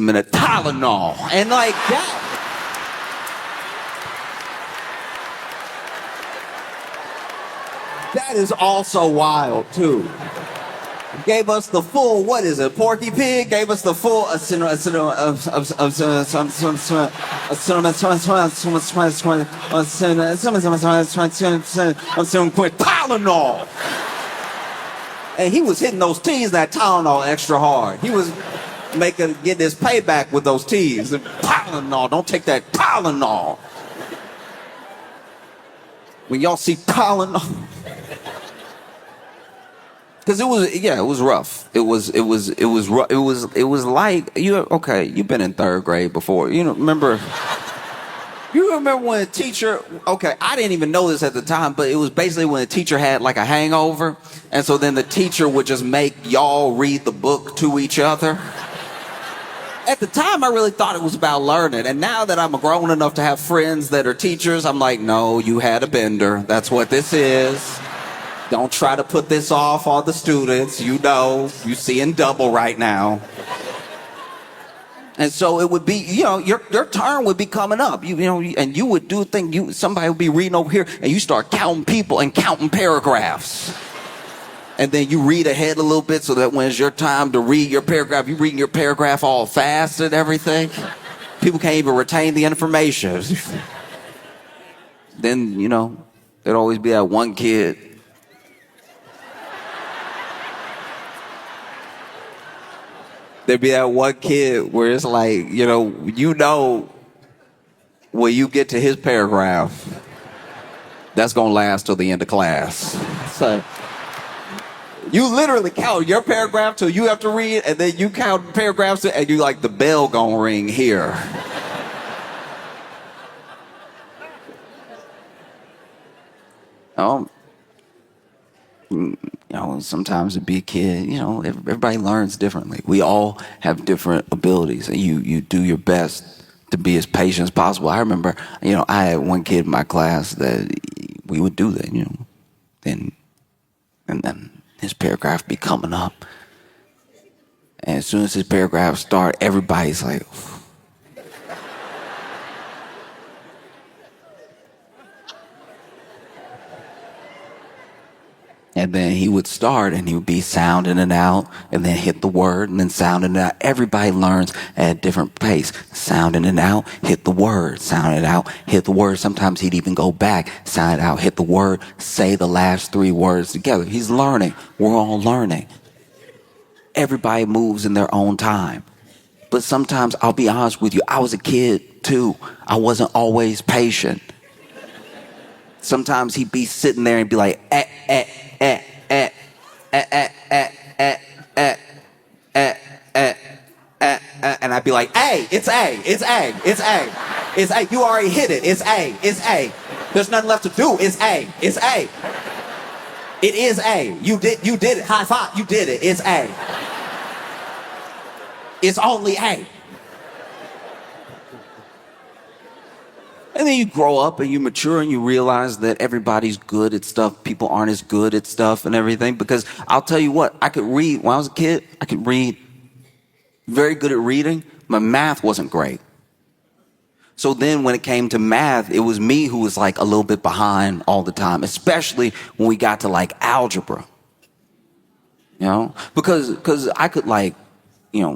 Tylenol, and like that. That is also wild too. Gave us the full, what is it, Porky Pig? Gave us the full Tylenol. And he was hitting those T's, that Tylenol, extra hard. He was getting his payback with those T's. Tylenol, don't take that Tylenol. When y'all see Tylenol, Cause it was rough. It was like okay. You've been in third grade before. You remember when a teacher? Okay, I didn't even know this at the time, but it was basically when a teacher had like a hangover, and so then the teacher would just make y'all read the book to each other. At the time, I really thought it was about learning, and now that I'm grown enough to have friends that are teachers, I'm like, no, you had a bender. That's what this is. Don't try to put this off on the students. You see in double right now. And so it would be, your turn would be coming up. And you would do a thing. Somebody would be reading over here, and you start counting people and counting paragraphs. And then you read ahead a little bit so that when it's your time to read your paragraph, you're reading your paragraph all fast and everything. People can't even retain the information. Then, there'd always be that one kid. There'd be that one kid where it's like, when you get to his paragraph, that's going to last till the end of class. So you literally count your paragraph till you have to read, and then you count paragraphs, and you like, the bell gonna ring here. Sometimes to be a kid, everybody learns differently. We all have different abilities, and you do your best to be as patient as possible. I remember, I had one kid in my class that we would do that, and then his paragraph be coming up. And as soon as his paragraph start, everybody's like, and then he would start and he would be sounding it out and then hit the word and then sounding it out. Everybody learns at a different pace. Sounding it out, hit the word. Sound it out, hit the word. Sometimes he'd even go back, sound it out, hit the word, say the last three words together. He's learning. We're all learning. Everybody moves in their own time. But sometimes, I'll be honest with you, I was a kid too. I wasn't always patient. Sometimes he'd be sitting there and be like, and I'd be like, A, it's A, it's A, it's A, it's A. You already hit it. It's A, it's A. There's nothing left to do. It's A, it's A. It is A. You did it. High five. You did it. It's A. It's only A. And then you grow up and you mature and you realize that everybody's good at stuff. People aren't as good at stuff and everything. Because I'll tell you what, I could read. When I was a kid, I could read. Very good at reading. My math wasn't great. So then when it came to math, it was me who was like a little bit behind all the time. Especially when we got to like algebra. Because I could like,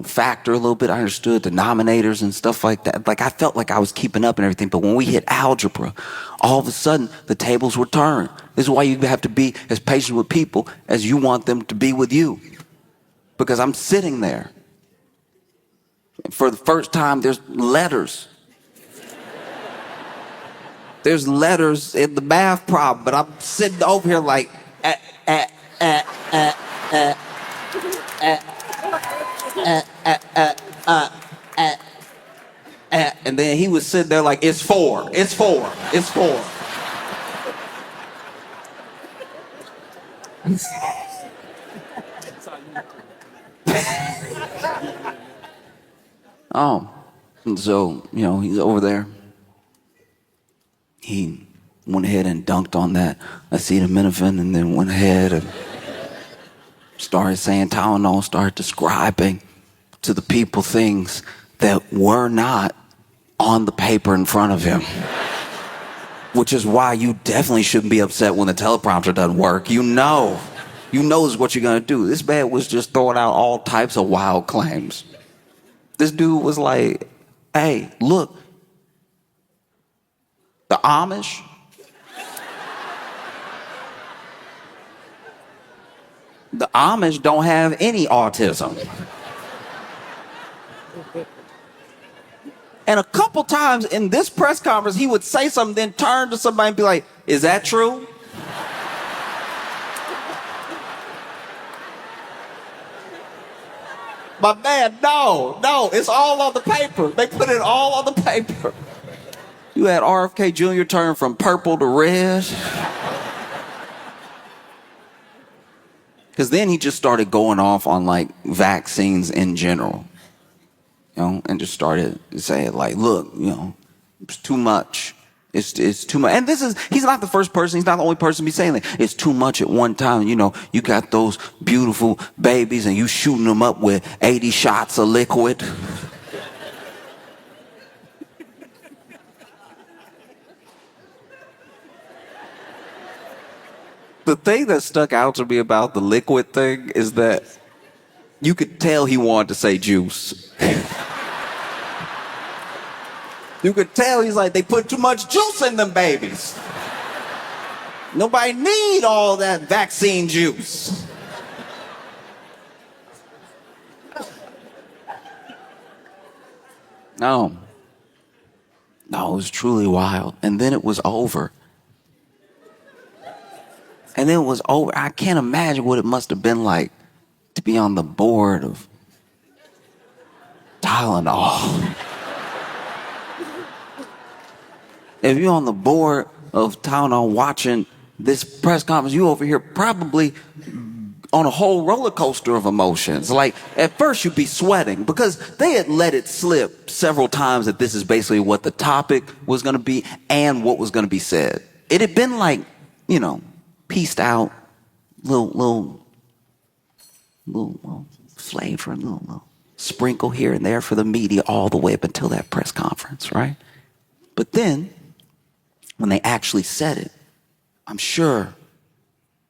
factor a little bit. I understood denominators and stuff like that. Like I felt like I was keeping up and everything. But when we hit algebra, all of a sudden the tables were turned. This is why you have to be as patient with people as you want them to be with you. Because I'm sitting there. For the first time, there's letters. There's letters in the math problem, but I'm sitting over here like, and then he was sitting there like, it's 4, it's 4, it's 4. And so, he's over there. He went ahead and dunked on that acetaminophen and then went ahead and started saying Tylenol, started describing to the people things that were not on the paper in front of him. Which is why you definitely shouldn't be upset when the teleprompter doesn't work. You know is what you're going to do. This man was just throwing out all types of wild claims. This dude was like, hey, look, the Amish, don't have any autism. And a couple times in this press conference, he would say something, then turn to somebody and be like, is that true? My man, no, it's all on the paper. They put it all on the paper. You had RFK Jr. turn from purple to red. Because then he just started going off on like vaccines in general, and just started saying like, look, it's too much. It's too much. And he's not the first person. He's not the only person to be saying that. It's too much at one time. You got those beautiful babies and you shooting them up with 80 shots of liquid. The thing that stuck out to me about the liquid thing is that you could tell he wanted to say juice. You could tell he's like, they put too much juice in them babies. Nobody need all that vaccine juice. No, it was truly wild. And then it was over. I can't imagine what it must have been like to be on the board of Tylenol. If you're on the board of Tylenol watching this press conference, you over here probably on a whole roller coaster of emotions. Like, at first you'd be sweating because they had let it slip several times that this is basically what the topic was going to be and what was going to be said. It had been like, pieced out, little flavor, little sprinkle here and there for the media all the way up until that press conference, right? But then, when they actually said it, I'm sure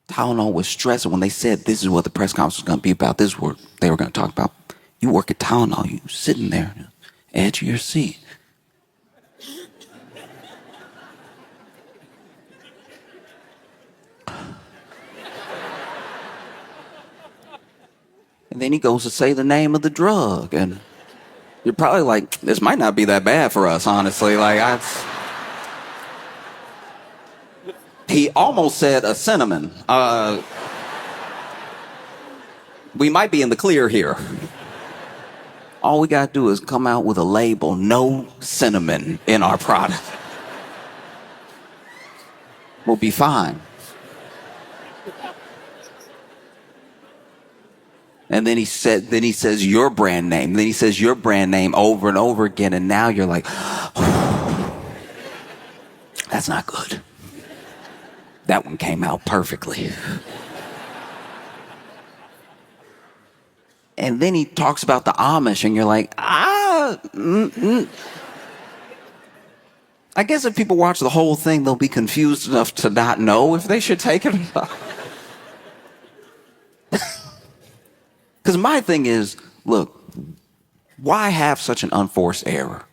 Tylenol was stressing when they said this is what the press conference was going to be about. This is what they were going to talk about. You work at Tylenol, you sitting there, edge of your seat. And then he goes to say the name of the drug. And you're probably like, this might not be that bad for us, honestly. He almost said a cinnamon. We might be in the clear here. All we got to do is come out with a label, no cinnamon in our product. We'll be fine. And then he says your brand name. Then he says your brand name over and over again. And now you're like, that's not good. That one came out perfectly. And then he talks about the Amish and you're like, I guess if people watch the whole thing, they'll be confused enough to not know if they should take it or not. Because my thing is, look, why have such an unforced error?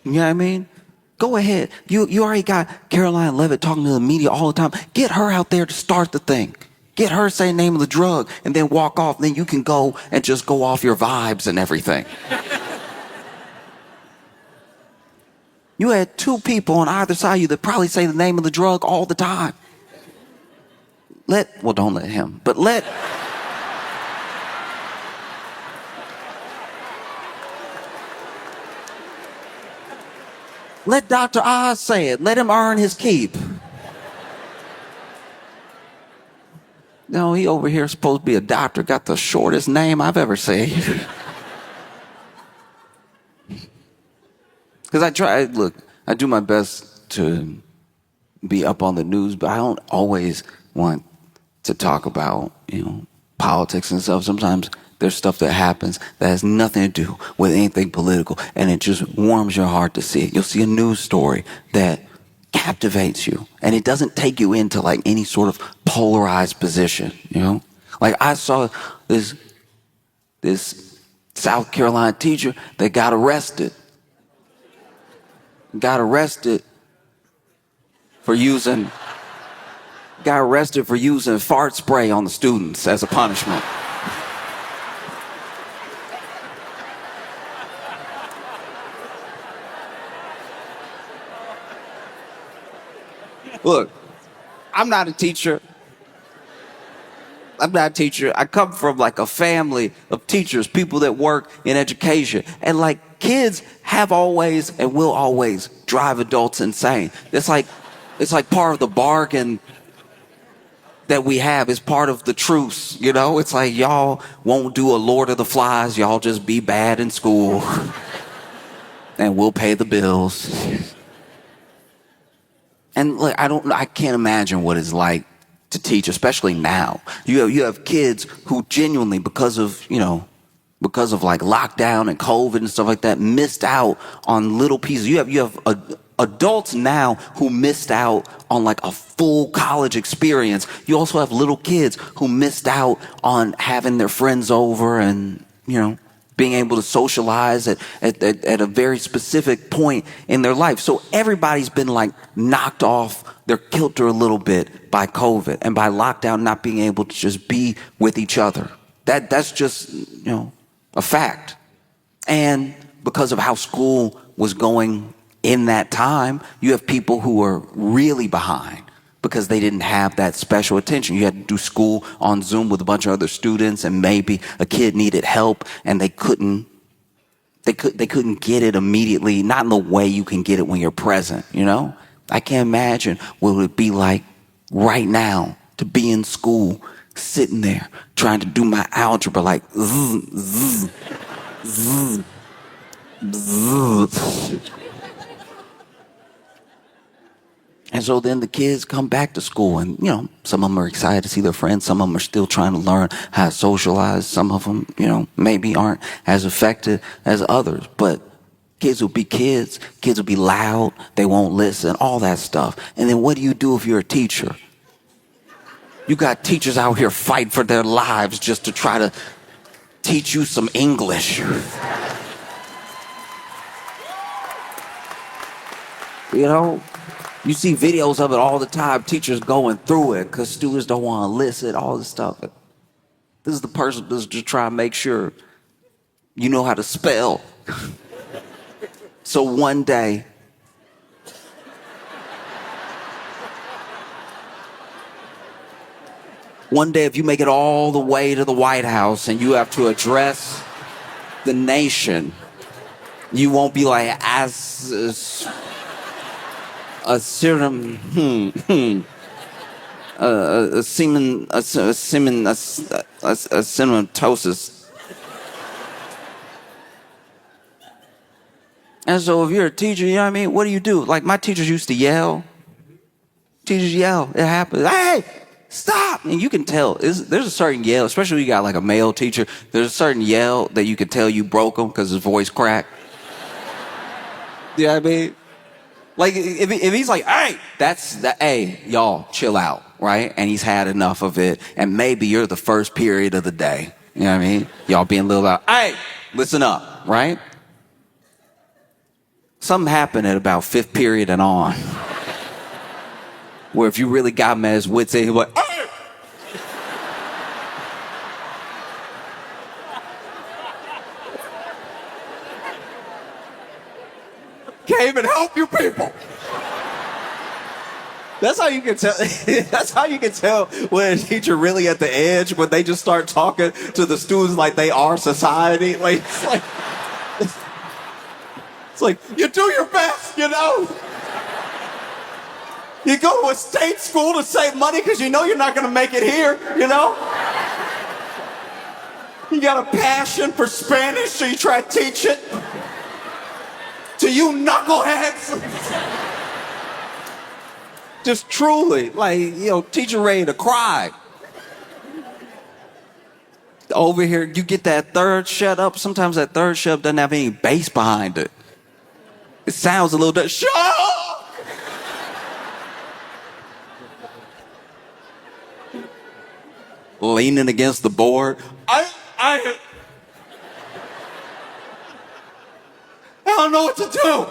You know what I mean? Go ahead. You already got Caroline Levitt talking to the media all the time. Get her out there to start the thing. Get her to say the name of the drug and then walk off. Then you can go and just go off your vibes and everything. You had two people on either side of you that probably say the name of the drug all the time. Don't let him, but let Dr. Oz say it. Let him earn his keep. No, he over here supposed to be a doctor, got the shortest name I've ever seen. Because I do my best to be up on the news, but I don't always want to talk about, politics and stuff. Sometimes there's stuff that happens that has nothing to do with anything political, and it just warms your heart to see it. You'll see a news story that captivates you, and it doesn't take you into like any sort of polarized position, Like I saw this South Carolina teacher that got arrested for using fart spray on the students as a punishment. Look, I'm not a teacher. I'm not a teacher. I come from like a family of teachers, people that work in education. And like kids have always and will always drive adults insane. It's like part of the bargain that we have. Is part of the truce, you know? It's like y'all won't do a Lord of the Flies. Y'all just be bad in school and we'll pay the bills. And look, I can't imagine what it's like to teach, especially now. You have kids who genuinely, because of like lockdown and COVID and stuff like that, missed out on little pieces. You have adults now who missed out on like a full college experience. You also have little kids who missed out on having their friends over and, being able to socialize at a very specific point in their life. So everybody's been like knocked off their kilter a little bit by COVID and by lockdown, not being able to just be with each other. That's just, a fact. And because of how school was going in that time, you have people who are really behind because they didn't have that special attention. You had to do school on Zoom with a bunch of other students, and maybe a kid needed help and they couldn't get it immediately, not in the way you can get it when you're present, I can't imagine what it would be like right now to be in school, sitting there trying to do my algebra like zzz, zzz, zzz, zzz. And so then the kids come back to school and, some of them are excited to see their friends. Some of them are still trying to learn how to socialize. Some of them, maybe aren't as affected as others. But kids will be kids. Kids will be loud. They won't listen, all that stuff. And then what do you do if you're a teacher? You got teachers out here fighting for their lives just to try to teach you some English. You see videos of it all the time, teachers going through it because students don't want to listen, all this stuff. This is the person that's just trying to make sure you know how to spell. So one day, if you make it all the way to the White House and you have to address the nation, you won't be like, cinematosis. And so if you're a teacher, you know what I mean? What do you do? Like my teachers used to yell. Teachers yell. It happens. Hey, stop! And you can tell. There's a certain yell, especially when you got like a male teacher. There's a certain yell that you can tell you broke him because his voice cracked. You know what I mean? Like, if he's like, hey, hey, y'all, chill out, right? And he's had enough of it, and maybe you're the first period of the day. You know what I mean? Y'all being a little loud. Hey, listen up, right? Something happened at about 5th period and on, where if you really got him at his wits' end, he'd be like, hey! Can't even help you people. That's how you can tell. That's how you can tell when a teacher really at the edge, when they just start talking to the students like they are society. Like it's like you do your best, You go to a state school to save money because you know you're not going to make it here. You got a passion for Spanish, so you try to teach it to you knuckleheads. Just truly, teacher ready to cry. Over here, you get that third shut up. Sometimes that third shut up doesn't have any bass behind it. It sounds a little bit, shut up! Leaning against the board. I don't know what to do.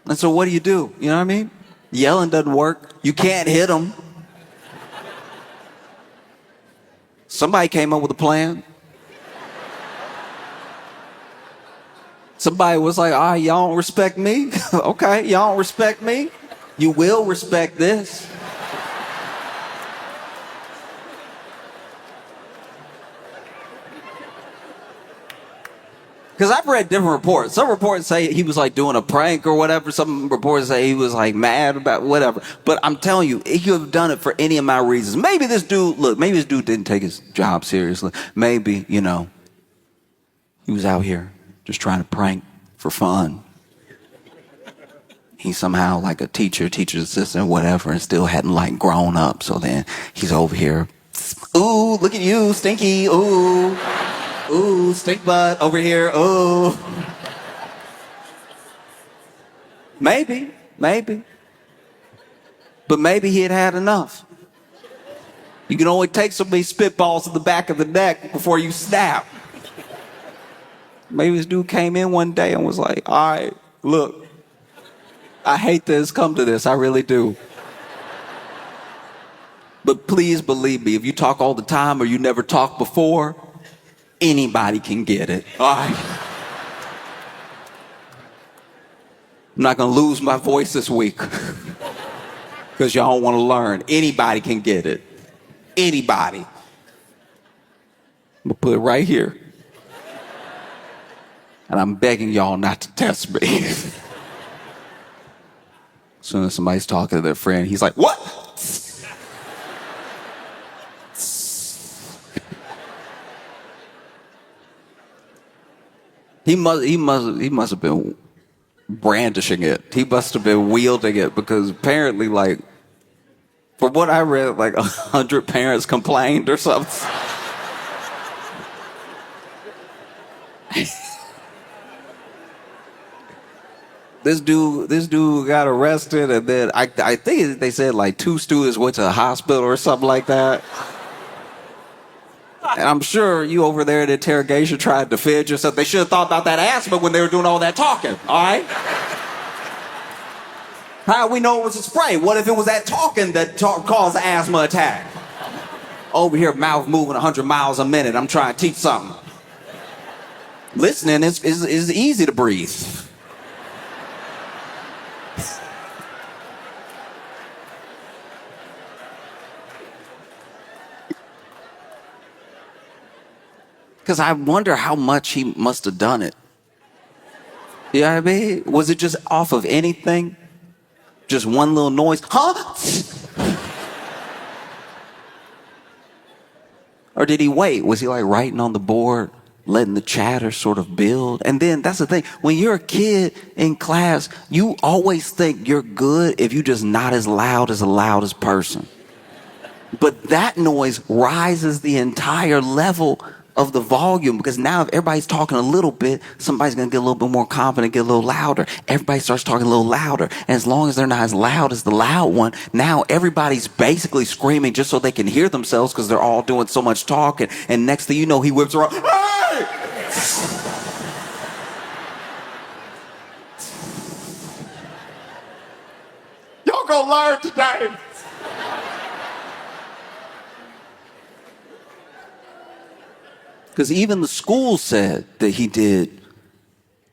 And so what do? You know what I mean? Yelling doesn't work. You can't hit them. Somebody came up with a plan. Somebody was like, y'all don't respect me? Okay, y'all don't respect me? You will respect this. Because I've read different reports. Some reports say he was like doing a prank or whatever. Some reports say he was like mad about whatever. But I'm telling you, he could have done it for any amount of reasons. Maybe this dude didn't take his job seriously. Maybe, he was out here just trying to prank for fun. He's somehow like a teacher's assistant, whatever, and still hadn't like grown up. So then he's over here. Ooh, look at you, stinky. Ooh. Ooh, stink butt over here. Ooh. Maybe. But maybe he had had enough. You can only take so many spitballs to the back of the neck before you snap. Maybe this dude came in one day and was like, all right, look, I hate this, come to this, I really do. But please believe me, if you talk all the time or you never talked before, anybody can get it. All right. I'm not going to lose my voice this week because y'all don't want to learn. Anybody can get it. Anybody. I'm going to put it right here. And I'm begging y'all not to test me. As soon as somebody's talking to their friend, he's like, what? He must have been brandishing it. He must have been wielding it because apparently, like, from what I read, like 100 parents complained or something. This dude got arrested, and then I think they said like 2 students went to the hospital or something like that. And I'm sure you over there in interrogation tried to defend yourself. They should have thought about that asthma when they were doing all that talking, all right? How do we know it was a spray? What if it was that talking that caused the asthma attack? Over here, mouth moving 100 miles a minute. I'm trying to teach something. Listening is easy to breathe. Because I wonder how much he must have done it. You know what I mean? Was it just off of anything? Just one little noise? Huh? Or did he wait? Was he like writing on the board, letting the chatter sort of build? And then that's the thing. When you're a kid in class, you always think you're good if you're just not as loud as the loudest person. But that noise rises the entire level of the volume, because now if everybody's talking a little bit, somebody's going to get a little bit more confident, get a little louder. Everybody starts talking a little louder. And as long as they're not as loud as the loud one, now everybody's basically screaming just so they can hear themselves because they're all doing so much talking. And next thing you know, he whips around. Hey! Y'all gonna learn today. Because even the school said that he did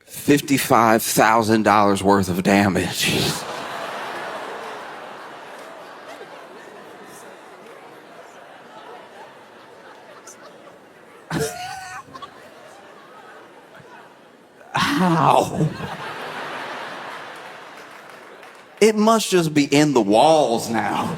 $55,000 worth of damage. How? It must just be in the walls now.